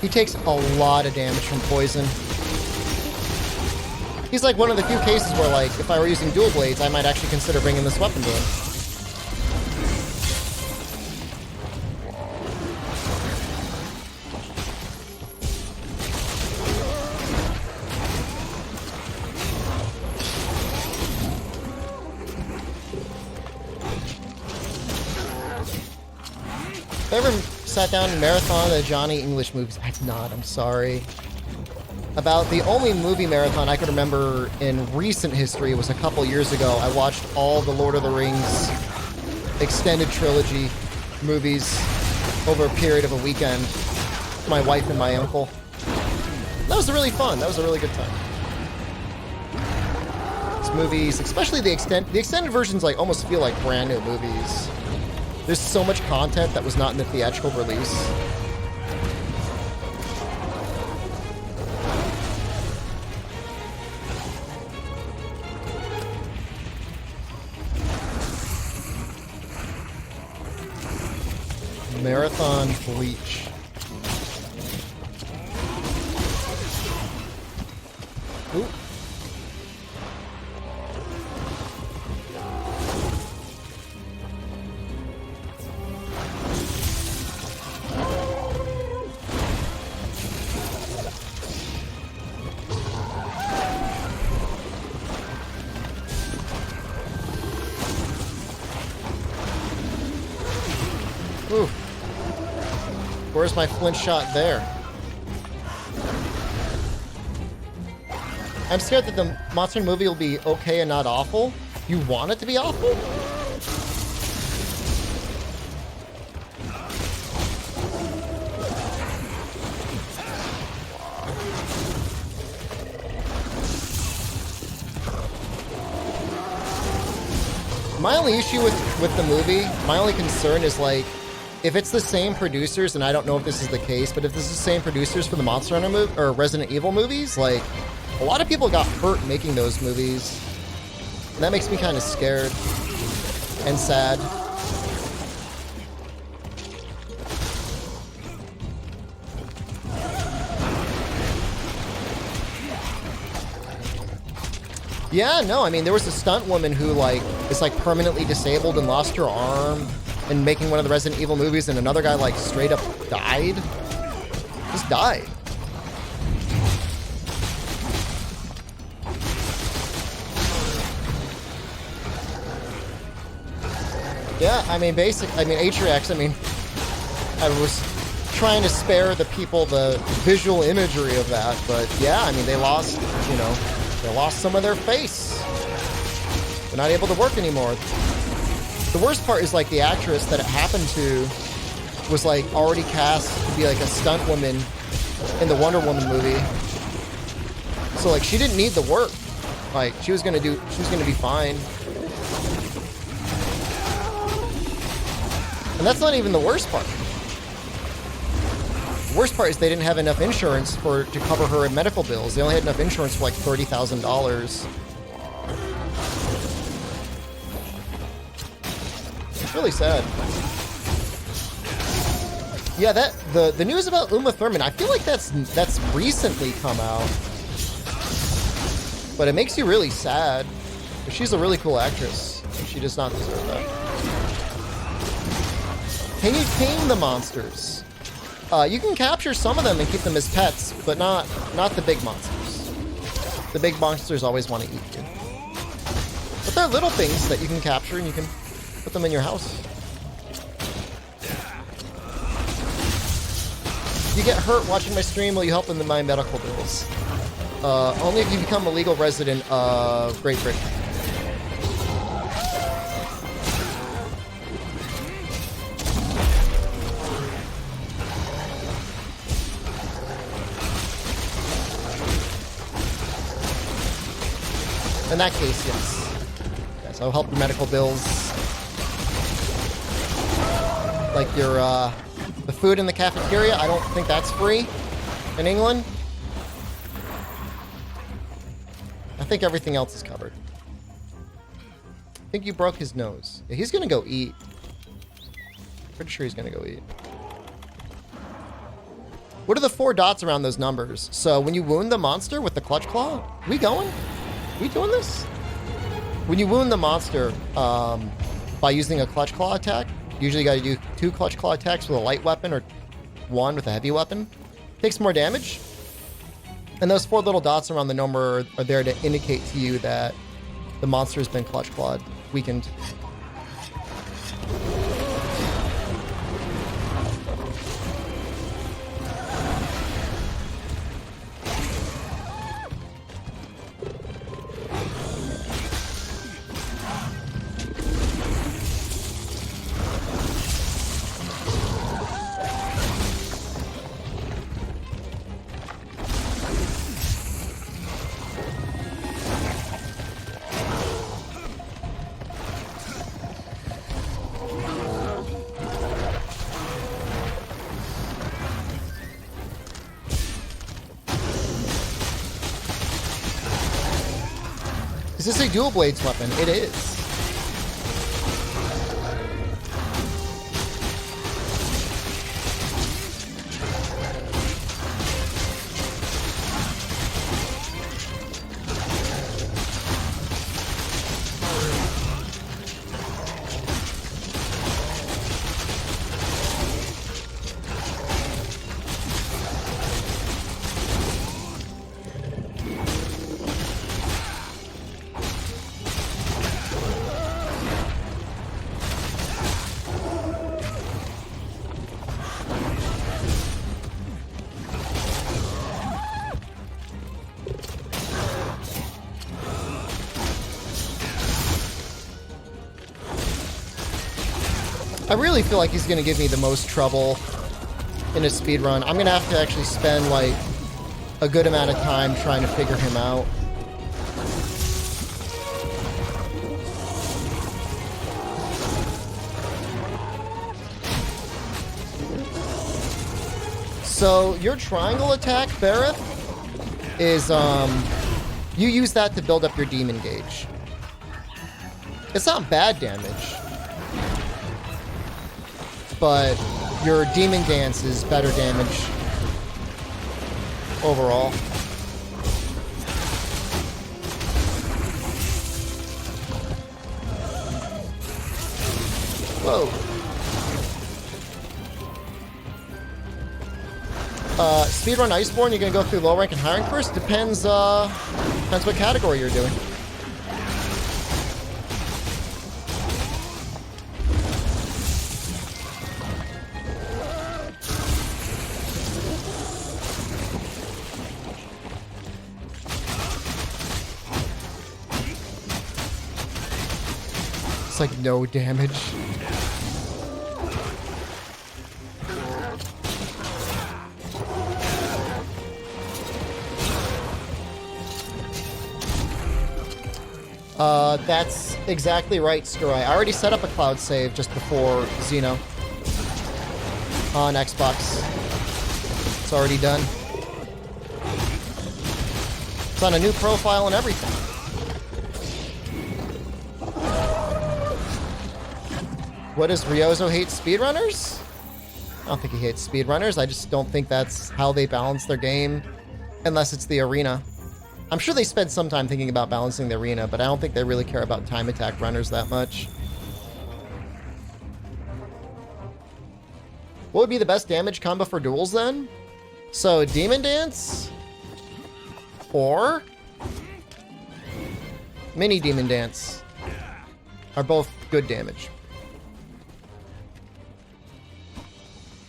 Speaker 1: He takes a lot of damage from poison. He's like one of the few cases where, like, if I were using dual blades, I might actually consider bringing this weapon to him. Have I ever sat down and marathon the Johnny English movies? I've not, I'm sorry. About the only movie marathon I could remember in recent history was a couple years ago. I watched all the Lord of the Rings extended trilogy movies over a period of a weekend. My wife and my uncle. That was really fun. That was a really good time. These movies, especially the extended versions, like almost feel like brand new movies. There's so much content that was not in the theatrical release. Marathon Bleach. Ooh. Where's my flint shot there? I'm scared that the Monster Hunter movie will be okay and not awful. You want it to be awful? My only issue with the movie, my only concern is like, if it's the same producers, and I don't know if this is the case, but if this is the same producers for the Monster Hunter movie or Resident Evil movies, like, a lot of people got hurt making those movies. And that makes me kind of scared and sad. Yeah, no, I mean, there was a stunt woman who, like, is, like, permanently disabled and lost her arm in making one of the Resident Evil movies, and another guy, like, straight up died. Just died. Yeah, I mean, Atriox, I mean, I was trying to spare the people the visual imagery of that, but yeah, I mean, they lost, you know, they lost some of their face. They're not able to work anymore. The worst part is, like, the actress that it happened to was, like, already cast to be, like, a stunt woman in the Wonder Woman movie. So, like, she didn't need the work. Like, she was gonna be fine. And that's not even the worst part. The worst part is they didn't have enough insurance to cover her medical bills. They only had enough insurance for like $30,000. It's really sad. Yeah, the news about Uma Thurman, I feel like that's recently come out. But it makes you really sad. She's a really cool actress. She does not deserve that. Can you tame the monsters? You can capture some of them and keep them as pets, but not the big monsters. The big monsters always want to eat you. But there are little things that you can capture and you can put them in your house. If you get hurt watching my stream, will you help in my medical bills? Only if you become a legal resident of Great Britain. In that case, yes. Yes, I'll help your medical bills. Like your, the food in the cafeteria, I don't think that's free in England. I think everything else is covered. I think you broke his nose. Yeah, he's gonna go eat. Pretty sure he's gonna go eat. What are the 4 dots around those numbers? So when you wound the monster with the clutch claw, we going? We doing this? When you wound the monster by using a clutch claw attack, usually you gotta do 2 clutch claw attacks with a light weapon or 1 with a heavy weapon. Takes more damage. And those 4 little dots around the number are there to indicate to you that the monster has been clutch clawed, weakened. Is this a dual blades weapon? It is. I really feel like he's going to give me the most trouble in a speed run. I'm going to have to actually spend like a good amount of time trying to figure him out. So your triangle attack, Bareth, is you use that to build up your demon gauge. It's not bad damage, but your demon dance is better damage overall. Whoa. Speedrun Iceborne, you're gonna go through low rank and high rank first? Depends what category you're doing. It's like no damage. That's exactly right, Skurai. I already set up a cloud save just before Xeno on Xbox. It's already done. It's on a new profile and everything. What does Ryozo hate speedrunners? I don't think he hates speedrunners. I just don't think that's how they balance their game, unless it's the arena. I'm sure they spend some time thinking about balancing the arena, but I don't think they really care about time attack runners that much. What would be the best damage combo for duels then? So Demon Dance or Mini Demon Dance are both good damage.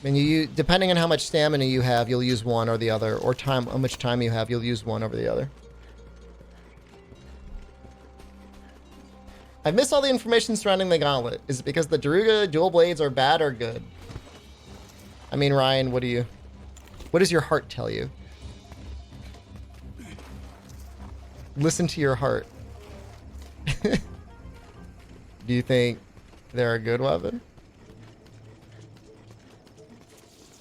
Speaker 1: And depending on how much stamina you have, you'll use one or the other, or how much time you have, you'll use one over the other. I've missed all the information surrounding the Gauntlet. Is it because the Daruga dual blades are bad or good? I mean, Ryan, what does your heart tell you? Listen to your heart. Do you think they're a good weapon?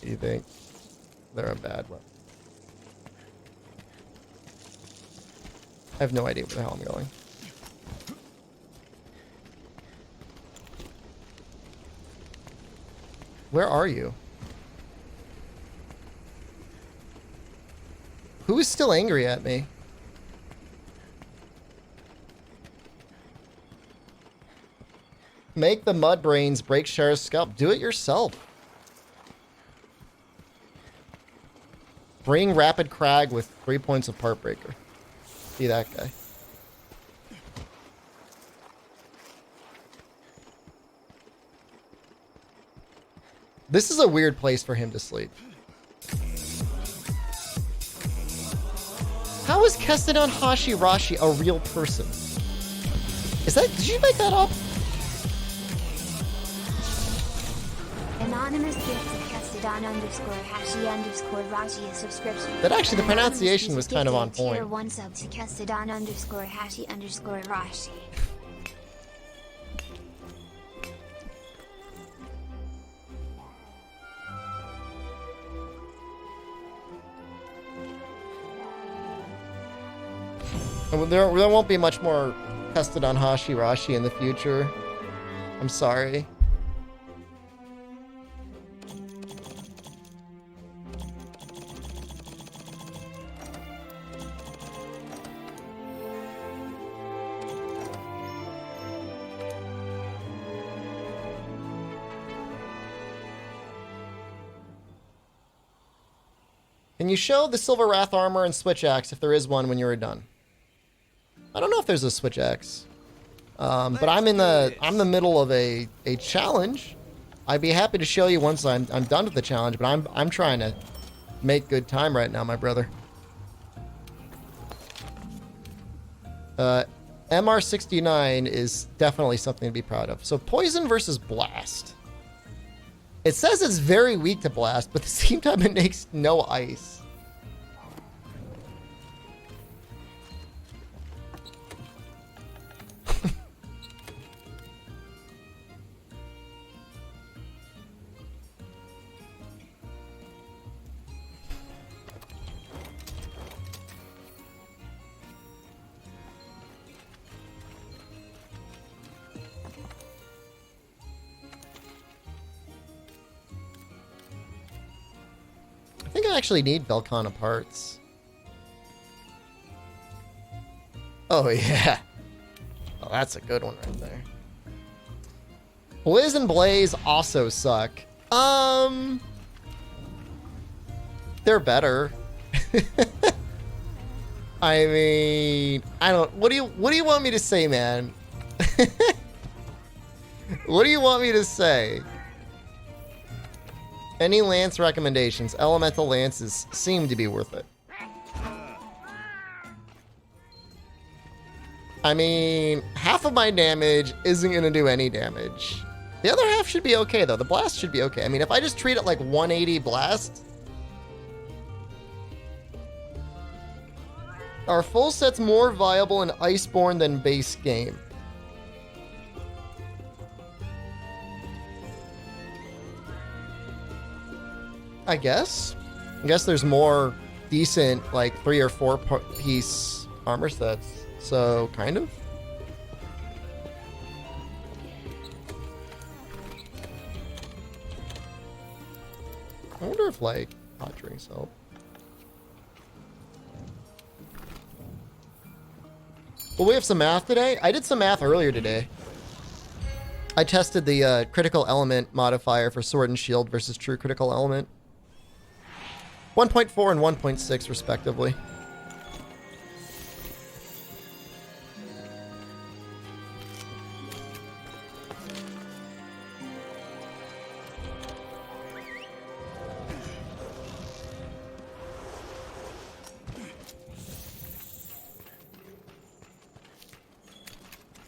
Speaker 1: Do you think they're a bad weapon? I have no idea where the hell I'm going. Where are you? Who is still angry at me? Make the mud brains break Cher's scalp. Do it yourself. Bring Rapid Crag with 3 points of Heartbreaker. Be that guy. This is a weird place for him to sleep. How is Kestadon Hashirashi a real person? Did you make that up?
Speaker 2: Anonymous gift to Kestadon_Hashi_Rashi a subscription.
Speaker 1: That actually, the pronunciation was kind of on point.
Speaker 2: Tier 1 sub to Kestadon_Hashi_Rashi.
Speaker 1: There won't be much more tested on Hashirashi in the future. I'm sorry. Can you show the Silver Wrath armor and Switch Axe if there is one when you're done? I don't know if there's a Switch Axe, but I'm in the middle of a challenge. I'd be happy to show you once I'm done with the challenge, but I'm trying to make good time right now, my brother. MR69 is definitely something to be proud of. So Poison versus Blast. It says it's very weak to blast, but at the same time it makes no ice. I think I actually need Belcana parts. Oh yeah. Oh, that's a good one right there. Blizz and Blaze also suck. They're better. I mean, I don't. What do you want me to say, man? What do you want me to say? Any lance recommendations? Elemental lances seem to be worth it. I mean, half of my damage isn't going to do any damage. The other half should be okay, though. The blast should be okay. I mean, if I just treat it like 180 blast... Are full sets more viable in Iceborne than base game? I guess. I guess there's more decent, like, 3 or 4 piece armor sets. So, kind of. I wonder if, like, hot drinks help. Will we have some math today? I did some math earlier today. I tested the critical element modifier for sword and shield versus true critical element. 1.4 and 1.6 respectively.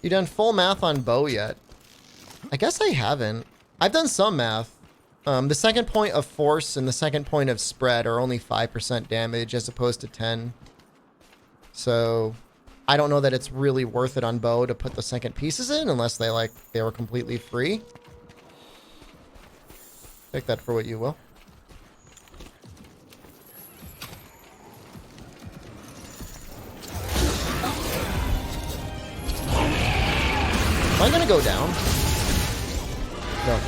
Speaker 1: You done full math on bow yet? I guess I haven't. I've done some math. The second point of force and the second point of spread are only 5% damage as opposed to 10. So I don't know that it's really worth it on bow to put the second pieces in unless they were completely free. Take that for what you will. Am I gonna go down? No.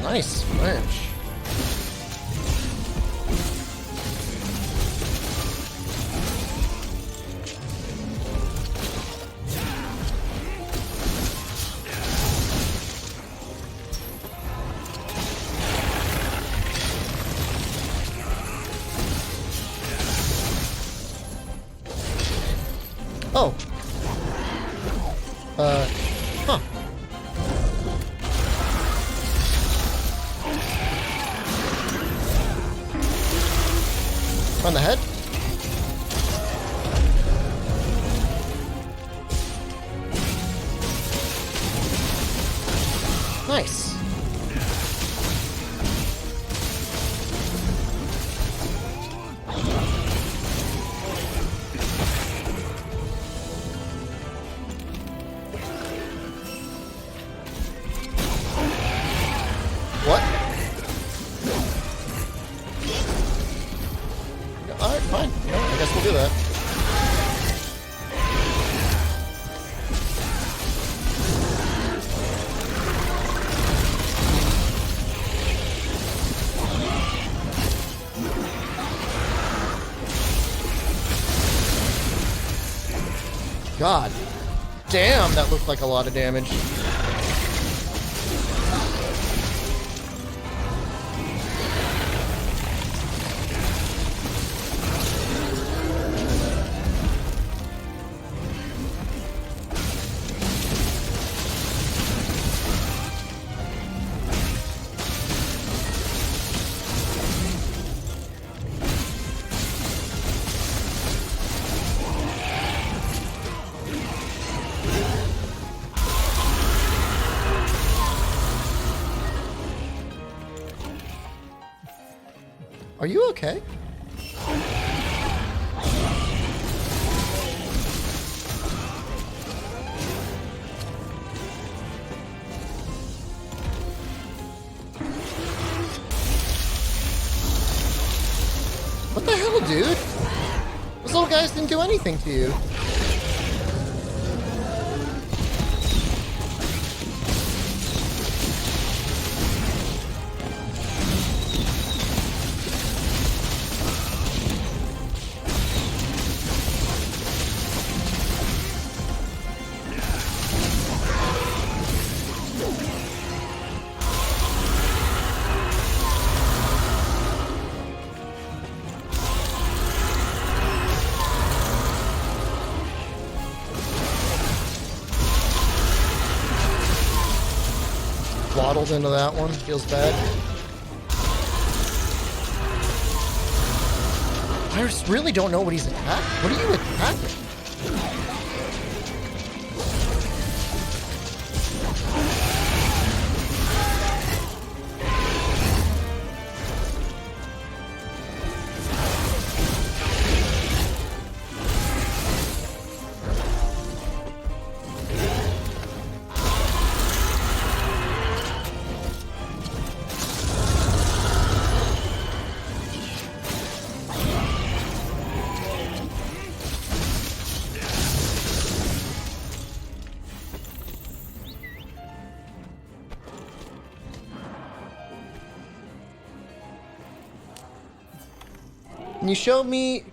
Speaker 1: Nice French. Oh. Huh. On the head? Nice. What? Alright, fine. Yeah, I guess we'll do that. God damn, that looked like a lot of damage. Are you okay? What the hell, dude? Those little guys didn't do anything to you. Waddled into that one. Feels bad. I just really don't know what he's attacking. What are you attacking?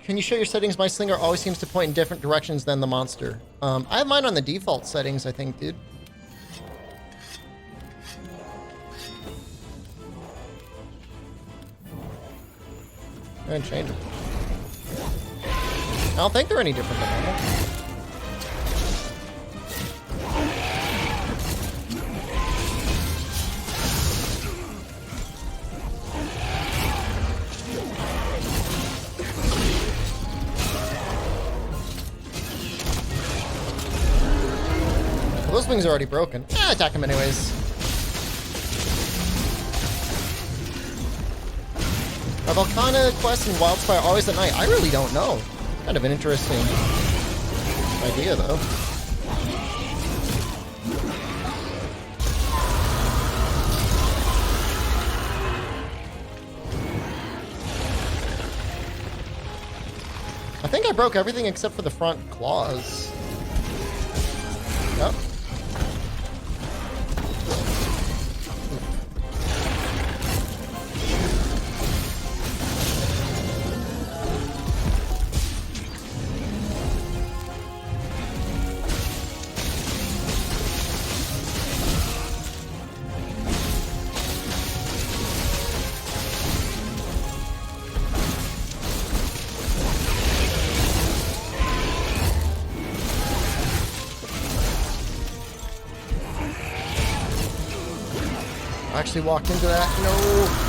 Speaker 1: Can you show your settings? My slinger always seems to point in different directions than the monster. I have mine on the default settings, I think, dude. Go ahead and change it. I don't think they're any different than normal. Those wings are already broken. Attack him anyways. Are Volcana quests and Wildspire always at night? I really don't know. Kind of an interesting idea, though. I think I broke everything except for the front claws. Yep. Actually walked into that. No.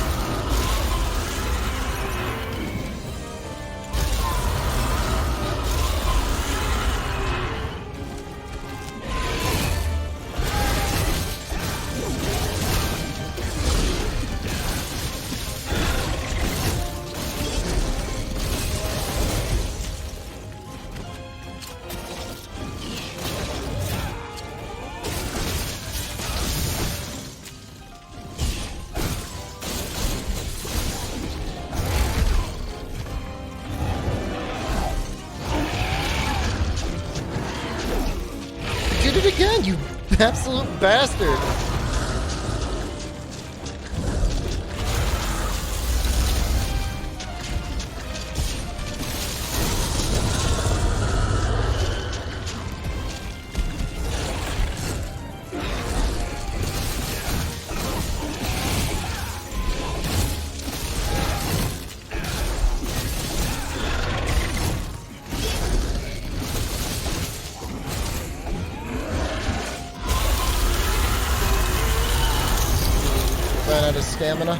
Speaker 1: Did it again, you absolute bastard! out of stamina.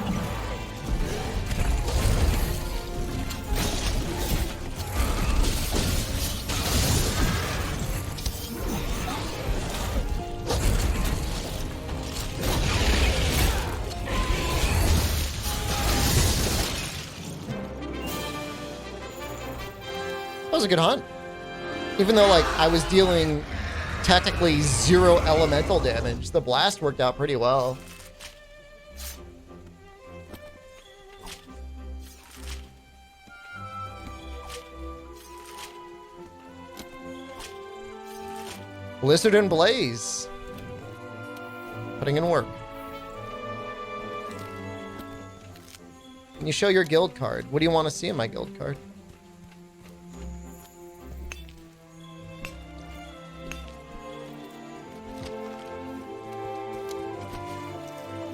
Speaker 1: That was a good hunt. Even though, like, I was dealing technically 0 elemental damage, the blast worked out pretty well. Blizzard and Blaze. Putting in work. Can you show your guild card? What do you want to see in my guild card?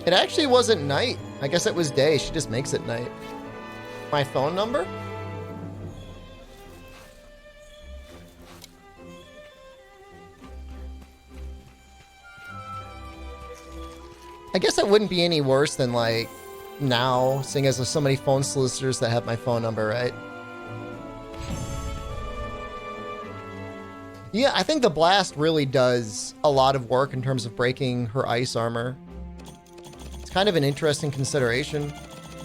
Speaker 1: It actually wasn't night. I guess it was day. She just makes it night. My phone number? I guess it wouldn't be any worse than, like, now, seeing as there's so many phone solicitors that have my phone number, right? Yeah, I think the blast really does a lot of work in terms of breaking her ice armor. It's kind of an interesting consideration.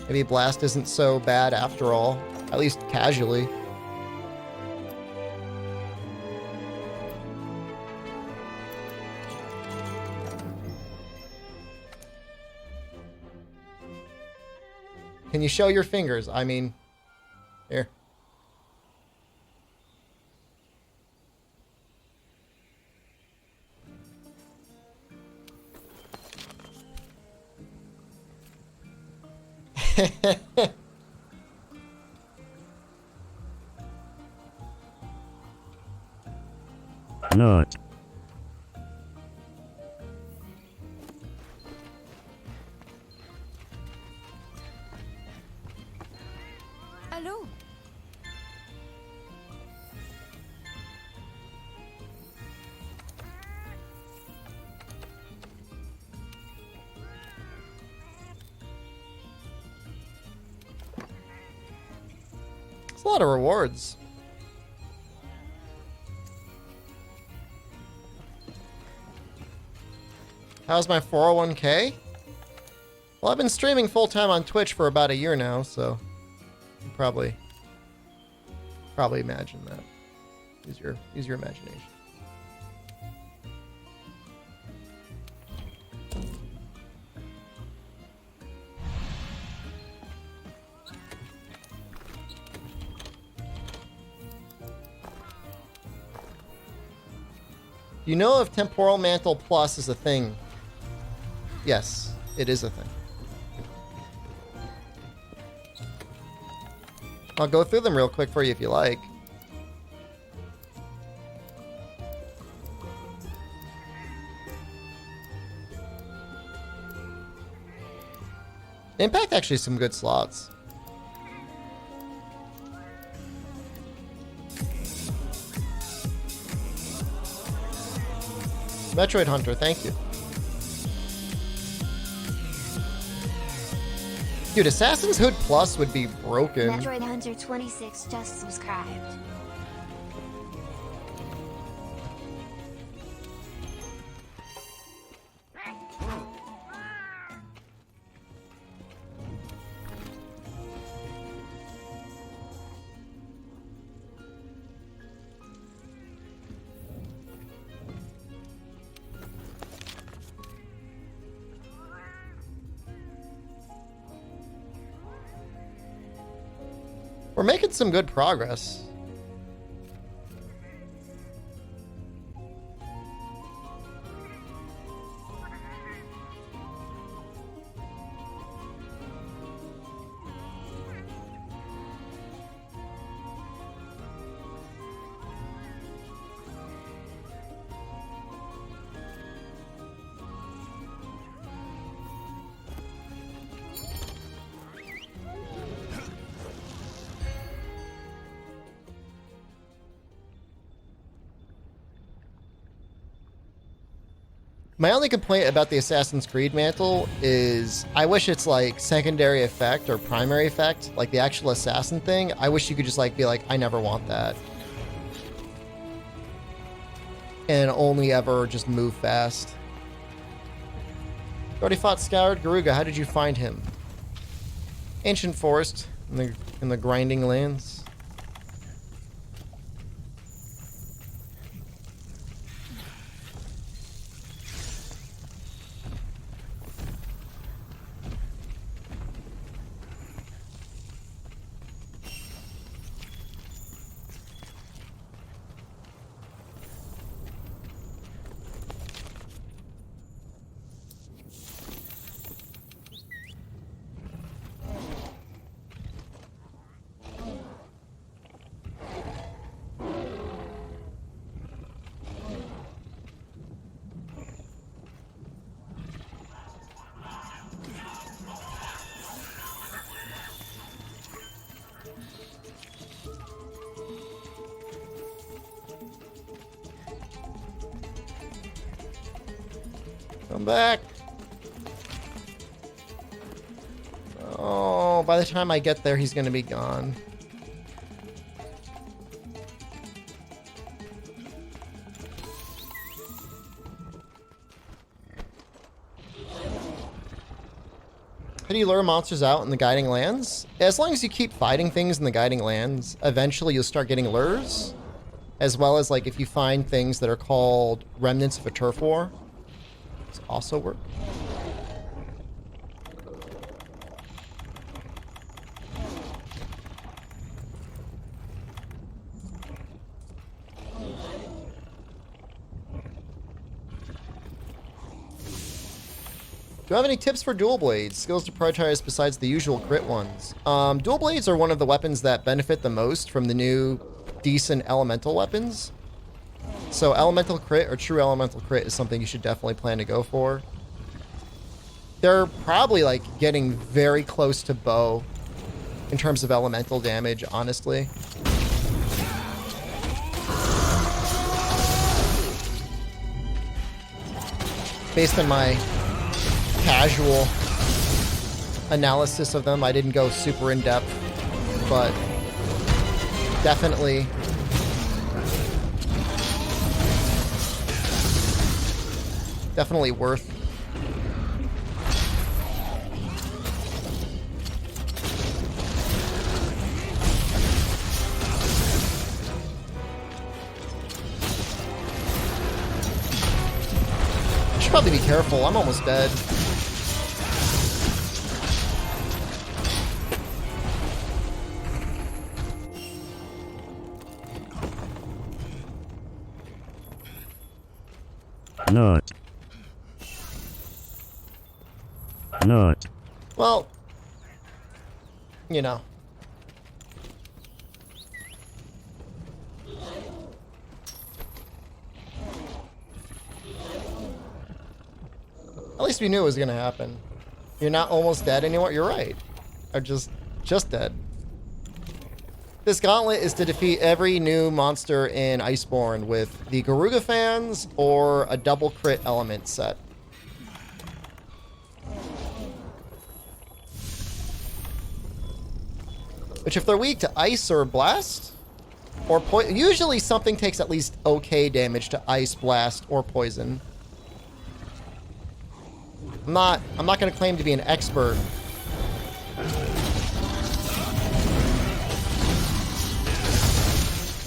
Speaker 1: Maybe blast isn't so bad after all, at least casually. Can you show your fingers? I mean, here.
Speaker 3: Not.
Speaker 5: Hello.
Speaker 1: It's a lot of rewards. How's my 401k? Well, I've been streaming full-time on Twitch for about a year now, so you probably imagine that. Use your imagination. You know if Temporal Mantle Plus is a thing? Yes, it is a thing. I'll go through them real quick for you if you like. Impact actually some good slots. Metroid Hunter, thank you. Dude, Assassin's Hood Plus would be broken.
Speaker 2: Metroid Hunter 26 just subscribed.
Speaker 1: We're making some good progress. My only complaint about the Assassin's Creed mantle is I wish it's like secondary effect or primary effect, like the actual assassin thing. I wish you could just like be like, I never want that. And only ever just move fast. You already fought Scoured Garuga. How did you find him? Ancient forest in the grinding lands. Come back. Oh, by the time I get there, he's gonna be gone. How do you lure monsters out in the Guiding Lands? As long as you keep fighting things in the Guiding Lands, eventually you'll start getting lures. As well as like if you find things that are called remnants of a turf war. This also work. Do you have any tips for dual blades? Skills to prioritize besides the usual crit ones. Dual blades are one of the weapons that benefit the most from the new decent elemental weapons. So elemental crit or true elemental crit is something you should definitely plan to go for. They're probably like getting very close to bow in terms of elemental damage, honestly. Based on my casual analysis of them, I didn't go super in depth, but definitely worth. I should probably be careful. I'm almost dead.
Speaker 3: Not.
Speaker 1: Well, you know. At least we knew it was gonna happen. You're not almost dead anymore. You're right. Or just dead. This gauntlet is to defeat every new monster in Iceborne with the Garuga fans or a double crit element set. Which if they're weak to ice or blast, or poison, usually something takes at least okay damage to ice, blast, or poison. I'm not gonna claim to be an expert.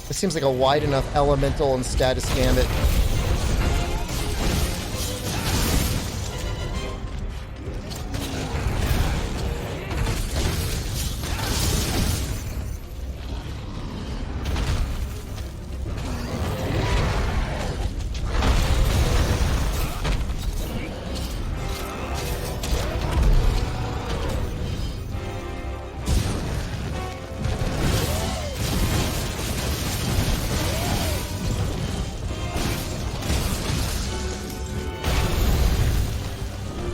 Speaker 1: This seems like a wide enough elemental and status gambit.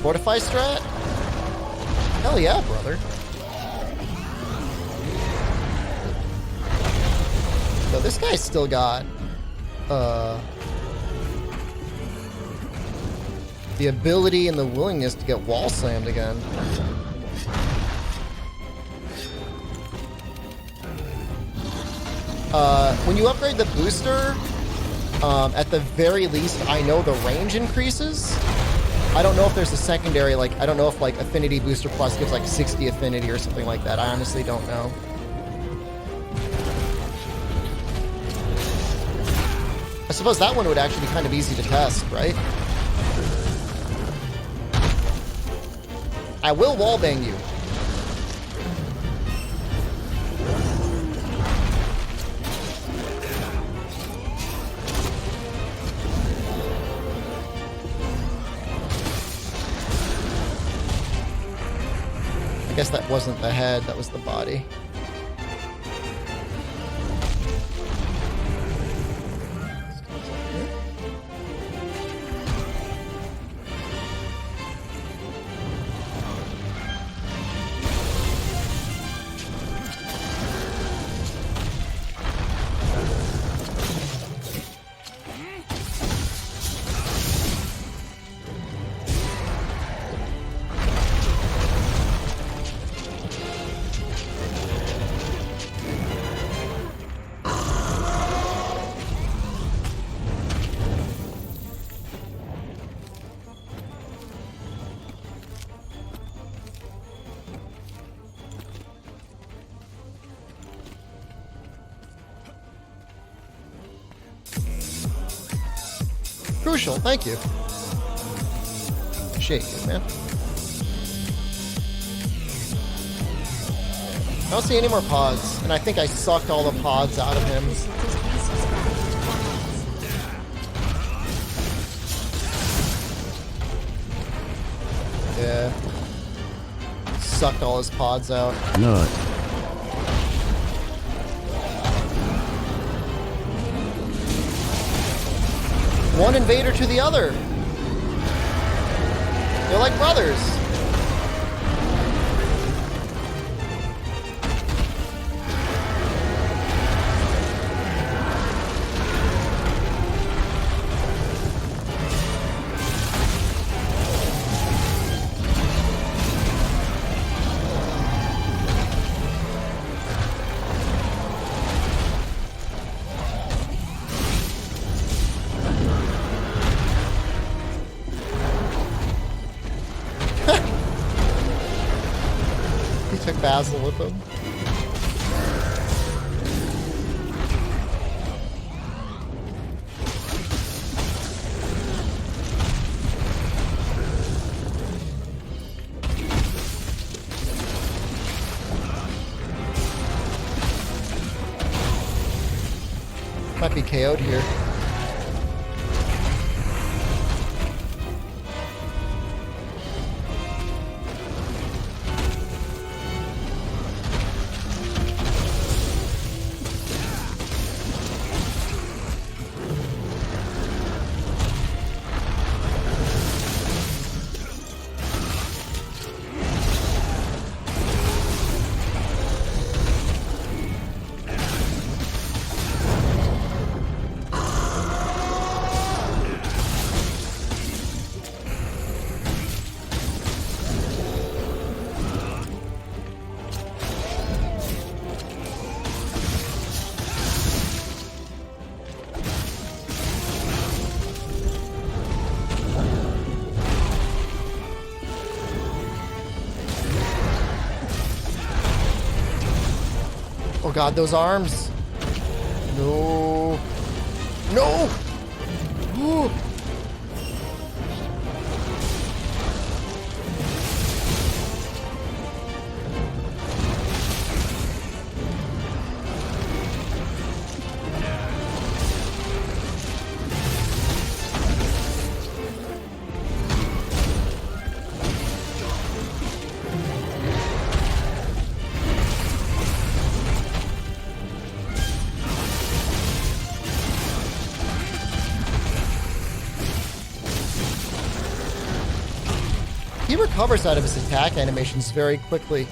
Speaker 1: Fortify strat? Hell yeah, brother. So this guy's still got the ability and the willingness to get wall slammed again. When you upgrade the booster, at the very least, I know the range increases. I don't know if there's a secondary, like, I don't know if, like, Affinity Booster Plus gives, like, 60 affinity or something like that. I honestly don't know. I suppose that one would actually be kind of easy to test, right? I will wallbang you. I guess that wasn't the head, that was the body. Crucial, thank you. Appreciate you, man. I don't see any more pods, and I think I sucked all the pods out of him. Yeah. Sucked all his pods out.
Speaker 3: Nut.
Speaker 1: One invader to the other. They're like brothers. Basil with him. Might be KO'd here. Oh god, those arms. No. No! Ooh. He recovers out of his attack animations very quickly.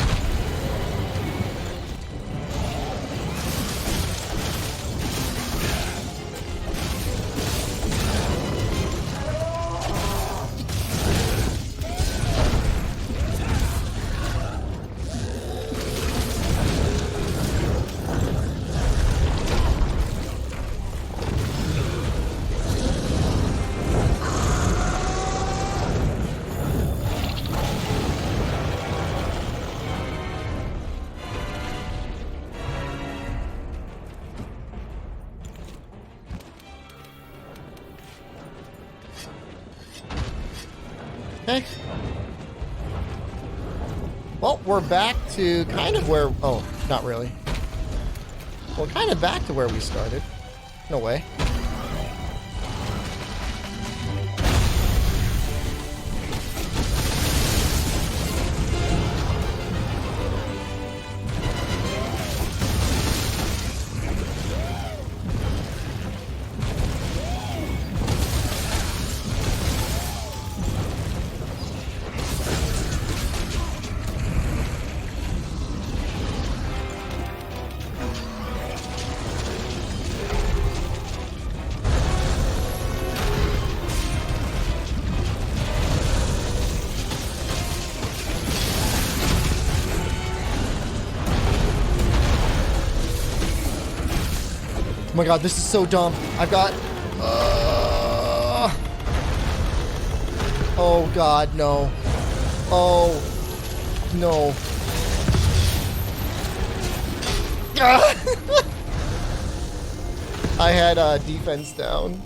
Speaker 1: Okay. Well, we're back to kind of where... Oh, not really. Well, kind of back to where we started. No way. Oh my god, this is so dumb. I've got... Oh god, no. Oh. No. I had defense down.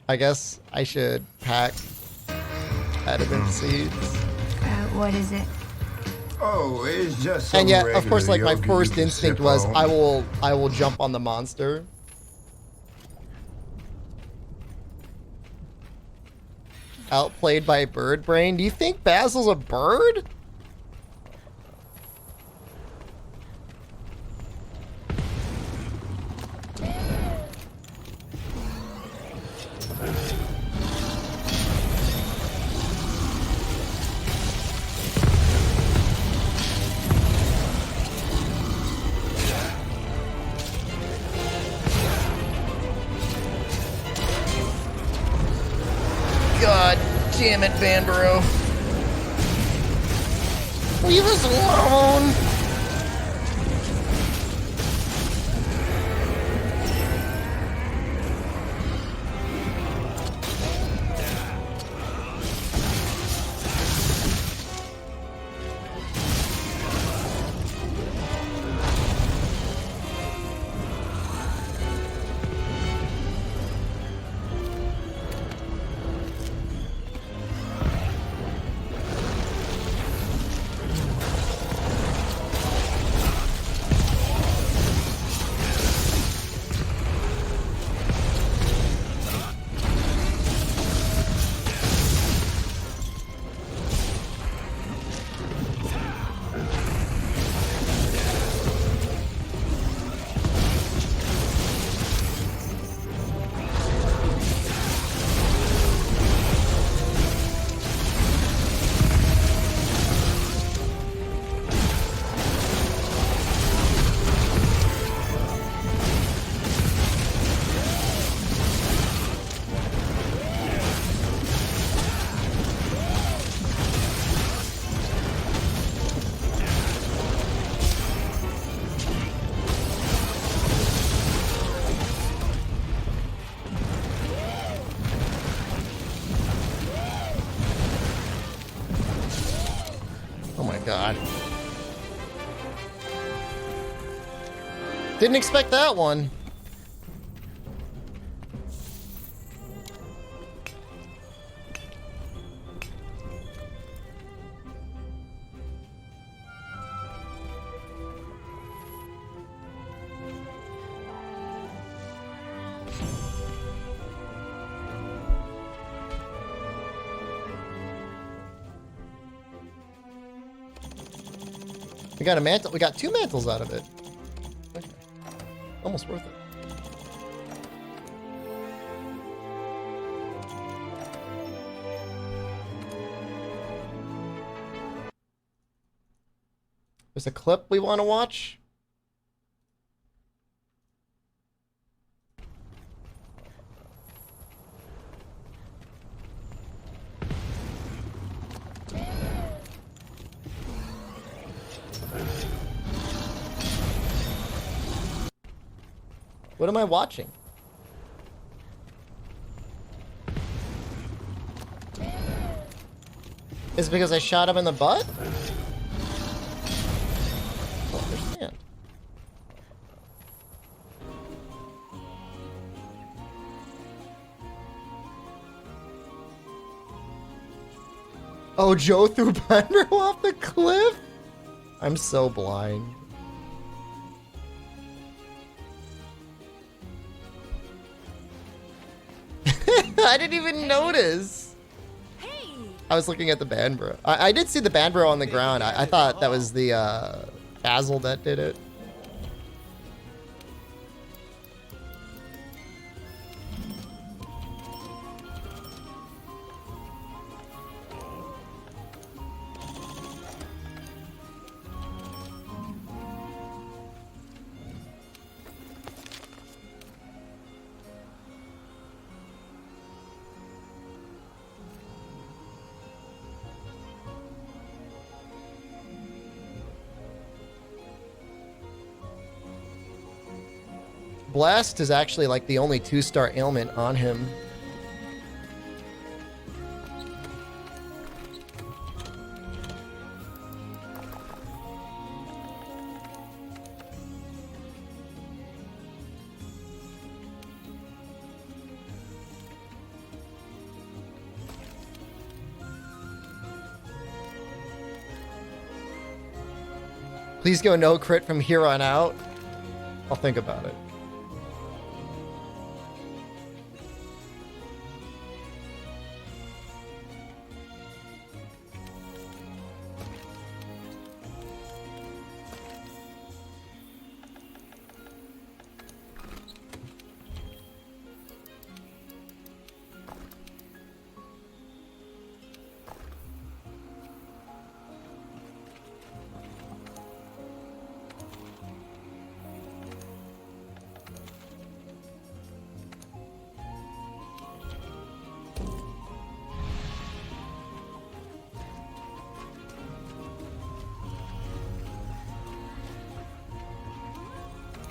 Speaker 1: I guess I should pack adamant seeds.
Speaker 8: What is it?
Speaker 6: Oh, it's just some
Speaker 1: And yet,
Speaker 6: regular
Speaker 1: of course, like my
Speaker 6: yogurt
Speaker 1: first
Speaker 6: you can
Speaker 1: instinct
Speaker 6: sip
Speaker 1: was
Speaker 6: on.
Speaker 1: I will jump on the monster. Outplayed by bird brain. Do you think Basil's a bird? God damn it, Vanborough. Leave us alone. Oh my god. Didn't expect that one. We got a mantle. We got 2 mantles out of it. Okay. Almost worth it. There's a clip we want to watch. What am I watching? Is it because I shot him in the butt? I don't understand. Oh, Joe threw Bender off the cliff? I'm so blind. I didn't even notice.
Speaker 5: Hey!
Speaker 1: I was looking at the Banbro. I did see the Banbro on the ground. I thought that was the Basil that did it. Blast is actually like the only 2-star ailment on him. Please go no crit from here on out. I'll think about it.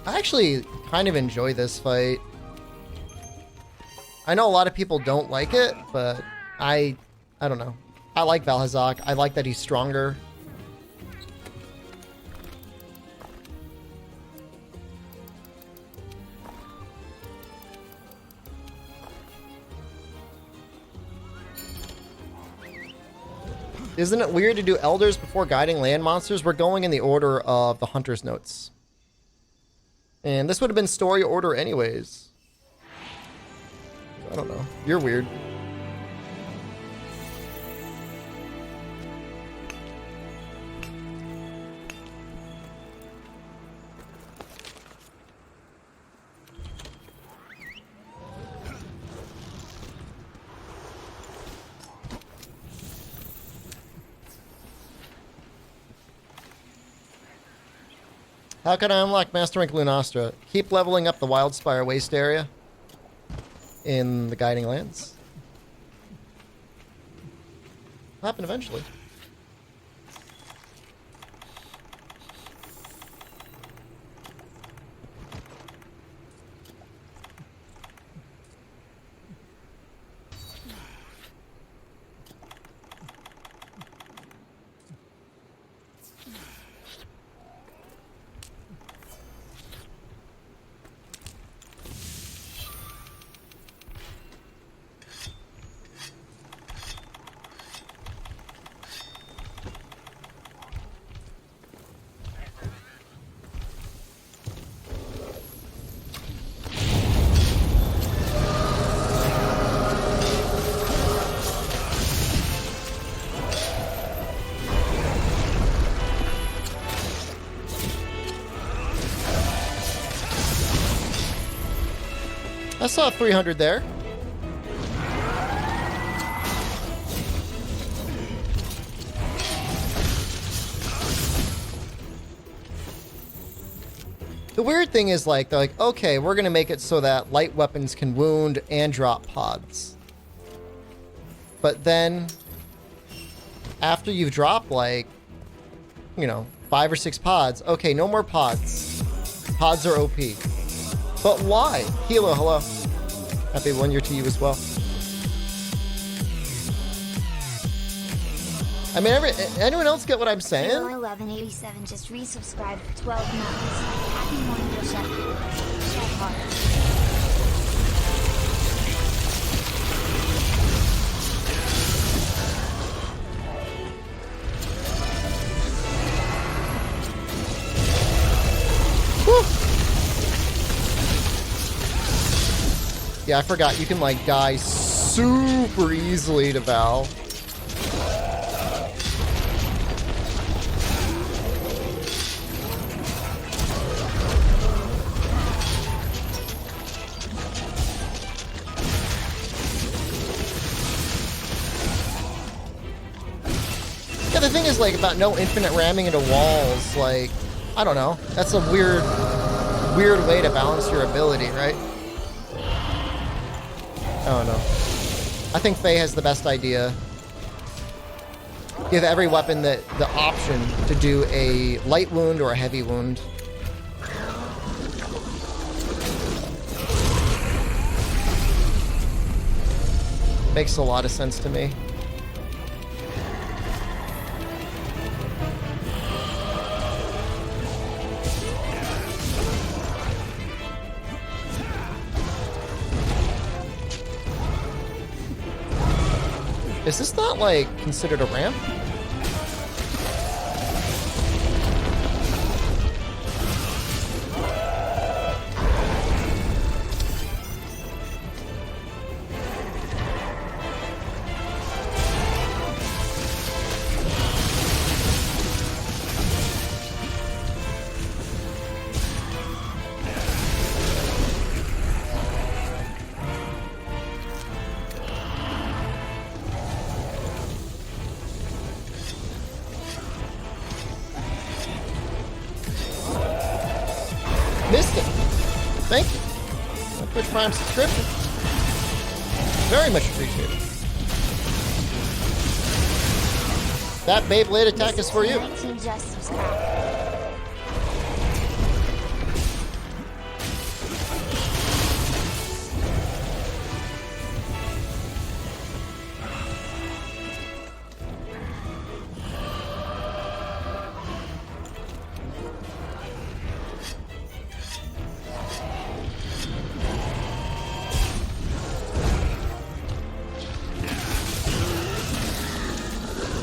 Speaker 1: I actually kind of enjoy this fight. I know a lot of people don't like it, but I don't know. I like Valhazak. I like that he's stronger. Isn't it weird to do elders before guiding land monsters? We're going in the order of the hunter's notes. And this would have been story order anyways. I don't know. You're weird. How can I unlock Master Rank Lunastra? Keep leveling up the Wildspire Waste area in the Guiding Lands. It'll happen eventually. I saw 300 there. The weird thing is, like, they're like, okay, we're gonna make it so that light weapons can wound and drop pods. But then, after you've dropped, like, you know, 5 or 6 pods, okay, no more pods. Pods are OP. But why? Hilo, hello. Happy 1 year to you as well. I mean, anyone else get what I'm saying?
Speaker 2: 1187 just resubscribed for 12 months. Happy morning, Chef. Chef Heart.
Speaker 1: Yeah, I forgot. You can, like, die super easily to Val. Yeah, the thing is, like, about no infinite ramming into walls, like, I don't know. That's a weird way to balance your ability, right? I don't know. I think Faye has the best idea. Give every weapon the option to do a light wound or a heavy wound. Makes a lot of sense to me. Is this not, like, considered a ramp? Missed it. Thank you. My Twitch Prime subscription. Very much appreciated. That Beyblade attack is for you.
Speaker 2: 19 just subscribed.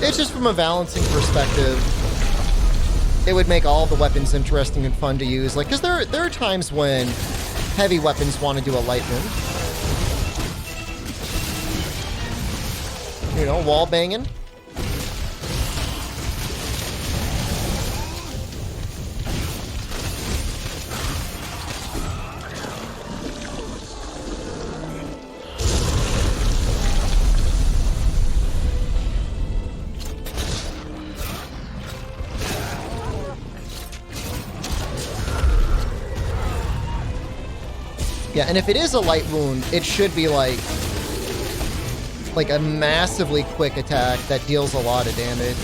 Speaker 1: It's just from a balancing perspective, it would make all the weapons interesting and fun to use. Like, because there are times when heavy weapons want to do a light wound. You know, wall banging. Yeah, and if it is a light wound, it should be like a massively quick attack that deals a lot of damage.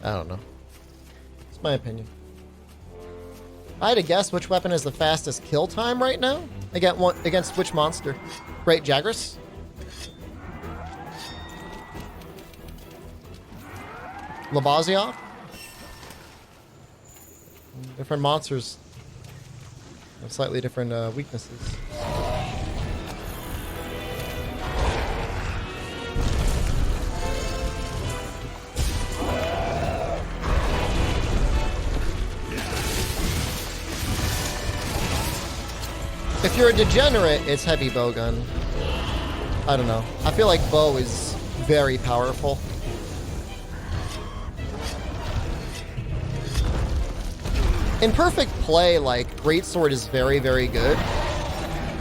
Speaker 1: I don't know. It's my opinion. I had to guess which weapon has the fastest kill time right now. Against which monster? Great Jagras? Labaziov? Different monsters have slightly different weaknesses. If you're a degenerate, it's heavy bowgun. I don't know. I feel like bow is very powerful. In perfect play, like, greatsword is very, very good,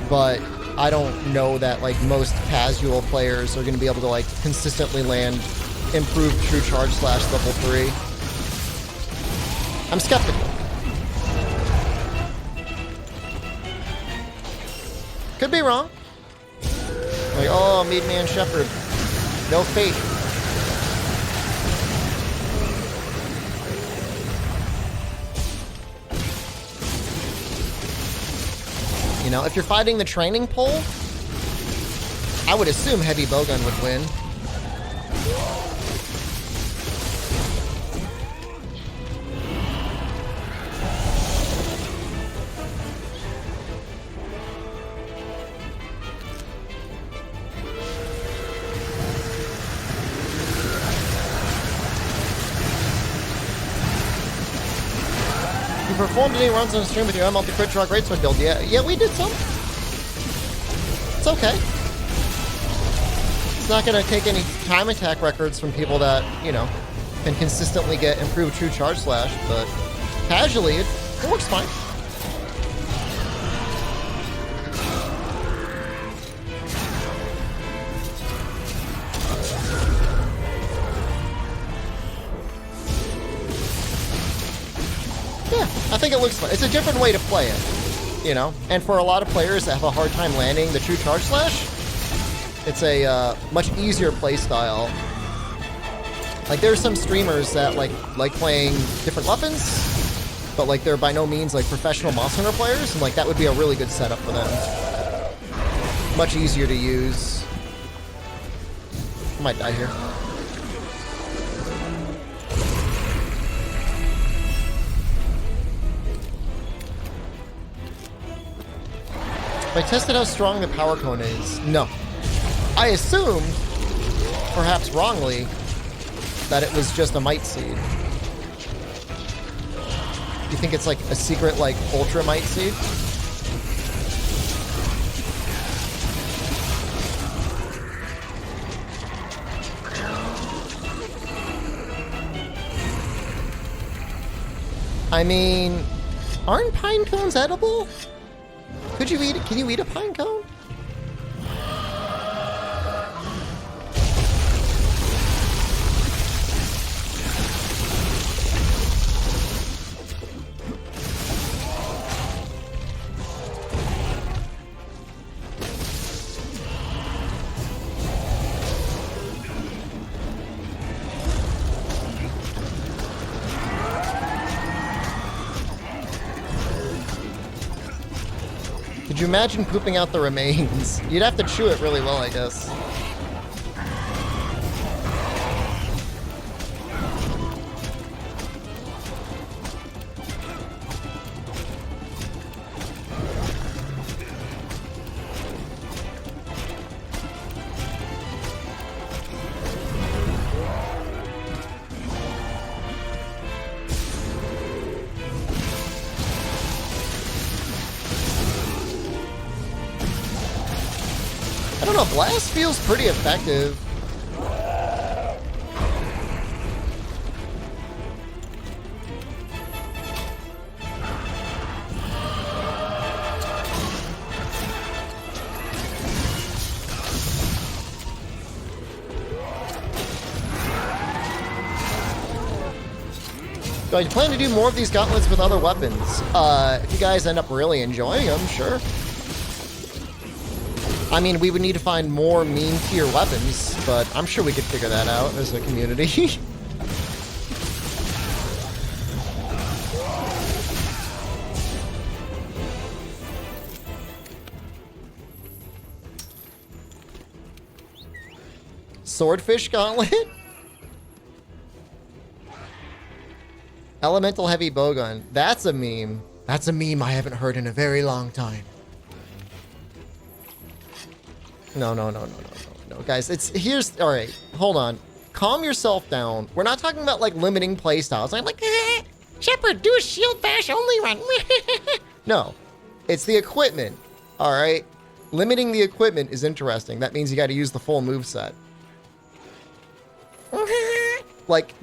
Speaker 1: but I don't know that, like, most casual players are going to be able to, like, consistently land improved true charge slash level 3. I'm skeptical. Could be wrong. Like, oh, Mead Man Shepherd. No fate. You know, if you're fighting the training pole, I would assume heavy bowgun would win. You performed any runs on stream with your multi-crit draw greatsword build? Yeah, we did some. It's okay. It's not going to take any time attack records from people that, you know, can consistently get improved true charge slash, but casually, it works fine. Yeah, I think it looks fun. It's a different way to play it, you know? And for a lot of players that have a hard time landing the true charge slash, it's a much easier play style. Like, there's some streamers that like playing different weapons, but like they're by no means like professional Monster Hunter players, and like that would be a really good setup for them. Much easier to use. I might die here. Have I tested how strong the power cone is? No. I assumed, perhaps wrongly, that it was just a might seed. You think it's like a secret, like, ultra might seed? I mean, aren't pine cones edible? Could you eat it? Can you eat a pine cone? Could you imagine pooping out the remains? You'd have to chew it really well, I guess. I don't know, Blast feels pretty effective. Do I plan to do more of these gauntlets with other weapons? If you guys end up really enjoying them, sure. I mean, we would need to find more mean tier weapons, but I'm sure we could figure that out as a community. Swordfish gauntlet? Elemental heavy bowgun. That's a meme. That's a meme I haven't heard in a very long time. No, guys, all right, hold on. Calm yourself down. We're not talking about, like, limiting playstyles. I'm like, Shepard, do a shield bash only run. No, it's the equipment, all right? Limiting the equipment is interesting. That means you got to use the full moveset. Like,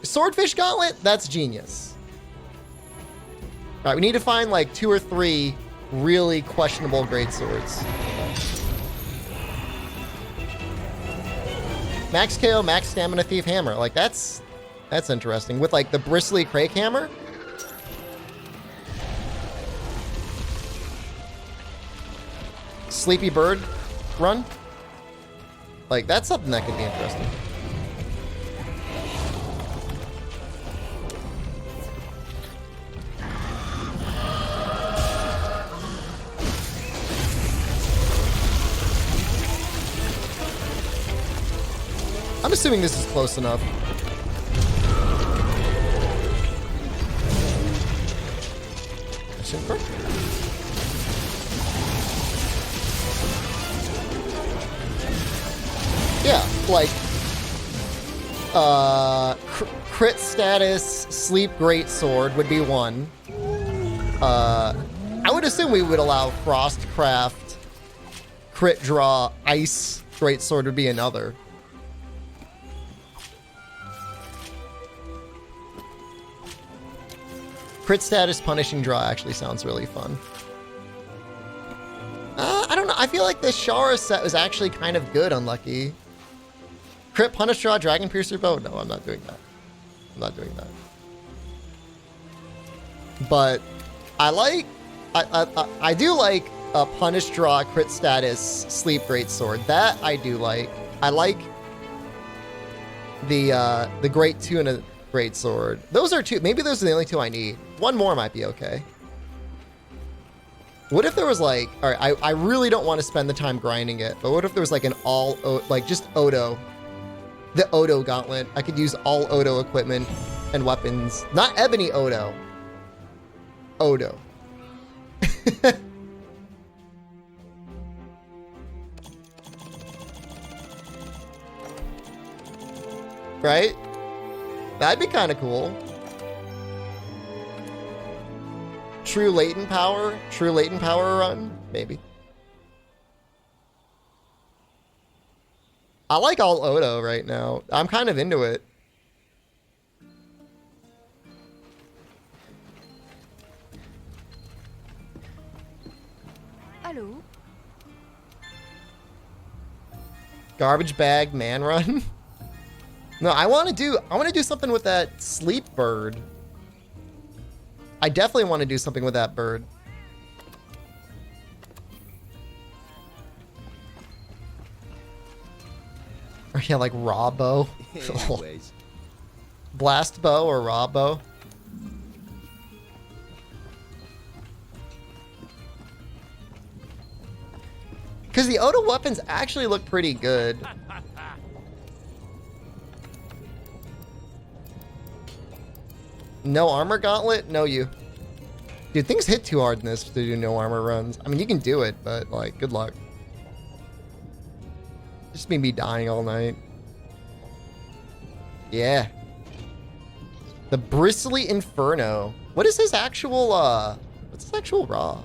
Speaker 1: Swordfish Gauntlet, that's genius. All right, we need to find, like, 2 or 3 really questionable greatswords. Max KO, Max Stamina Thief Hammer. Like, that's interesting. With, like, the Bristly Crake Hammer. Sleepy Bird run. Like, that's something that could be interesting. I'm assuming this is close enough. Yeah, like, crit status sleep greatsword would be one. I would assume we would allow Frostcraft crit draw ice greatsword would be another. Crit status punishing draw actually sounds really fun. I don't know. I feel like this Shara set was actually kind of good, Unlucky. Crit punish draw Dragon Piercer bow? No, I'm not doing that. I'm not doing that. But I do like a punish draw crit status sleep greatsword. That I do like. I like the great tuna greatsword. Those are two. Maybe those are the only two I need. One more might be okay. What if there was like, all right, I really don't want to spend the time grinding it, but what if there was like an like just Odo, the Odo Gauntlet? I could use all Odo equipment and weapons. Not Ebony Odo. Odo. Right? That'd be kind of cool. True latent power run? Maybe. I like all Odo right now. I'm kind of into it.
Speaker 5: Hello.
Speaker 1: Garbage bag man run? No, I want to do something with that sleep bird. I definitely want to do something with that bird. Or yeah, like raw bow.
Speaker 4: Anyways.
Speaker 1: Blast bow or raw bow. Because the Odo weapons actually look pretty good. No armor gauntlet? No you. Dude, things hit too hard in this to do no armor runs. I mean, you can do it, but like, good luck. Just me dying all night. Yeah. The Bristly Inferno. What is his actual, what's his actual raw?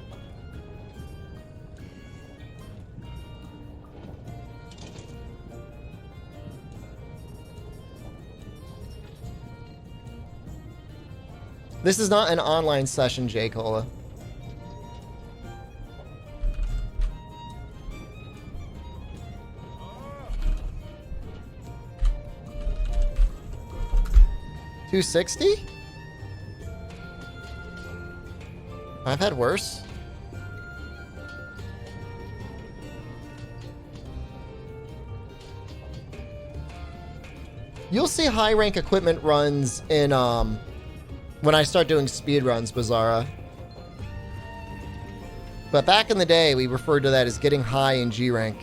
Speaker 1: This is not an online session, J. Cola. $260? I've had worse. You'll see high rank equipment runs in when I start doing speed runs, Bizarra. But back in the day, we referred to that as getting high in G rank.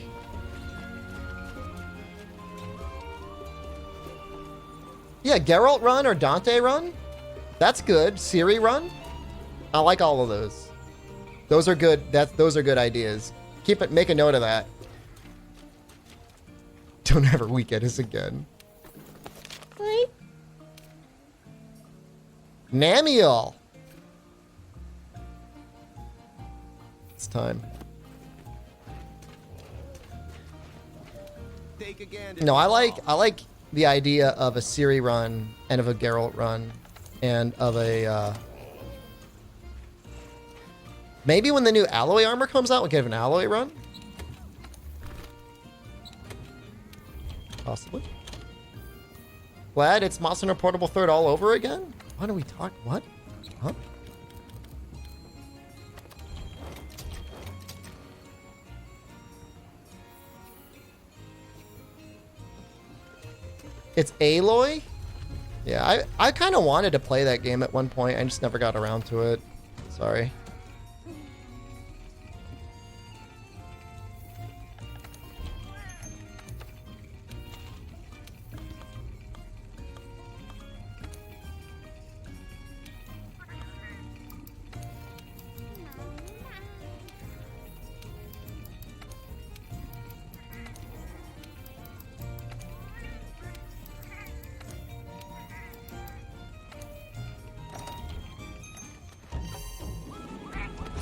Speaker 1: Yeah, Geralt run or Dante run. That's good. Ciri run. I like all of those. Those are good. Those are good ideas. Keep it. Make a note of that. Don't ever weak at us again. Right? Namiel. It's time. No, I like the idea of a Ciri run and of a Geralt run and of a maybe when the new alloy armor comes out, we'll get an alloy run. Possibly. Glad it's Monster Hunter Portable 3rd all over again? What are we talking? What? Huh? It's Aloy? Yeah, I kind of wanted to play that game at one point. I just never got around to it. Sorry.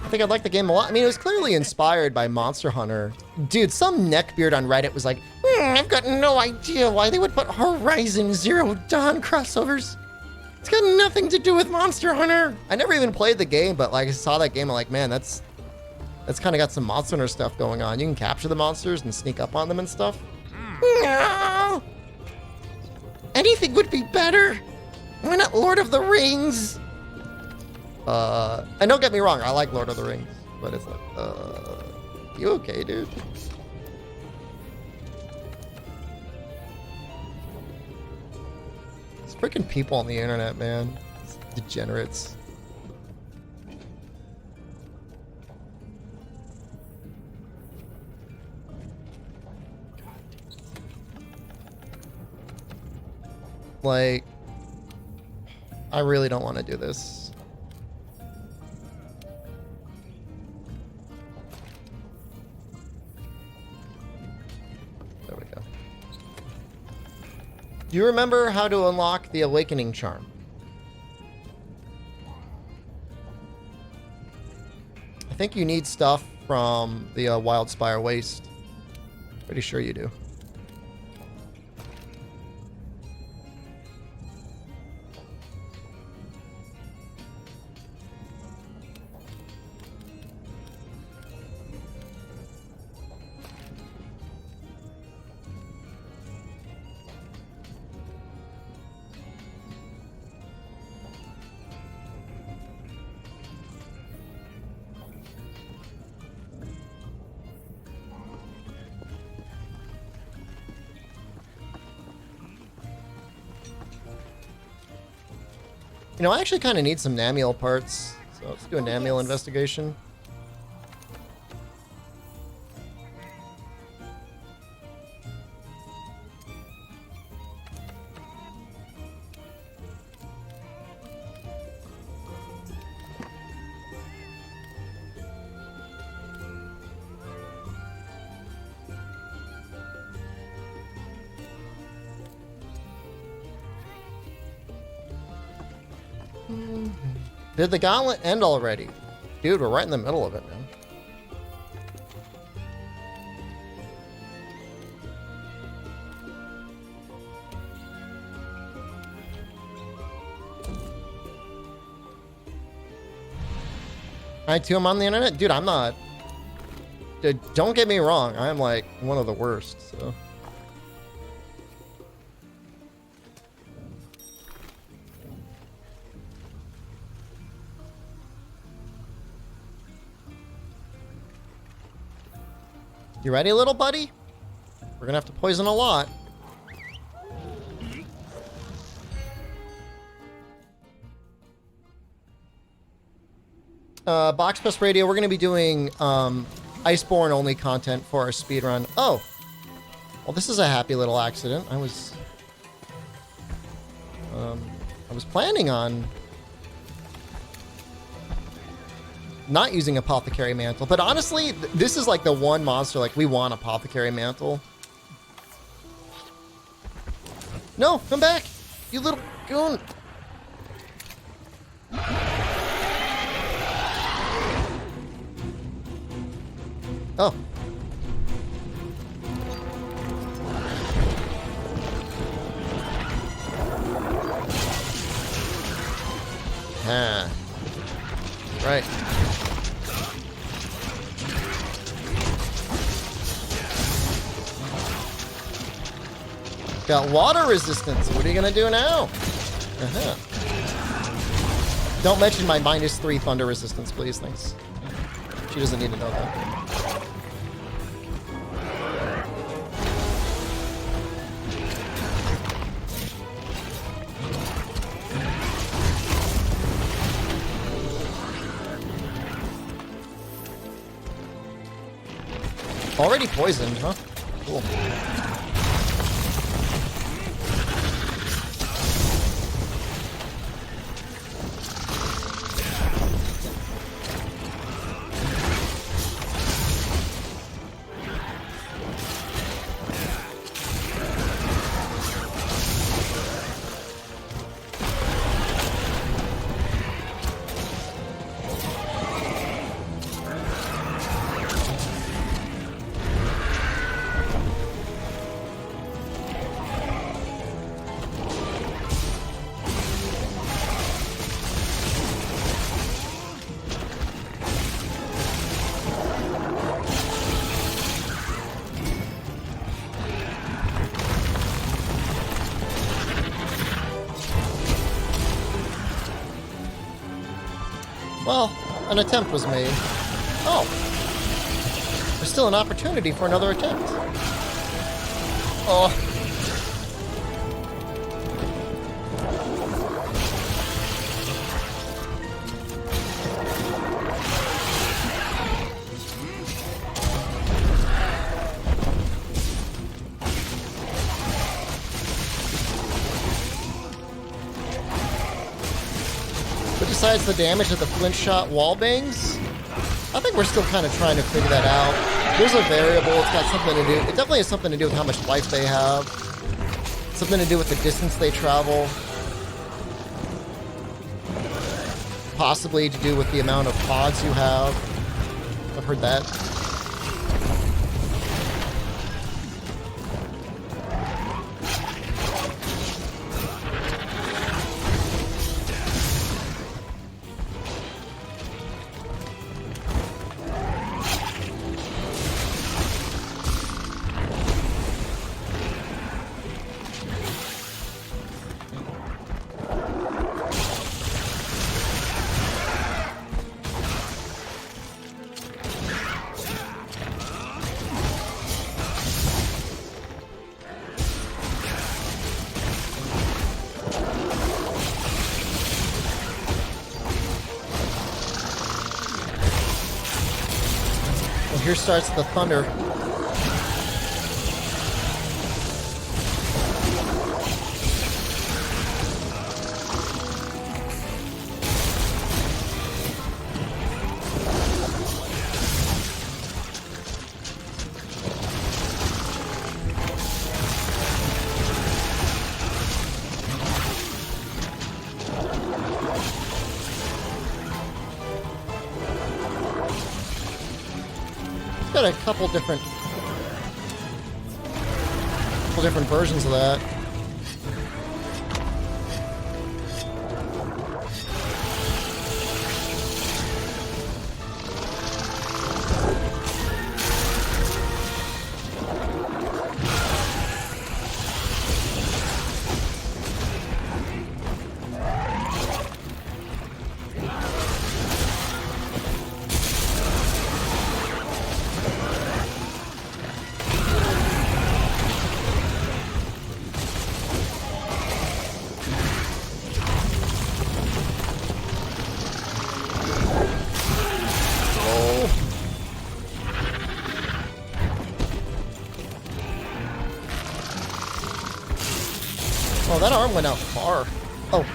Speaker 1: I think I'd like the game a lot. I mean, it was clearly inspired by Monster Hunter. Dude, some neckbeard on Reddit was like, I've got no idea why they would put Horizon Zero Dawn crossovers. It's got nothing to do with Monster Hunter. I never even played the game, but like I saw that game, I'm like, man, that's kind of got some Monster Hunter stuff going on. You can capture the monsters and sneak up on them and stuff. No! Anything would be better. Why not Lord of the Rings? And don't get me wrong, I like Lord of the Rings, but it's like, you okay, dude? It's freaking people on the internet, man. It's degenerates. Like, I really don't want to do this. There we go. Do you remember how to unlock the Awakening Charm? I think you need stuff from the Wildspire Waste. Pretty sure you do. You know, I actually kind of need some Nahxela parts, so let's do a Nahxela investigation. Did the Gauntlet end already? Dude, we're right in the middle of it, man. I too am on the internet? Dude, I'm not. Dude, don't get me wrong. I'm like one of the worst, so. You ready, little buddy? We're gonna have to poison a lot. Box Press Radio, we're gonna be doing Iceborne only content for our speedrun. Oh! Well, this is a happy little accident. I was planning on not using Apothecary Mantle, but honestly, this is like the one monster, like, we want Apothecary Mantle. No, come back! You little goon! Oh. Huh. Right. Got water resistance. What are you gonna do now? Uh-huh. Don't mention my -3 thunder resistance, please. Thanks. She doesn't need to know that. Already poisoned, huh? Cool. Well, an attempt was made. Oh. There's still an opportunity for another attempt. Oh. Besides the damage of the flint shot wall bangs, I think we're still kind of trying to figure that out. There's a variable, it's got something to do, it definitely has something to do with how much life they have. Something to do with the distance they travel. Possibly to do with the amount of pods you have. I've heard that. Here starts the thunder. Got a couple different versions of that. Oh, that arm went out far. Oh,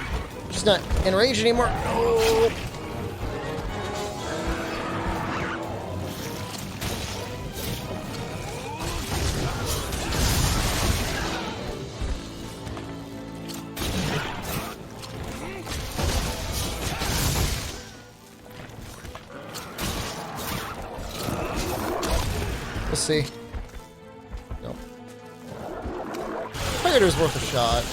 Speaker 1: she's not in range anymore. No. We'll see. Nope. Predator's worth a shot.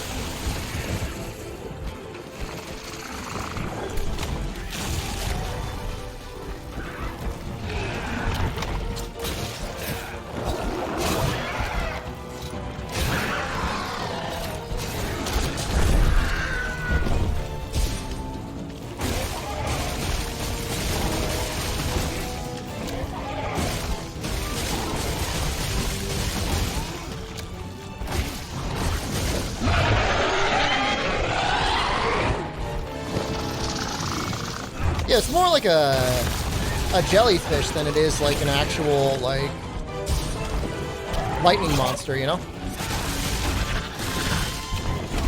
Speaker 1: Yeah, it's more like a jellyfish than it is like an actual, like, lightning monster, you know?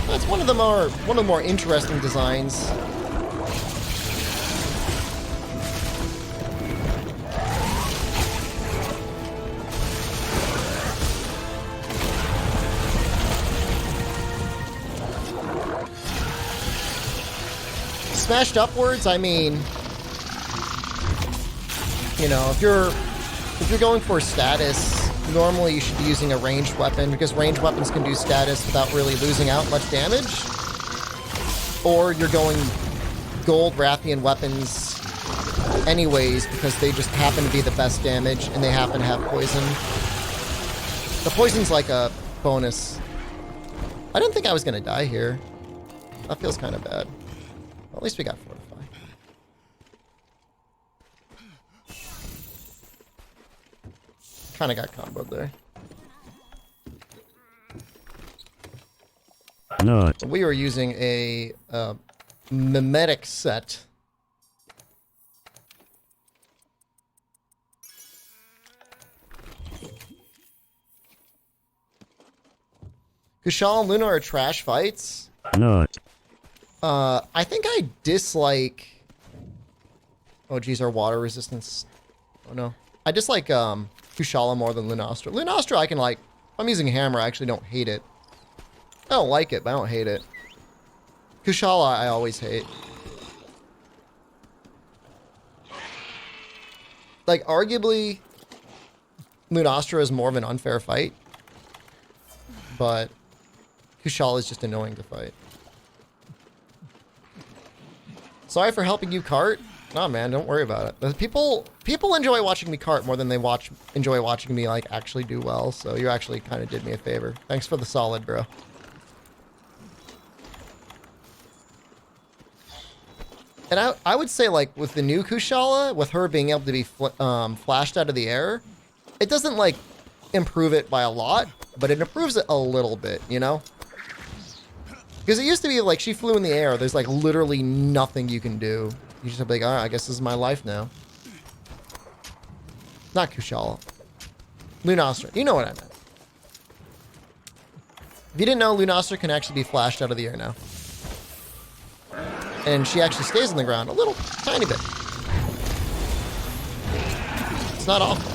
Speaker 1: It's one of the more interesting designs. Smashed upwards, I mean, you know, if you're going for status, normally you should be using a ranged weapon, because ranged weapons can do status without really losing out much damage. Or you're going gold Rathian weapons anyways, because they just happen to be the best damage, and they happen to have poison. The poison's like a bonus. I didn't think I was going to die here. That feels kind of bad. Well, at least we got fortify. Kind of got comboed there.
Speaker 3: Not.
Speaker 1: We were using a mimetic set. Kushal and Luna are trash fights.
Speaker 3: Not.
Speaker 1: I think I dislike... Oh geez, our water resistance. Oh no. I dislike Kushala more than Lunastra. Lunastra I can like... If I'm using a hammer, I actually don't hate it. I don't like it, but I don't hate it. Kushala I always hate. Like, arguably, Lunastra is more of an unfair fight. But Kushala is just annoying to fight. Sorry for helping you cart. Nah, man, don't worry about it. People enjoy watching me cart more than they enjoy watching me like actually do well. So you actually kind of did me a favor. Thanks for the solid, bro. And I would say like with the new Kushala, with her being able to be flashed out of the air, it doesn't like improve it by a lot, but it improves it a little bit, you know? Because it used to be like she flew in the air. There's like literally nothing you can do. You just have to be like, all right, I guess this is my life now. Not Kushala. Lunastra. You know what I meant. If you didn't know, Lunastra can actually be flashed out of the air now. And she actually stays on the ground a little tiny bit. It's not awful.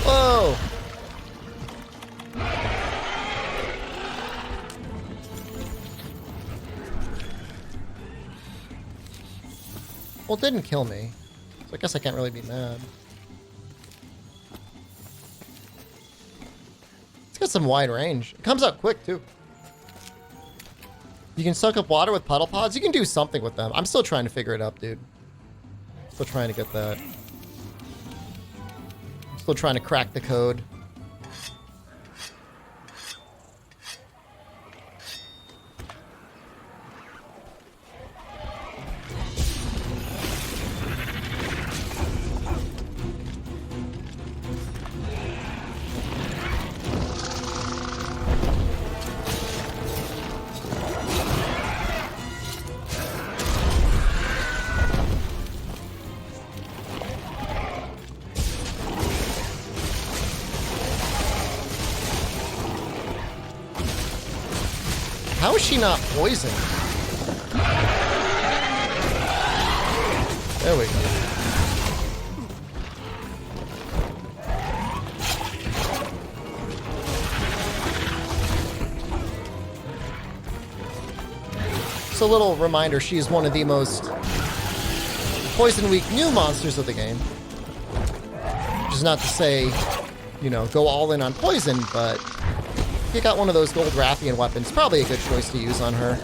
Speaker 1: Whoa! Well, it didn't kill me, so I guess I can't really be mad. It's got some wide range. It comes out quick, too. You can soak up water with puddle pods. You can do something with them. I'm still trying to figure it out, dude. Still trying to get that. Still trying to crack the code. How is she not poisoned? There we go. So a little reminder, she is one of the most poison weak new monsters of the game. Which is not to say, you know, go all in on poison, but if you got one of those gold Rathian weapons, probably a good choice to use on her.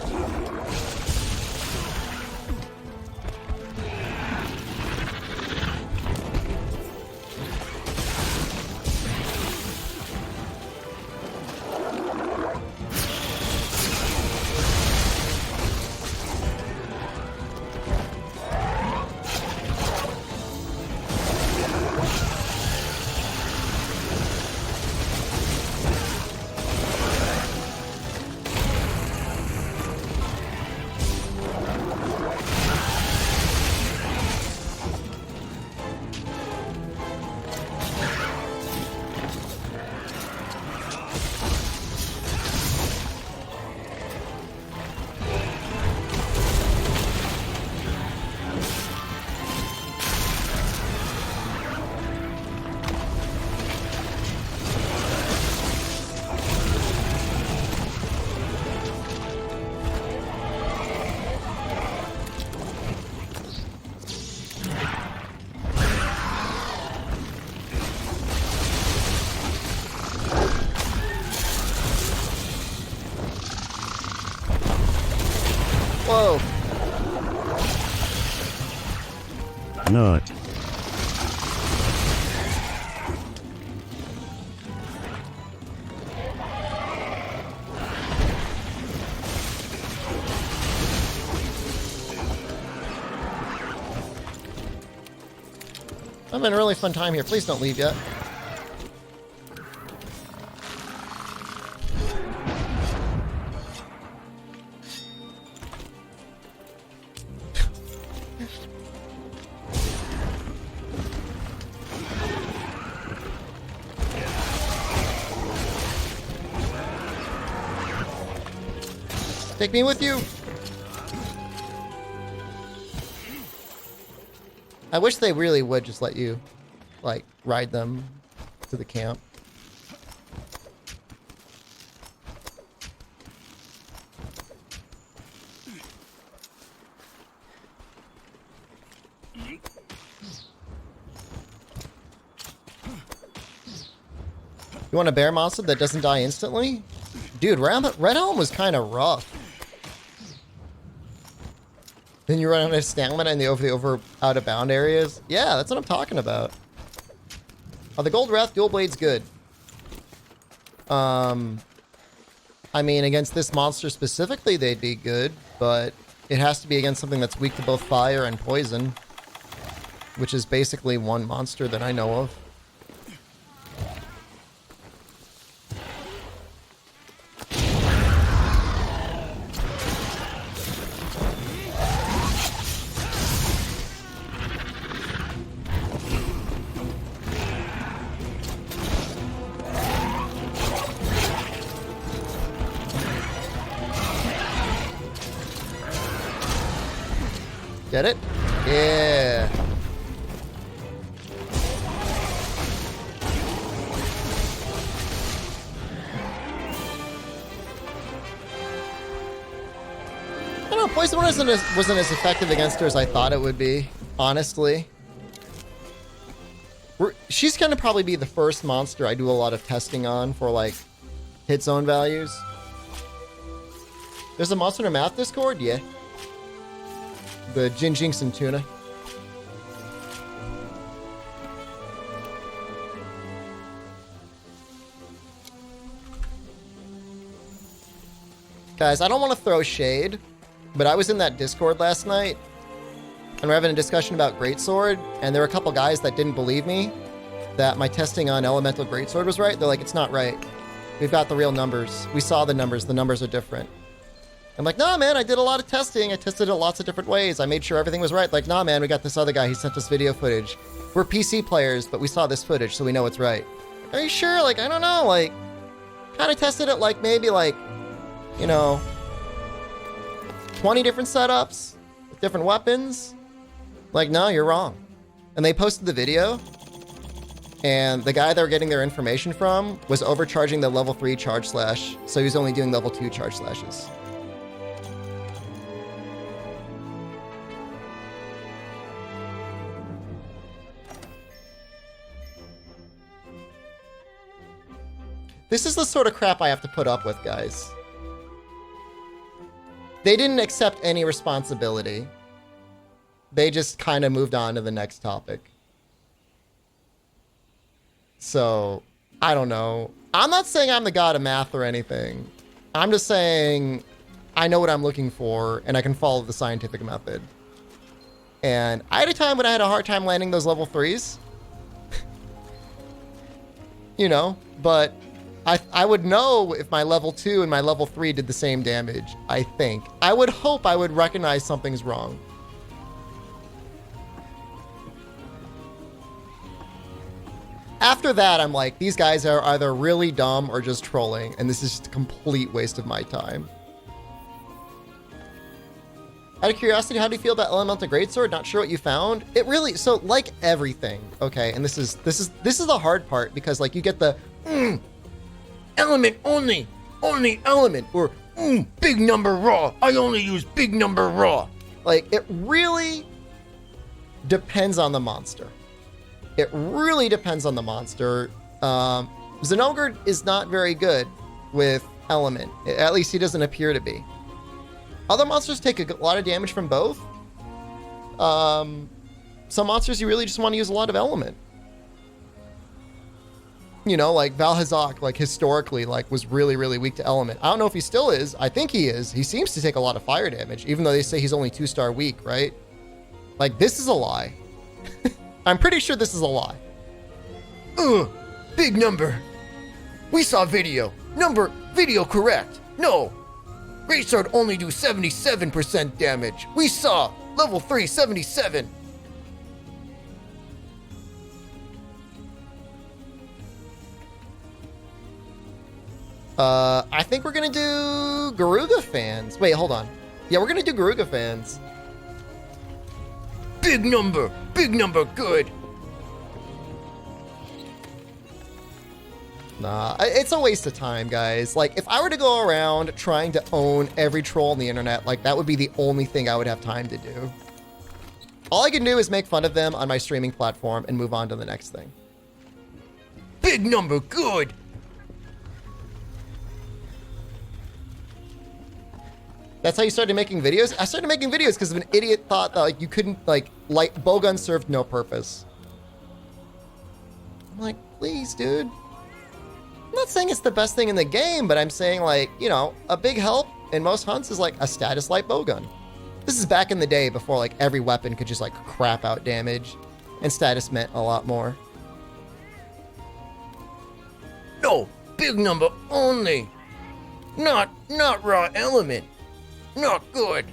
Speaker 1: Whoa.
Speaker 3: Not.
Speaker 1: I'm having a really fun time here. Please don't leave yet. Take me with you. I wish they really would just let you, like, ride them to the camp. You want a bear monster that doesn't die instantly? Dude, Red Helm was kind of rough. Then you run out of stamina in the over out of bound areas. Yeah, that's what I'm talking about. Are the Gold Wrath dual blades good? I mean, against this monster specifically, they'd be good, but it has to be against something that's weak to both fire and poison, which is basically one monster that I know of. Get it? Yeah. I don't know, Poison wasn't as effective against her as I thought it would be, honestly. She's gonna probably be the first monster I do a lot of testing on for, like, hit zone values. There's a Monster Hunter Math Discord? Yeah. The Jin Jinx and Tuna. Guys, I don't want to throw shade, but I was in that Discord last night, and we're having a discussion about Greatsword, and there were a couple guys that didn't believe me that my testing on Elemental Greatsword was right. They're like, it's not right. We've got the real numbers. We saw the numbers are different. I'm like, nah, man, I did a lot of testing. I tested it lots of different ways. I made sure everything was right. Like, nah, man, we got this other guy. He sent us video footage. We're PC players, but we saw this footage, so we know it's right. Are you sure? Like, I don't know. Like, kind of tested it like maybe like, you know, 20 different setups with different weapons. Like, no, you're wrong. And they posted the video, and the guy they were getting their information from was overcharging the level 3 charge slash, so he was only doing level 2 charge slashes. This is the sort of crap I have to put up with, guys. They didn't accept any responsibility. They just kind of moved on to the next topic. So, I don't know. I'm not saying I'm the god of math or anything. I'm just saying I know what I'm looking for, and I can follow the scientific method. And I had a time when I had a hard time landing those level 3s. You know, but I would know if my level 2 and my level 3 did the same damage, I think. I would hope I would recognize something's wrong. After that, I'm like, these guys are either really dumb or just trolling, and this is just a complete waste of my time. Out of curiosity, how do you feel about Elemental Greatsword? Not sure what you found. It really, so like everything, okay, and this is the hard part, because like you get the element only element, or big number raw. I only use big number raw. Like, it really depends on the monster. It really depends on the monster. Zenogre is not very good with element. At least he doesn't appear to be. Other monsters take a lot of damage from both. Some monsters you really just want to use a lot of element. You know, like Valhazak, like historically, like was really, really weak to element. I don't know if he still is. I think he is. He seems to take a lot of fire damage, even though they say he's only 2-star weak, right? Like, this is a lie. I'm pretty sure this is a lie. Big number. We saw video. Video correct. No. Greatsword only do 77% damage. We saw. Level 3, 77. I think we're gonna do Garuga fans. Wait, hold on. Yeah, we're gonna do Garuga fans. Big number, good. Nah, it's a waste of time, guys. Like, if I were to go around trying to own every troll on the internet, like, that would be the only thing I would have time to do. All I can do is make fun of them on my streaming platform and move on to the next thing. Big number, good. That's how you started making videos? I started making videos because of an idiot thought that, like, you couldn't, like bowgun served no purpose. I'm like, please, dude. I'm not saying it's the best thing in the game, but I'm saying, like, you know, a big help in most hunts is, like, a status light bowgun. This is back in the day before, like, every weapon could just, like, crap out damage, and status meant a lot more. No, big number only. Not raw element. Not good.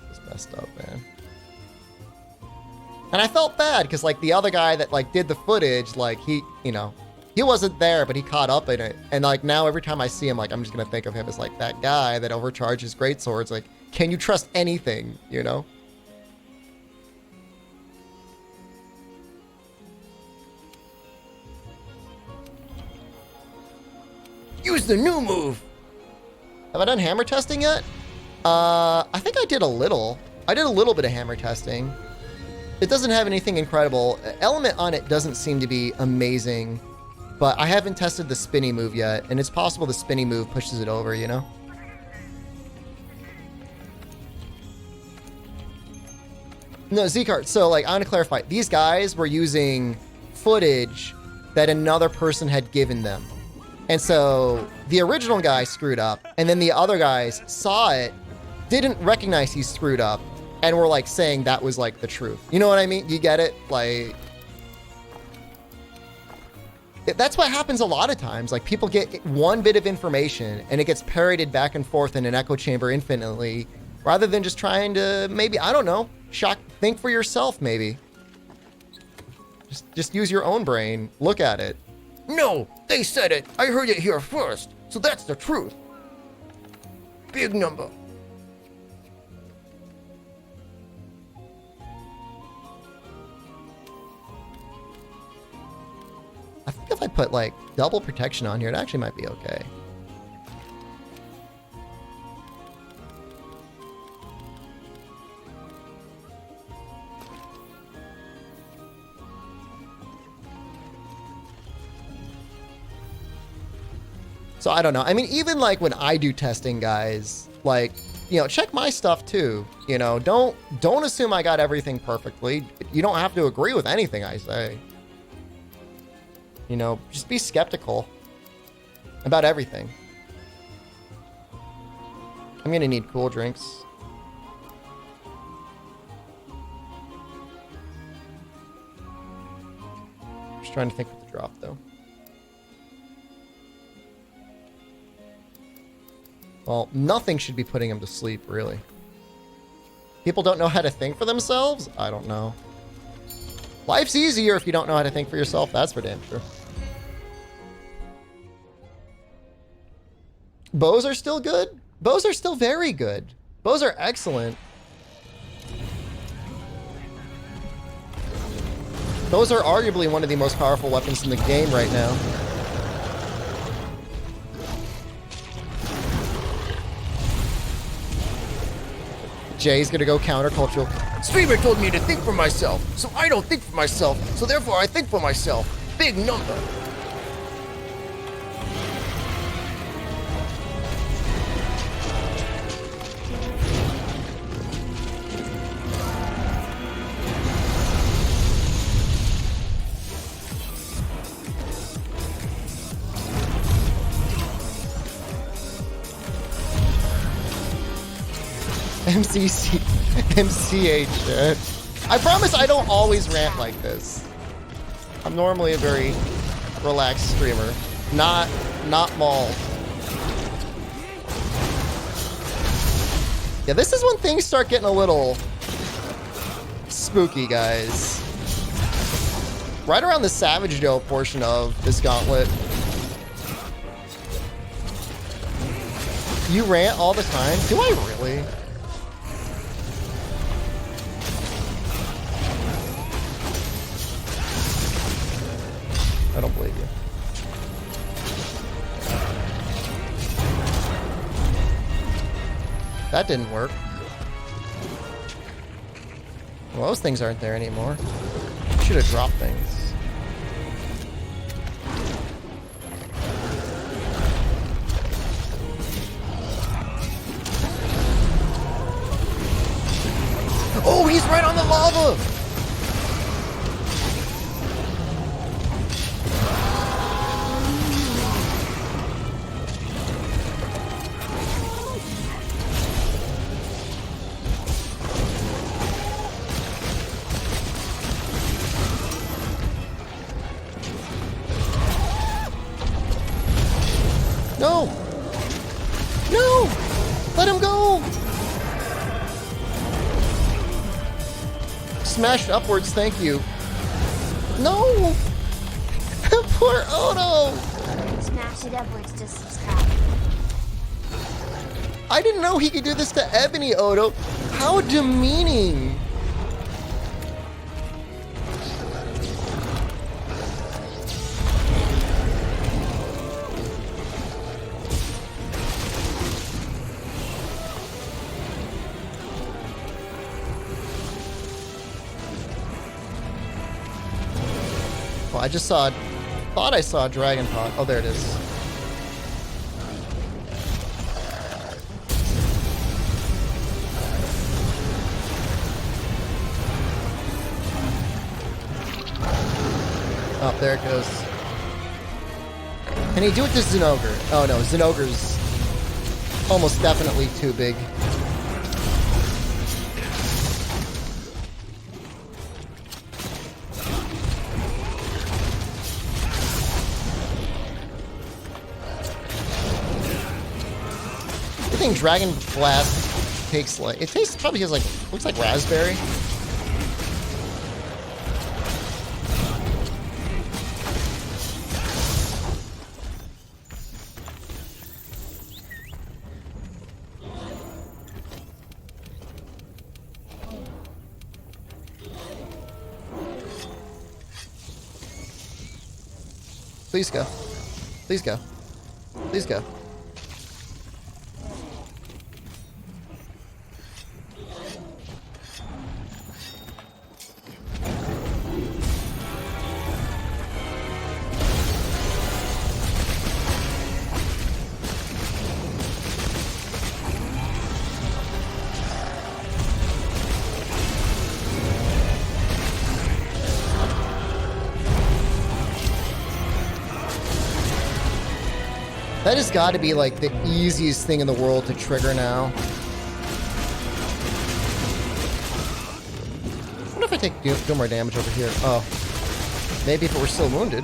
Speaker 1: It's messed up, man. And I felt bad because, like, the other guy that, like, did the footage, like, he, you know, he wasn't there, but he caught up in it. And, like, now every time I see him, like, I'm just gonna think of him as, like, that guy that overcharges greatswords. Like, can you trust anything, you know? Use the new move! Have I done hammer testing yet? I think I did a little. I did a little bit of hammer testing. It doesn't have anything incredible. Element on it doesn't seem to be amazing, but I haven't tested the spinny move yet, and it's possible the spinny move pushes it over, you know? No, Z-Cart, so, like, I want to clarify. These guys were using footage that another person had given them. And so the original guy screwed up, and then the other guys saw it, didn't recognize he screwed up, and were, like, saying that was, like, the truth. You know what I mean? You get it? Like, that's what happens a lot of times. Like, people get one bit of information, and it gets parroted back and forth in an echo chamber infinitely, rather than just trying to maybe, I don't know, think for yourself, maybe. Just use your own brain. Look at it. No, they said it. I heard it here first. So that's the truth. Big number. I think if I put, like, double protection on here, it actually might be okay. So I don't know. I mean, even like when I do testing, guys, like, you know, check my stuff too. You know, don't assume I got everything perfectly. You don't have to agree with anything I say. You know, just be skeptical about everything. I'm gonna need cool drinks. Just trying to think what to drop though. Well, nothing should be putting him to sleep, really. People don't know how to think for themselves? I don't know. Life's easier if you don't know how to think for yourself. That's for damn sure. Bows are still good? Bows are still very good. Bows are excellent. Bows are arguably one of the most powerful weapons in the game right now. Jay's gonna go countercultural. Streamer told me to think for myself, so I don't think for myself, so therefore I think for myself. Big number. MCC, MCH. I promise I don't always rant like this. I'm normally a very relaxed streamer, not mauled. Yeah, this is when things start getting a little spooky, guys. Right around the Savage Doe portion of this Gauntlet. You rant all the time? Do I really? I don't believe you. That didn't work. Well, those things aren't there anymore. Should have dropped things. Oh, he's right on the lava! No! No! Let him go! Smashed upwards, thank you. No! Poor Odo!
Speaker 2: Smash it upwards to subscribe.
Speaker 1: I didn't know he could do this to Ebony, Odo. How demeaning! I just thought I saw a dragon pot. Oh, there it is. Oh, there it goes. Can he do it to Zinogre? Oh no, Zinogre's almost definitely too big. I think Dragon Blast takes like, it tastes, probably has like, looks like raspberry. Please go. Please go. Please go. That has got to be like the easiest thing in the world to trigger now. What if I take do more damage over here? Oh. Maybe if it were still wounded.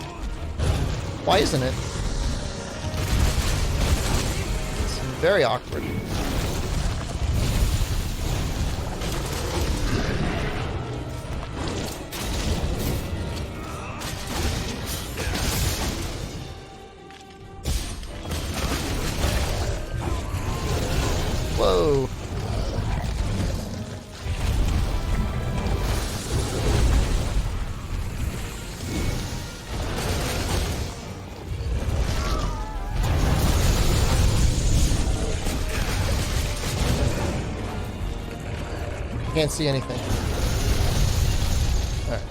Speaker 1: Why isn't it? It's very awkward. Whoa. Can't see anything. Alright.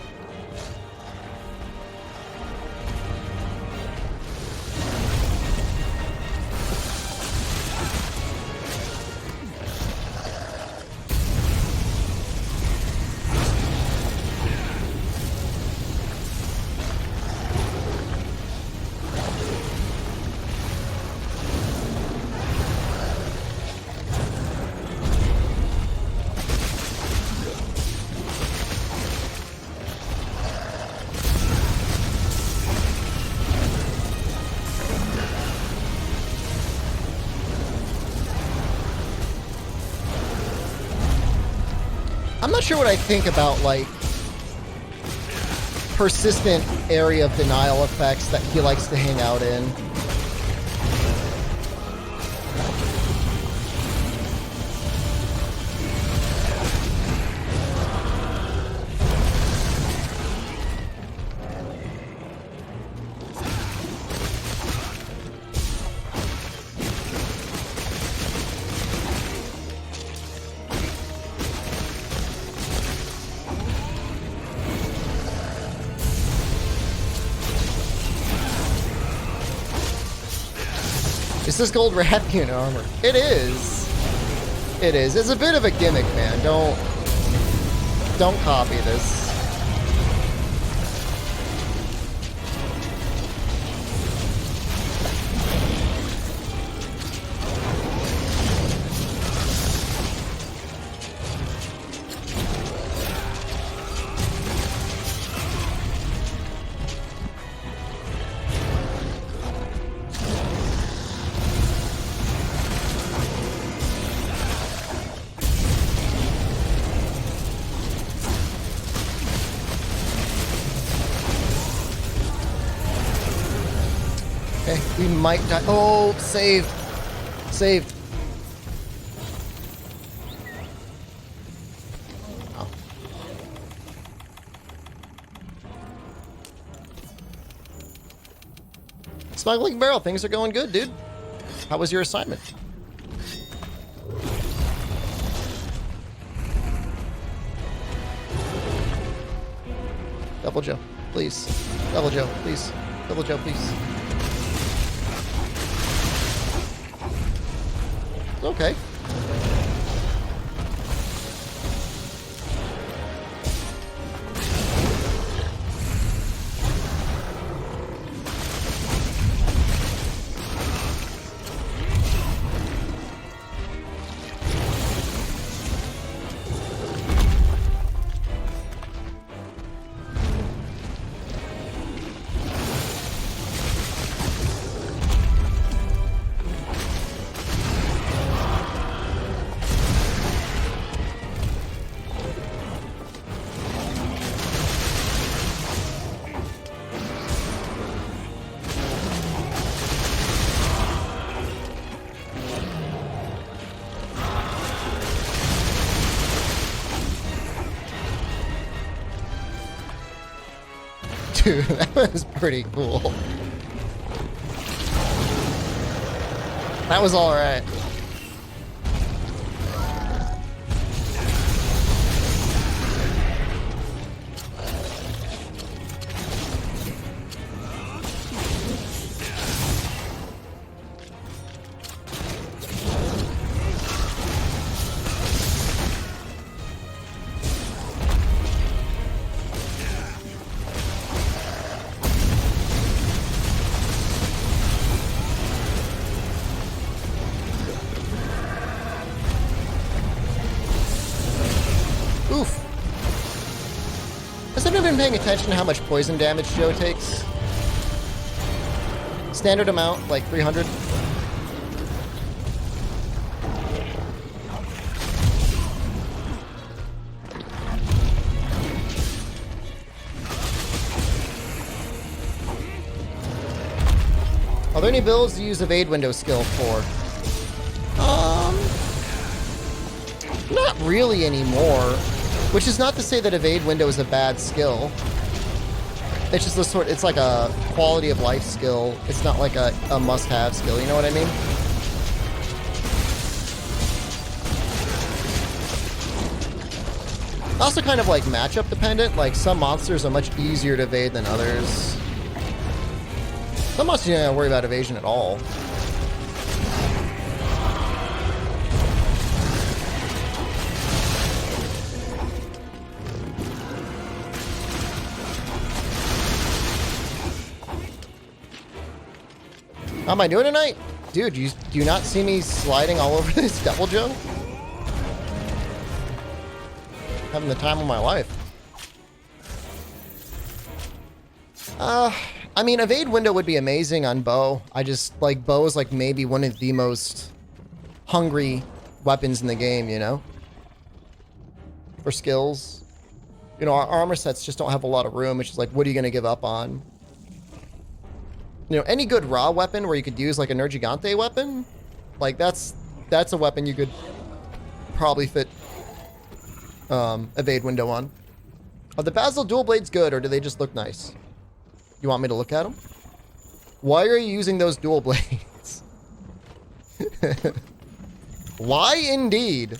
Speaker 1: I'm not sure what I think about, like, persistent area of denial effects that he likes to hang out in. Is this gold wrapped in armor? It is. It is. It's a bit of a gimmick, man. Don't copy this. Okay, we might die. Oh, saved. Saved. Oh. Smuggling barrel, things are going good, dude. How was your assignment? Double Joe, please. Double Joe, please. Double Joe, please. Okay. Dude, that was pretty cool. That was alright. Oof. Has anyone been paying attention to how much poison damage Joe takes? Standard amount, like 300. Are there any builds to use evade window skill for? Not really anymore. Which is not to say that evade window is a bad skill. It's just the sort. It's like a quality of life skill. It's not like a must-have skill. You know what I mean? Also kind of like matchup dependent. Like some monsters are much easier to evade than others. Some monsters you don't have to worry about evasion at all. How am I doing tonight? Dude, do you not see me sliding all over this devil joe? Having the time of my life. I mean, evade window would be amazing on bow. I just, like, bow is like maybe one of the most hungry weapons in the game, you know? For skills. You know, our armor sets just don't have a lot of room. It's just like, what are you going to give up on? You know, any good raw weapon where you could use like a Gauntlet weapon, like that's a weapon you could probably fit evade window on. Are the Basil dual blades good, or do they just look nice? You want me to look at them? Why are you using those dual blades? Why indeed?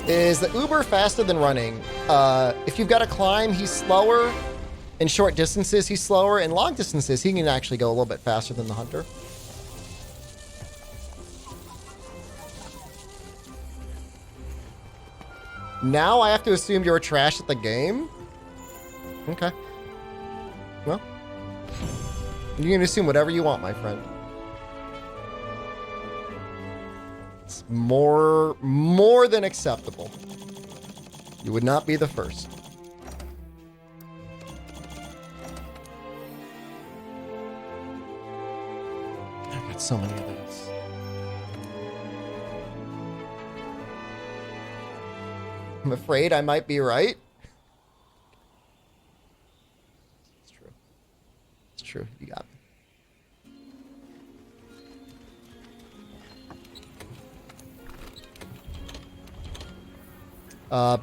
Speaker 1: Is the Uber faster than running? If you've got to climb, he's slower. In short distances, he's slower. In long distances, he can actually go a little bit faster than the Hunter. Now I have to assume you're trash at the game? Okay. Well, you can assume whatever you want, my friend. It's more than acceptable. You would not be the first. I've got so many of those. I'm afraid I might be right. It's true. It's true. You got me.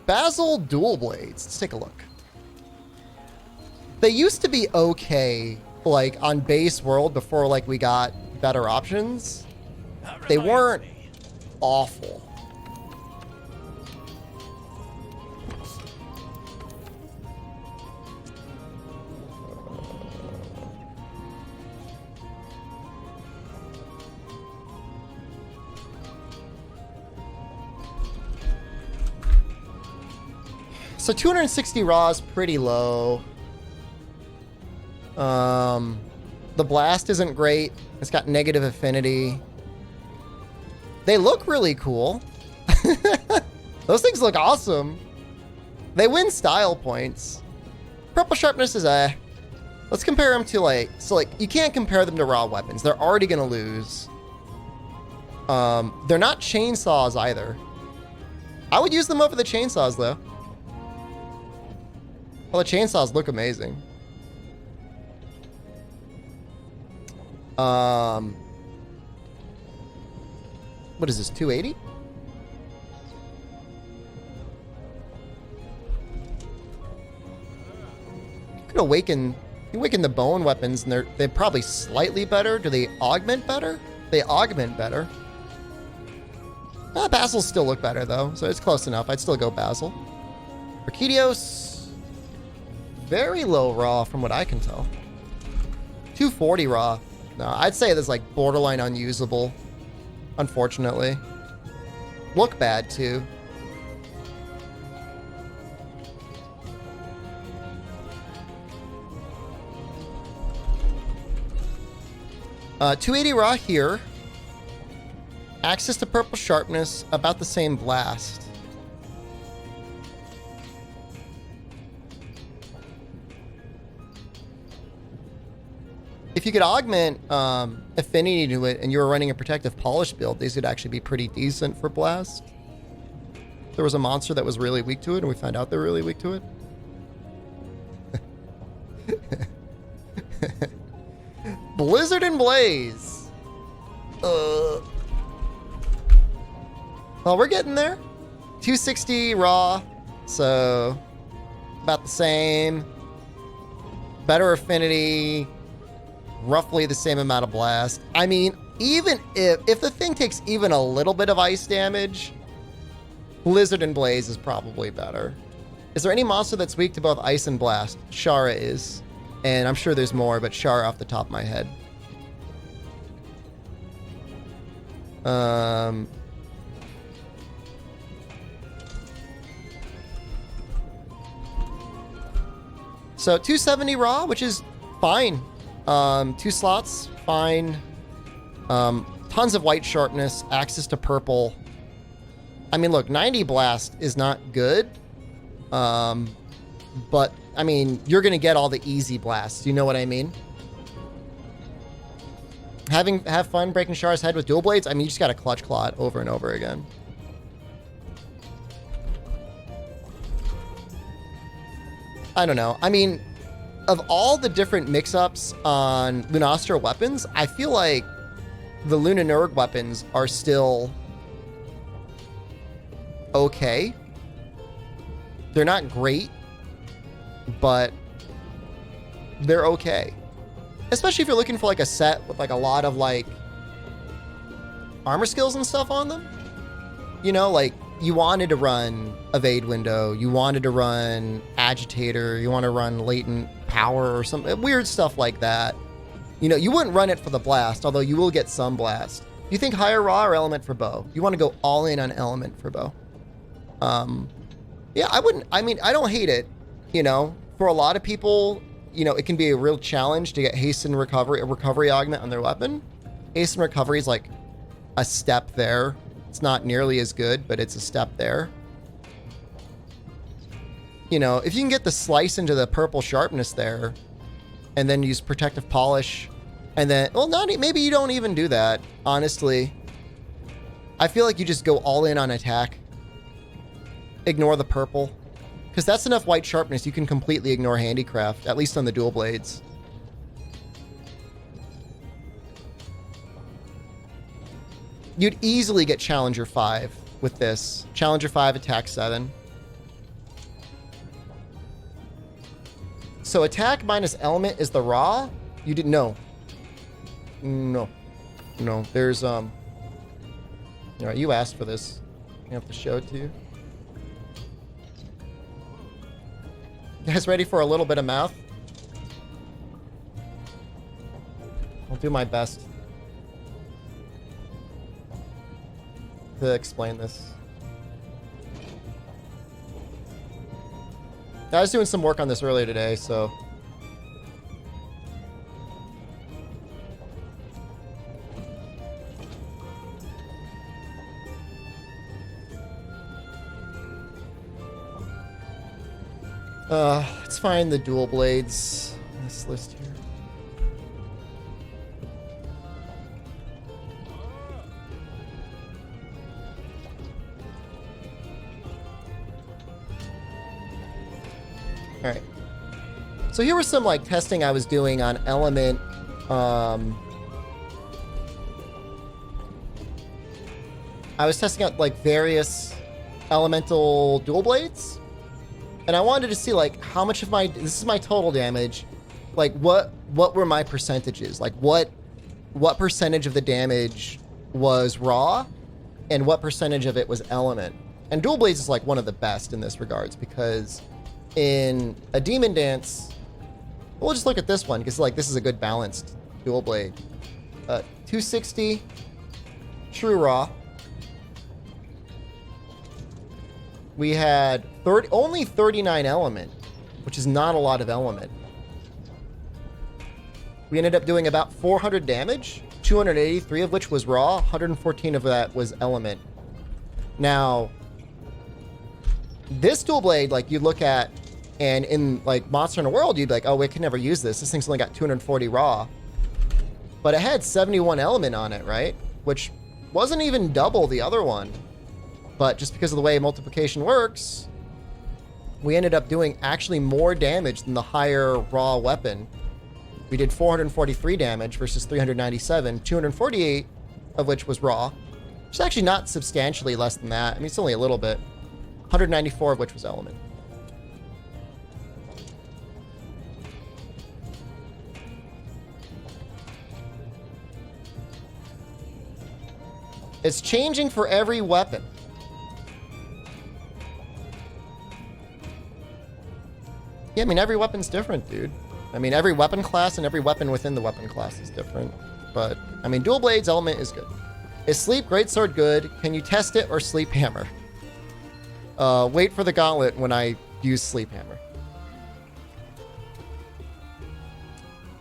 Speaker 1: Basil dual blades. Let's take a look. They used to be okay, like, on base world before, like, we got better options. They weren't awful. So 260 raw is pretty low. The blast isn't great. It's got negative affinity. They look really cool. Those things look awesome. They win style points. Purple sharpness is a... Let's compare them to like... So like, you can't compare them to raw weapons. They're already gonna lose. They're not chainsaws either. I would use them over the chainsaws though. Well, the chainsaws look amazing. What is this, 280? You could awaken the bone weapons, and they're probably slightly better. Do they augment better? They augment better. Basils still look better though, so it's close enough. I'd still go Basil. Orchidios. Very low raw from what I can tell. 240 raw. No, I'd say this like borderline unusable. Unfortunately. Look bad too. Uh, 280 raw here. Access to purple sharpness, about the same blast. If you could augment affinity to it and you were running a protective polish build, these would actually be pretty decent for blast. There was a monster that was really weak to it, and we found out they're really weak to it. Blizzard and Blaze. Well, we're getting there. 260 raw, so about the same. Better affinity. Roughly the same amount of blast. I mean, even if the thing takes even a little bit of ice damage, Blizzard and Blaze is probably better. Is there any monster that's weak to both ice and blast? Shara is. And I'm sure there's more, but Shara off the top of my head. So 270 raw, which is fine. 2 slots, fine. Tons of white sharpness, access to purple. I mean, look, 90 blast is not good. But, I mean, you're going to get all the easy blasts. You know what I mean? Have fun breaking Shara's head with dual blades. I mean, you just got to clutch claw it over and over again. I don't know. I mean, of all the different mix-ups on Lunastra weapons, I feel like the Lunanurg weapons are still okay. They're not great, but they're okay. Especially if you're looking for like a set with like a lot of like armor skills and stuff on them. You know, like you wanted to run evade window, you wanted to run agitator, you want to run latent power or some weird stuff like that. You know, you wouldn't run it for the blast, although you will get some blast. You think higher raw or element for bow? You want to go all in on element for bow. Yeah, I wouldn't. I mean, I don't hate it. You know, for a lot of people, you know, it can be a real challenge to get hasten recovery, a recovery augment on their weapon. Hasten recovery is like a step there. It's not nearly as good, but it's a step there. You know, if you can get the slice into the purple sharpness there, and then use protective polish, and then, well, not maybe you don't even do that. Honestly, I feel like you just go all in on attack. Ignore the purple, because that's enough white sharpness. You can completely ignore handicraft, at least on the dual blades. You'd easily get Challenger 5 with this. Challenger 5, attack 7. So attack minus element is the raw? You didn't know. No. No, there's, all right, you asked for this. I have to show it to you. You guys ready for a little bit of math? I'll do my best to explain this. I was doing some work on this earlier today, so. Let's find the dual blades on this list here. All right. So here was some like testing I was doing on element. I was testing out like various elemental dual blades. And I wanted to see like how much of my, this is my total damage, like what were my percentages? Like what percentage of the damage was raw and what percentage of it was element? And dual blades is like one of the best in this regards, because in a demon dance, we'll just look at this one because like this is a good balanced dual blade. 260 true raw. We had only 39 element, which is not a lot of element. We ended up doing about 400 damage, 283 of which was raw, 114 of that was element. Now, this dual blade, like you look at, and in like Monster Hunter World, you'd be like, oh, we can never use this. This thing's only got 240 raw. But it had 71 element on it, right? Which wasn't even double the other one. But just because of the way multiplication works, we ended up doing actually more damage than the higher raw weapon. We did 443 damage versus 397, 248 of which was raw, which is actually not substantially less than that. I mean, it's only a little bit. 194 of which was element. It's changing for every weapon. Yeah, I mean, every weapon's different, dude. I mean, every weapon class and every weapon within the weapon class is different. But, I mean, dual blades element is good. Is sleep greatsword good? Can you test it or sleep hammer? Wait for the gauntlet when I use sleep hammer.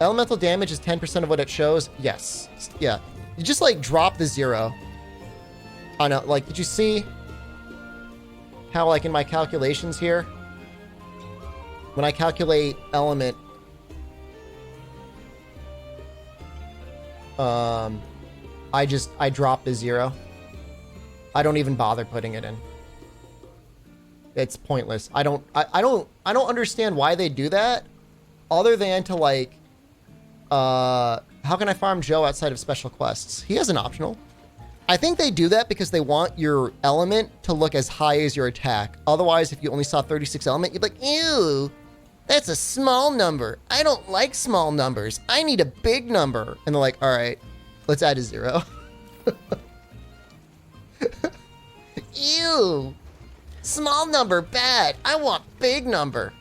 Speaker 1: Elemental damage is 10% of what it shows. Yes. Yeah. You just like drop the 0. On a, like, did you see how like in my calculations here, when I calculate element, I drop the 0. I don't even bother putting it in. It's pointless. I don't understand why they do that, other than to like, how can I farm Joe outside of special quests? He has an optional. I think they do that because they want your element to look as high as your attack. Otherwise, if you only saw 36 element, you'd be like, ew, that's a small number. I don't like small numbers. I need a big number. And they're like, all right, let's add a 0. Ew. Small number, bad. I want big number.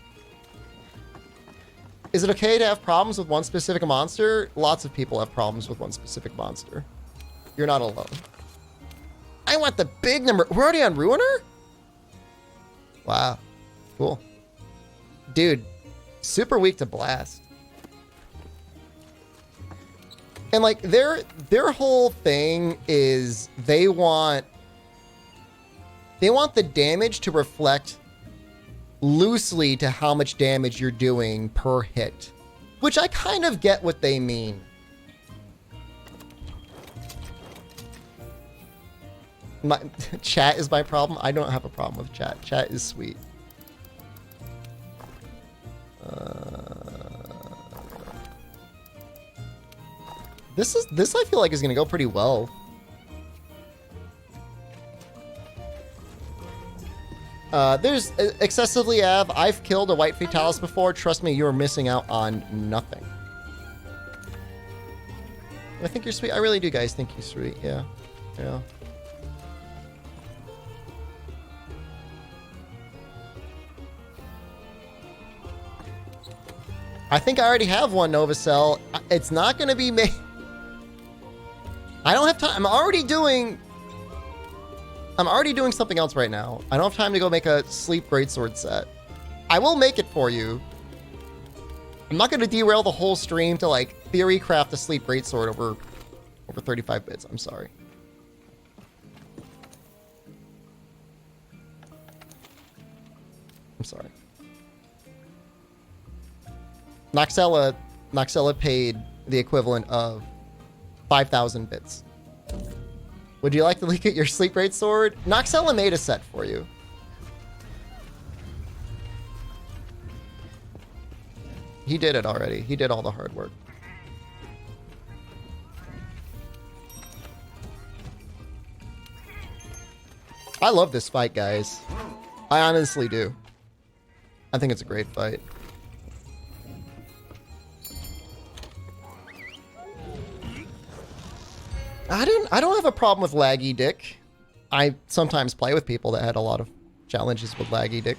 Speaker 1: Is it okay to have problems with one specific monster? Lots of people have problems with one specific monster. You're not alone. I want the big number. We're already on Ruiner? Wow. Cool. Dude, super weak to blast. And like their whole thing is they want the damage to reflect loosely to how much damage you're doing per hit, which I kind of get what they mean. My chat is my problem. I don't have a problem with chat. Chat is sweet. This I feel like is gonna go pretty well. There's excessively Av. I've killed a white Fatalis before. Trust me, you're missing out on nothing. I think you're sweet. I really do, guys. Think you're sweet. Yeah. Yeah. I think I already have one Novacell. It's not going to be made. I don't have time. I'm already doing something else right now. I don't have time to go make a sleep greatsword set. I will make it for you. I'm not going to derail the whole stream to like theory craft a sleep greatsword over 35 bits. I'm sorry. I'm sorry. Nahxela paid the equivalent of 5,000 bits. Would you like to look at your sleep greatsword? Nahxela made a set for you. He did it already. He did all the hard work. I love this fight, guys. I honestly do. I think it's a great fight. I don't have a problem with laggy dick. I sometimes play with people that had a lot of challenges with laggy dick.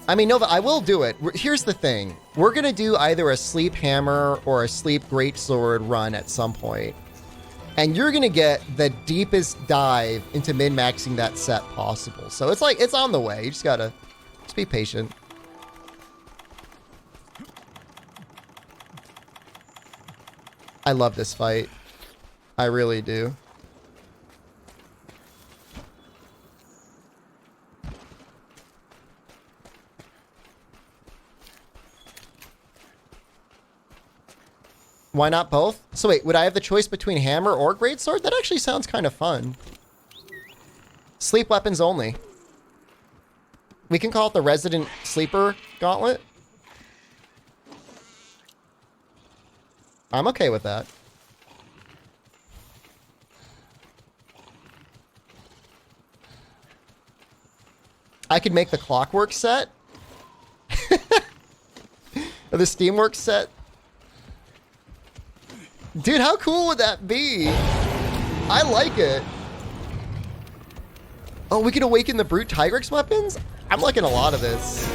Speaker 1: I mean, Nova, I will do it. Here's the thing. We're going to do either a sleep hammer or a sleep greatsword run at some point. And you're going to get the deepest dive into min-maxing that set possible. So it's like, it's on the way. You just got to be patient. I love this fight. I really do. Why not both? So wait, would I have the choice between hammer or greatsword? That actually sounds kind of fun. Sleep weapons only. We can call it the Resident Sleeper Gauntlet. I'm okay with that. I could make the Clockwork set. Or the Steamworks set. Dude, how cool would that be? I like it. Oh, we can awaken the Brute Tigrex weapons? I'm liking a lot of this.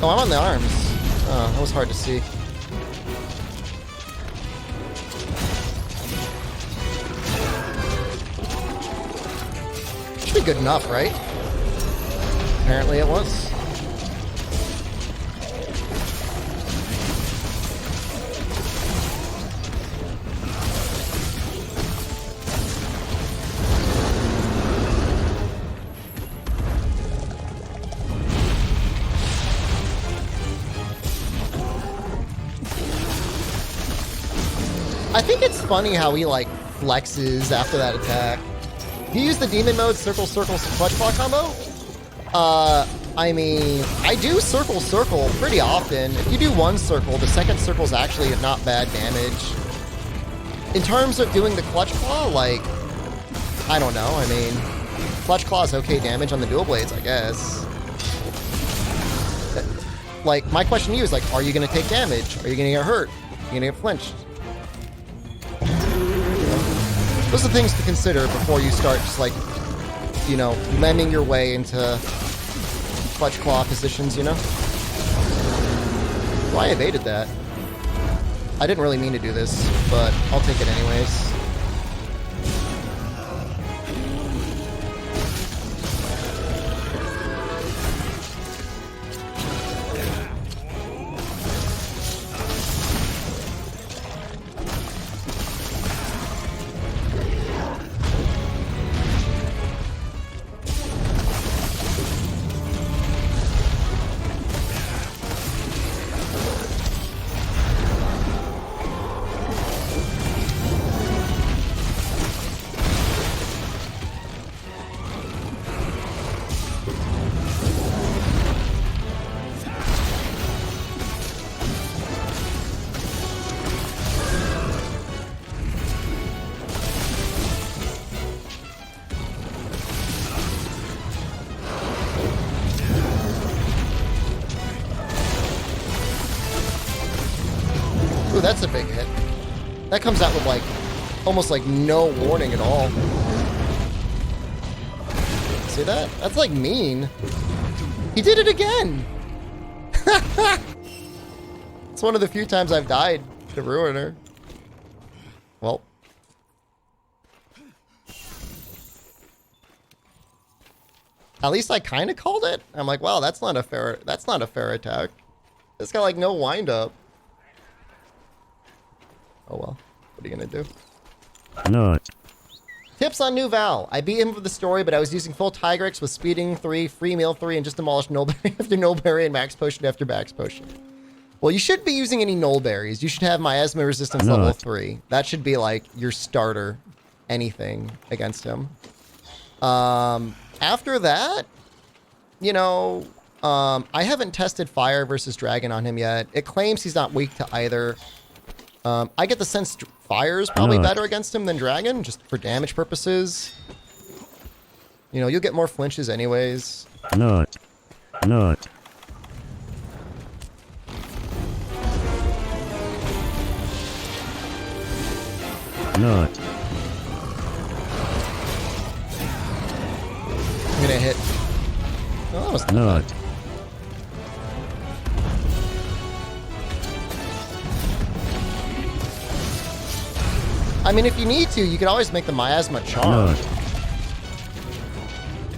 Speaker 1: Oh, I'm on the arms. Oh, that was hard to see. Should be good enough, right? Apparently it was. I think it's funny how he like flexes after that attack. Do you use the demon mode circle circle clutch claw combo? I mean, I do circle circle pretty often. If you do one circle, the second circle is actually not bad damage. In terms of doing the clutch claw, like, I don't know. I mean, clutch claw is okay damage on the dual blades, I guess. Like, my question to you is like, are you gonna take damage? Are you gonna get hurt? Are you gonna get flinched? Those are things to consider before you start just like, you know, lemming your way into clutch claw positions, you know? Well, I evaded that. I didn't really mean to do this, but I'll take it anyways. Ooh, that's a big hit. That comes out with like, almost like no warning at all. See that? That's like mean. He did it again! It's one of the few times I've died to Ruiner. Well. At least I kind of called it. I'm like, wow, that's not a fair attack. It's got like no wind up. Oh well, what are you gonna do?
Speaker 3: Not.
Speaker 1: Tips on New Val. I beat him for the story, but I was using full Tigrex with speeding 3, free meal 3, and just demolished Nullberry after Nullberry and max potion after max potion. Well, you shouldn't be using any Nullberries. You should have Miasma resistance level 3. That should be like your starter anything against him. After that, you know, I haven't tested fire versus dragon on him yet. It claims he's not weak to either. I get the sense fire is probably better against him than dragon, just for damage purposes. You know, you'll get more flinches anyways.
Speaker 3: Not. Not. Not.
Speaker 1: I'm gonna hit. Oh, that was
Speaker 3: Not.
Speaker 1: I mean, if you need to, you could always make the Miasma charm.
Speaker 3: Not.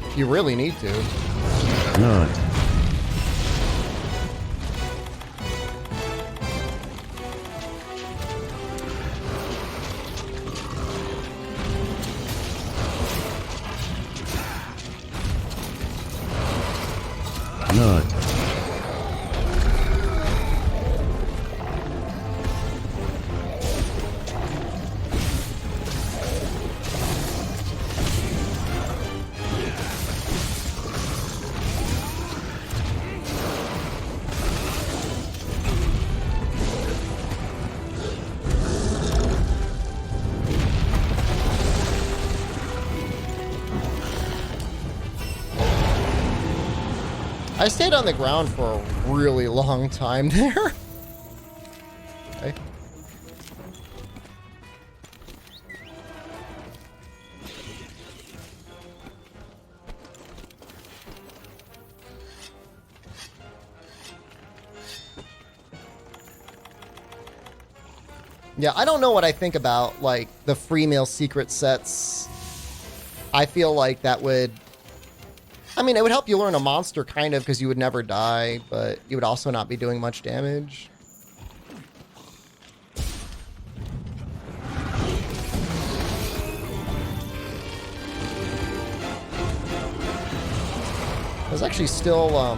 Speaker 1: If you really need to.
Speaker 3: Not. Not.
Speaker 1: I stayed on the ground for a really long time there. Okay. Yeah, I don't know what I think about, like, the free meal secret sets. I feel like that would... I mean, it would help you learn a monster, kind of, because you would never die, but you would also not be doing much damage. There's actually still,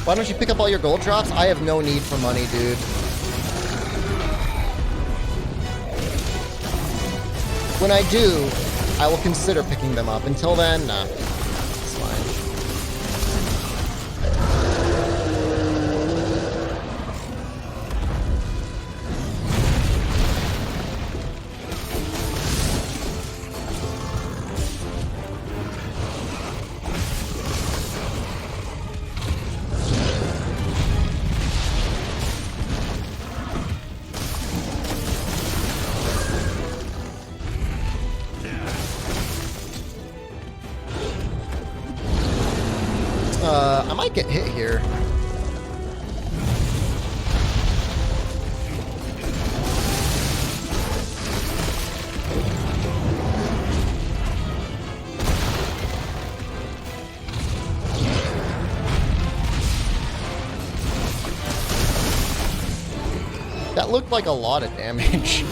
Speaker 1: Why don't you pick up all your gold drops? I have no need for money, dude. When I do, I will consider picking them up. Until then, nah. It's fine. I might get hit here. That looked like a lot of damage.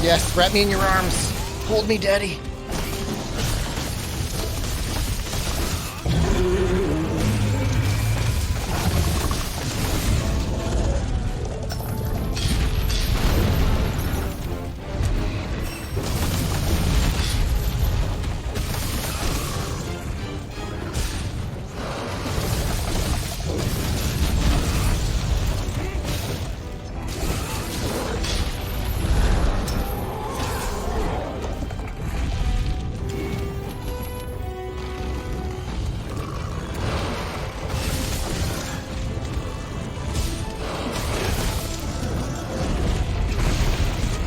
Speaker 1: Yes, wrap me in your arms. Hold me, daddy.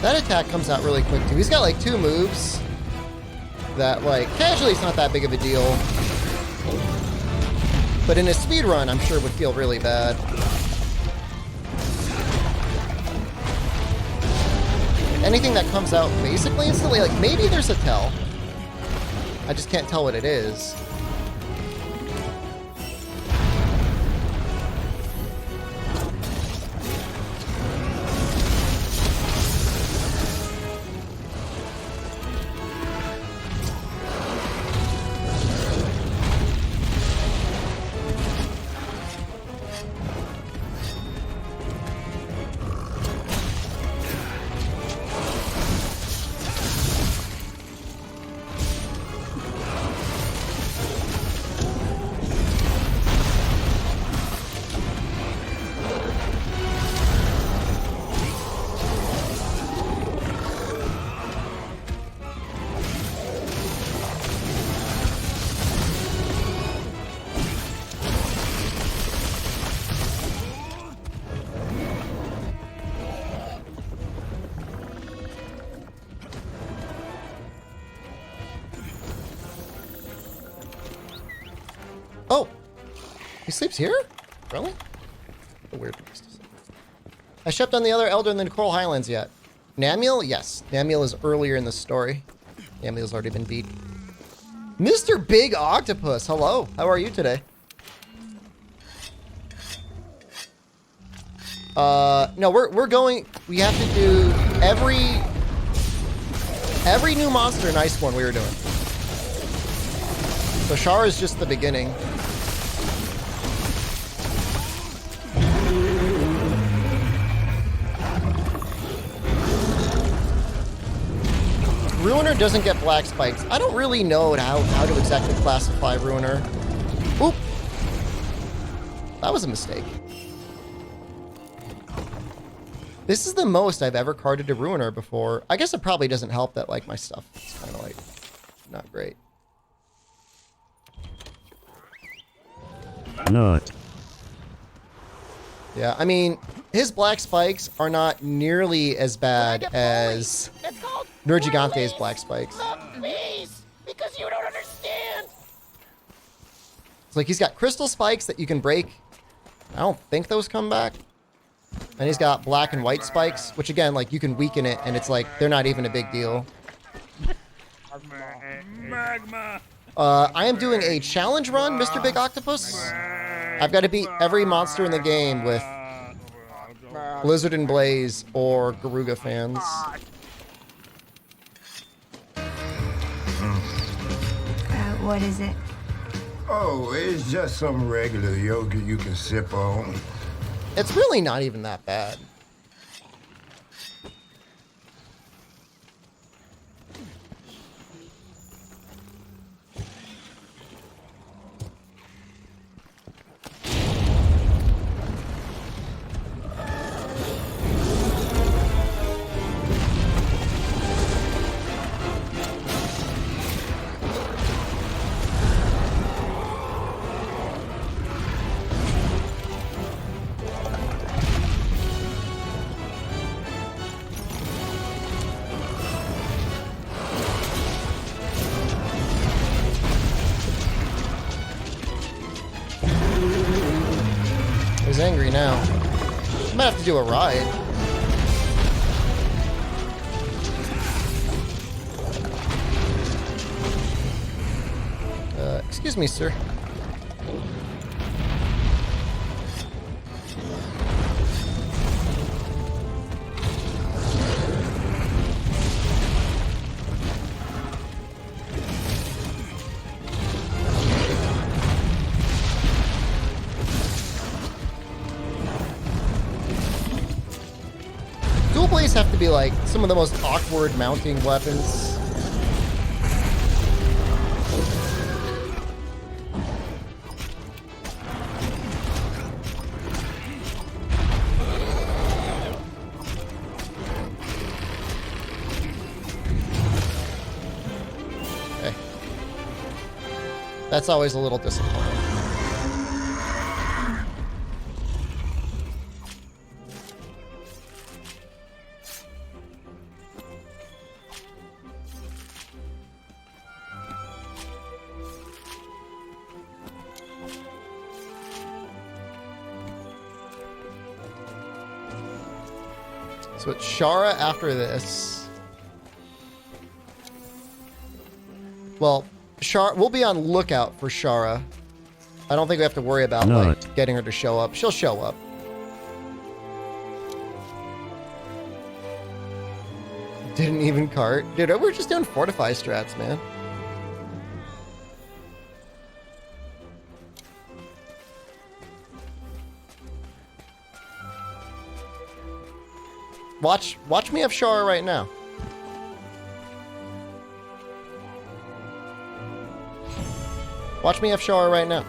Speaker 1: That attack comes out really quick too. He's got like 2 moves that, like, casually it's not that big of a deal. But in a speed run, I'm sure it would feel really bad. Anything that comes out basically instantly, like maybe there's a tell. I just can't tell what it is. He sleeps here? Really? A weird place to sleep. I stepped on the other elder than Coral Highlands yet. Nahxela? Yes. Nahxela is earlier in the story. Nahxela's already been beat. Mr. Big Octopus, hello. How are you today? No, we're going. We have to do every new monster in Iceborne we were doing. So Shara is just the beginning. Ruiner doesn't get black spikes. I don't really know how to exactly classify Ruiner. Oop. That was a mistake. This is the most I've ever carded a Ruiner before. I guess it probably doesn't help that, like, my stuff is kind of, like, not great.
Speaker 3: Not.
Speaker 1: Yeah, I mean, his black spikes are not nearly as bad as Nergigante's black spikes.
Speaker 7: Please, because you don't understand.
Speaker 1: It's like he's got crystal spikes that you can break. I don't think those come back. And he's got black and white spikes, which again, like, you can weaken it, and it's like, they're not even a big deal. I am doing a challenge run, Mr. Big Octopus. I've got to beat every monster in the game with Blizzard and Blaze or Garuga fans.
Speaker 8: What is it?
Speaker 6: Oh, it's just some regular yogurt you can sip on.
Speaker 1: It's really not even that bad. He's angry now. I might have to do a ride. Excuse me, sir. Dual blades have to be like some of the most awkward mounting weapons. Okay. That's always a little disappointing. So it's Shara after this. Well, we'll be on lookout for Shara. I don't think we have to worry about like getting her to show up. She'll show up. Didn't even cart. Dude, we're just doing fortify strats, man. Watch me have Shara right now. Watch me have Shara right now.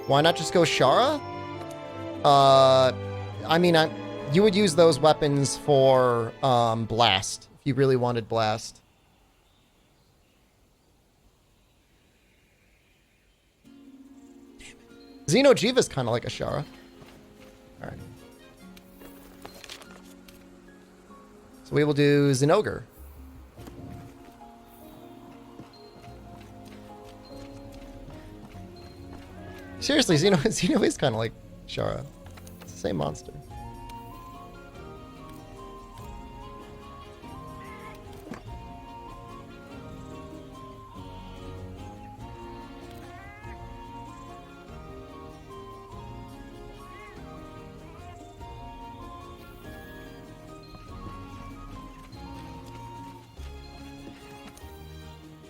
Speaker 1: Why not just go Shara? I mean, you would use those weapons for Blast if you really wanted Blast. Xenojiva's kind of like a Shara. Alright. So we will do Zinogre. Seriously, Xeno is kind of like Shara. It's the same monster.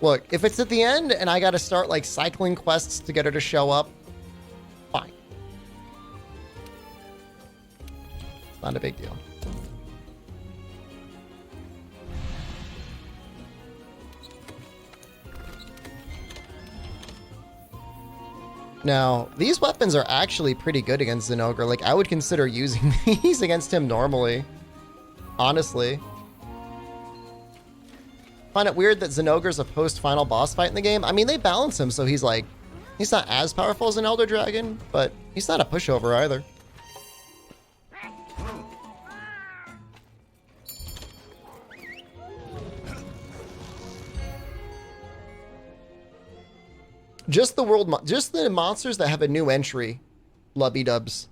Speaker 1: Look, if it's at the end and I gotta start like cycling quests to get her to show up, fine. It's not a big deal. Now, these weapons are actually pretty good against Zinogre. Like, I would consider using these against him normally. Honestly. Find it weird that Zinogre's a post-final boss fight in the game. I mean, they balance him, so he's like... He's not as powerful as an Elder Dragon, but he's not a pushover either. Just the monsters that have a new entry. Lubby dubs.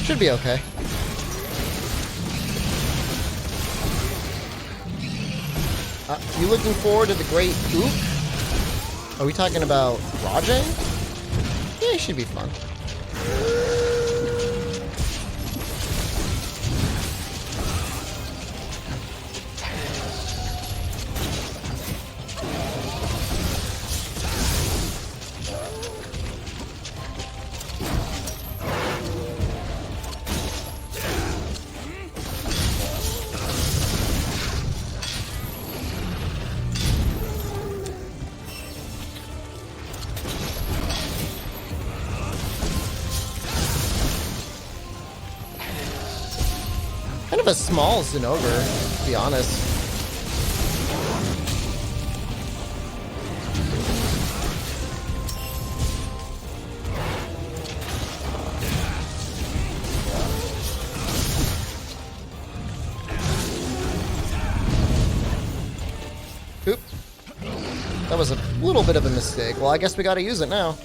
Speaker 1: Should be okay. You looking forward to the Great Ook? Are we talking about Rajang? Yeah, it should be fun. Kind of a small Zinogre, to be honest. Oop. That was a little bit of a mistake. Well, I guess we gotta use it now.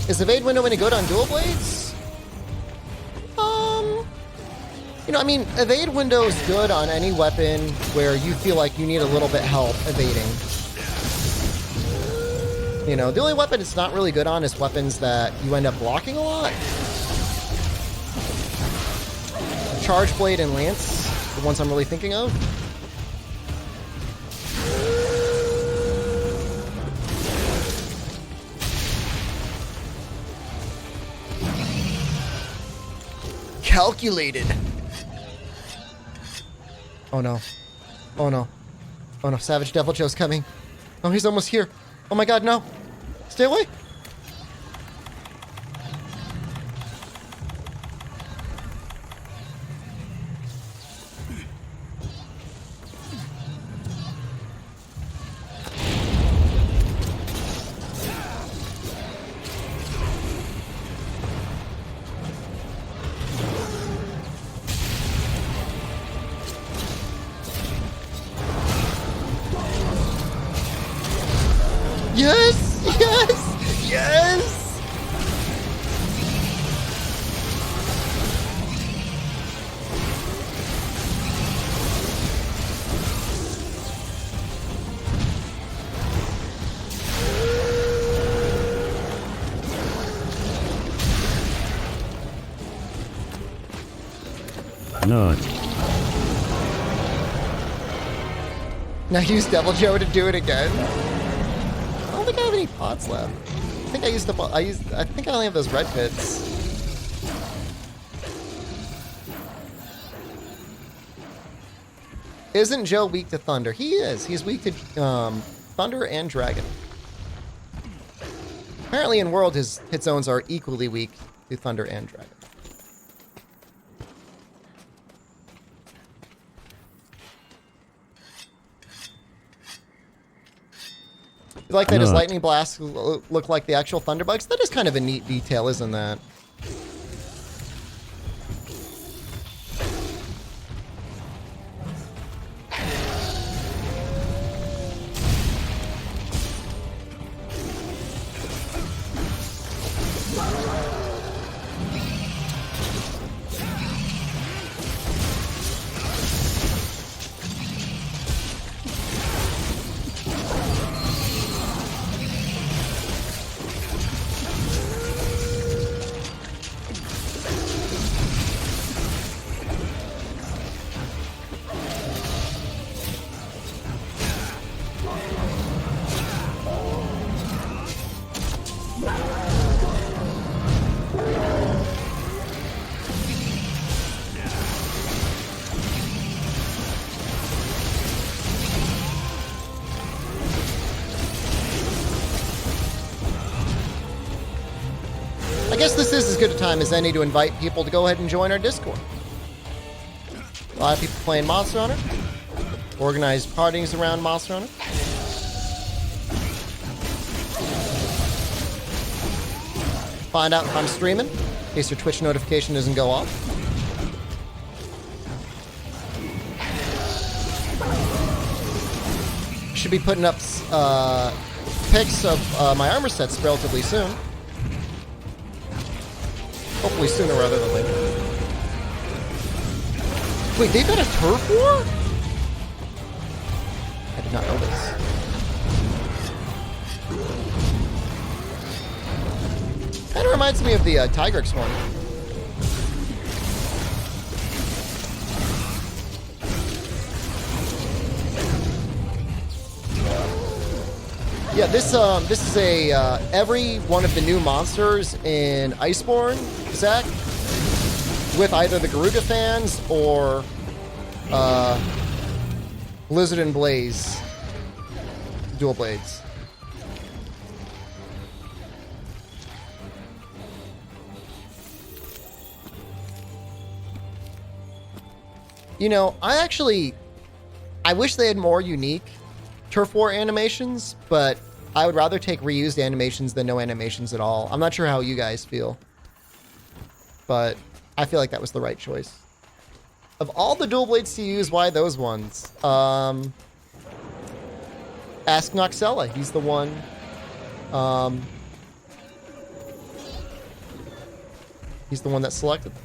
Speaker 1: Is evade window any good on dual blades? You know, I mean, evade window is good on any weapon where you feel like you need a little bit help evading. You know, the only weapon it's not really good on is weapons that you end up blocking a lot. Charge blade and lance, the ones I'm really thinking of. Calculated. Oh no. Oh no. Oh no. Savage Devil Joe's coming. Oh, he's almost here. Oh my god, no. Stay away. Yes! Yes! Yes!
Speaker 3: Not.
Speaker 1: Now use Devil Joe to do it again. I don't think I have any pots left. I think I used up. I think I only have those red pits. Isn't Joe weak to thunder? He is. He's weak to thunder and dragon. Apparently, in World, his hit zones are equally weak to thunder and dragon. You like that his
Speaker 3: Not.
Speaker 1: lightning blasts look like the actual thunderbugs? That is kind of a neat detail, isn't that? I guess this is as good a time as any to invite people to go ahead and join our Discord. A lot of people playing Monster Hunter. Organized partings around Monster Hunter. Find out if I'm streaming, in case your Twitch notification doesn't go off. Should be putting up pics of my armor sets relatively soon. Hopefully sooner rather than later. Wait, they've got a turf war? I did not know this. Kind of reminds me of the Tigrex one. Yeah, this is a every one of the new monsters in Iceborne, Zach, with either the Garuga fans or Blizzard and Blaze dual blades. You know, I wish they had more unique turf war animations, but I would rather take reused animations than no animations at all. I'm not sure how you guys feel, but I feel like that was the right choice. Of all the dual blades to use, why those ones? Ask Nahxela. He's the one. He's the one that selected them.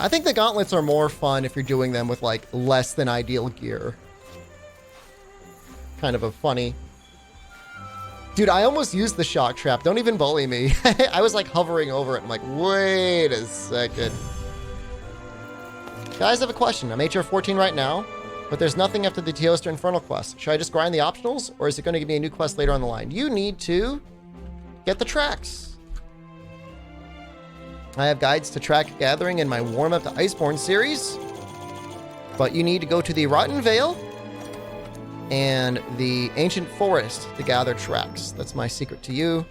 Speaker 1: I think the gauntlets are more fun if you're doing them with like less than ideal gear. Kind of a funny. Dude, I almost used the shock trap. Don't even bully me. I was like hovering over it. I'm like, wait a second. Guys, I have a question. I'm HR 14 right now, but there's nothing after the Teoster Infernal quest. Should I just grind the optionals, or is it going to give me a new quest later on the line? You need to get the tracks. I have guides to track gathering in my warm-up to Iceborne series, but you need to go to the Rotten Vale and the Ancient Forest to gather tracks. That's my secret to you.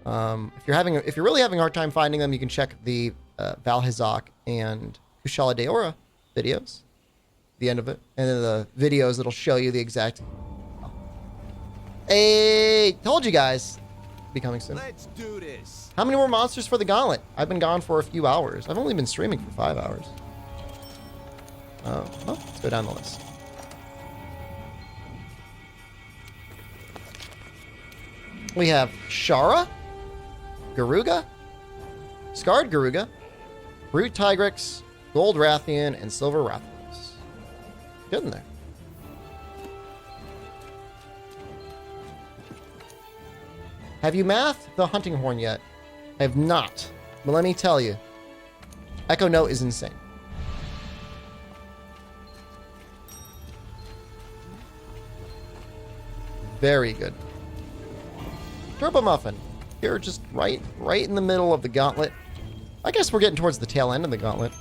Speaker 1: If you're really having a hard time finding them, you can check the Valhazak and Kushala Daora videos, the end of it, and then the videos that'll show you the exact. Hey, told you guys, be coming soon.
Speaker 4: Let's do this.
Speaker 1: How many more monsters for the Gauntlet? I've been gone for a few hours. I've only been streaming for 5 hours. Well, let's go down the list. We have Shara, Garuga, Scarred Garuga, Brute Tigrex, Gold Rathian, and Silver Rathalos. Good in there. Have you mathed the Hunting Horn yet? I have not. But let me tell you, Echo Note is insane. Very good. Turbo Muffin. You're just right in the middle of the Gauntlet. I guess we're getting towards the tail end of the Gauntlet.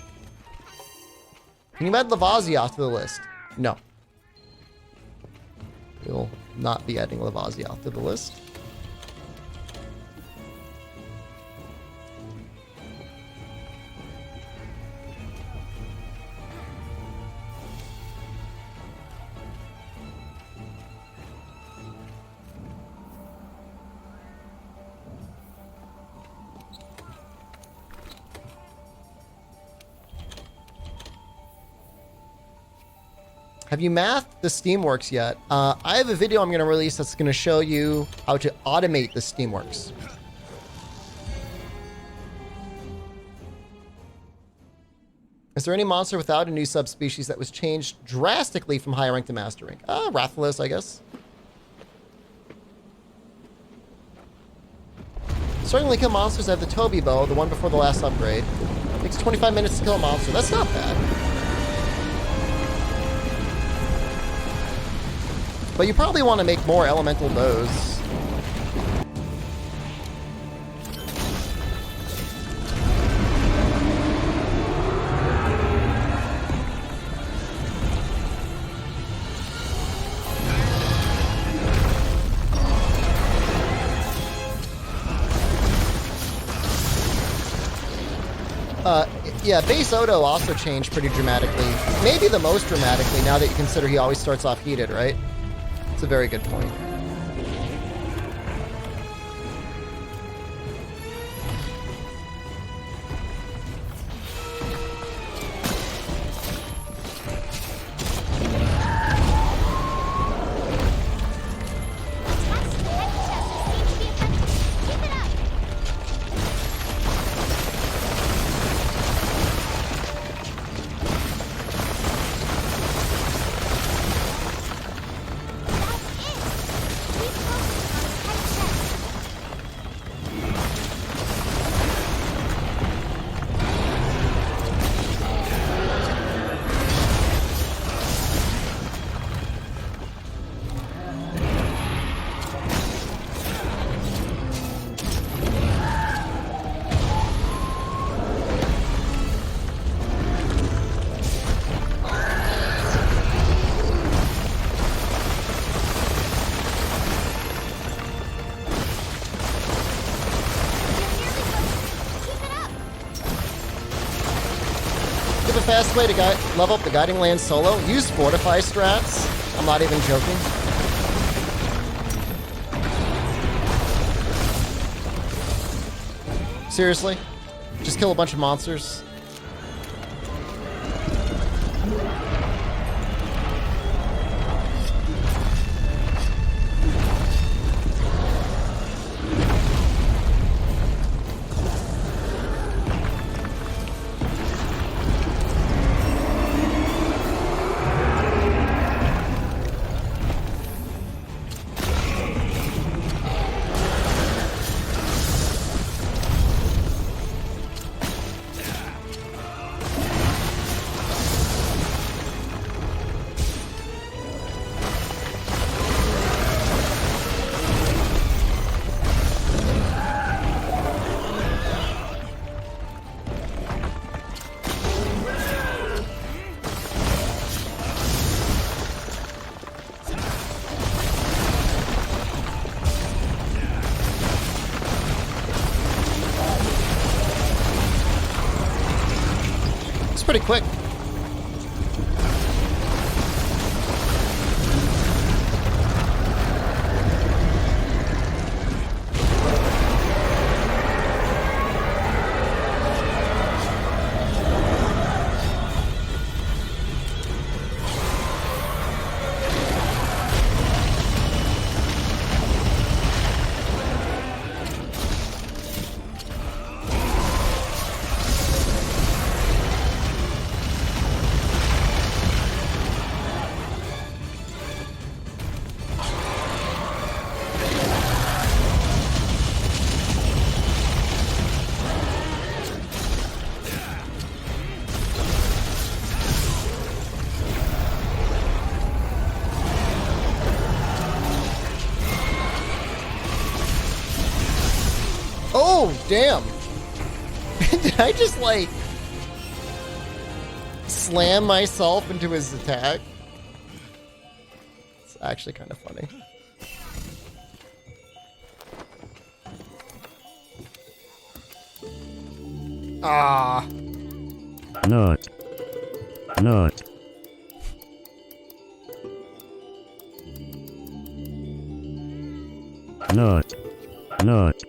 Speaker 1: Can you add Lavazia to the list? No. We'll not be adding Lavazia to the list. Have you mathed the Steamworks yet? I have a video I'm going to release that's going to show you how to automate the Steamworks. Is there any monster without a new subspecies that was changed drastically from higher rank to master rank? Rathalos, I guess. Certainly kill monsters. I have the Toby bow, the one before the last upgrade. Takes 25 minutes to kill a monster. That's not bad. But you probably want to make more elemental bows. Yeah, base Odo also changed pretty dramatically. Maybe the most dramatically now that you consider he always starts off heated, right? That's a very good point. Fast way to level up the Guiding Land solo. Use Fortify strats. I'm not even joking. Seriously? Just kill a bunch of monsters. It's pretty quick. Oh, damn. Did I just, like, slam myself into his attack? It's actually kind of funny. Ah.
Speaker 3: Not. Not. Not. Not.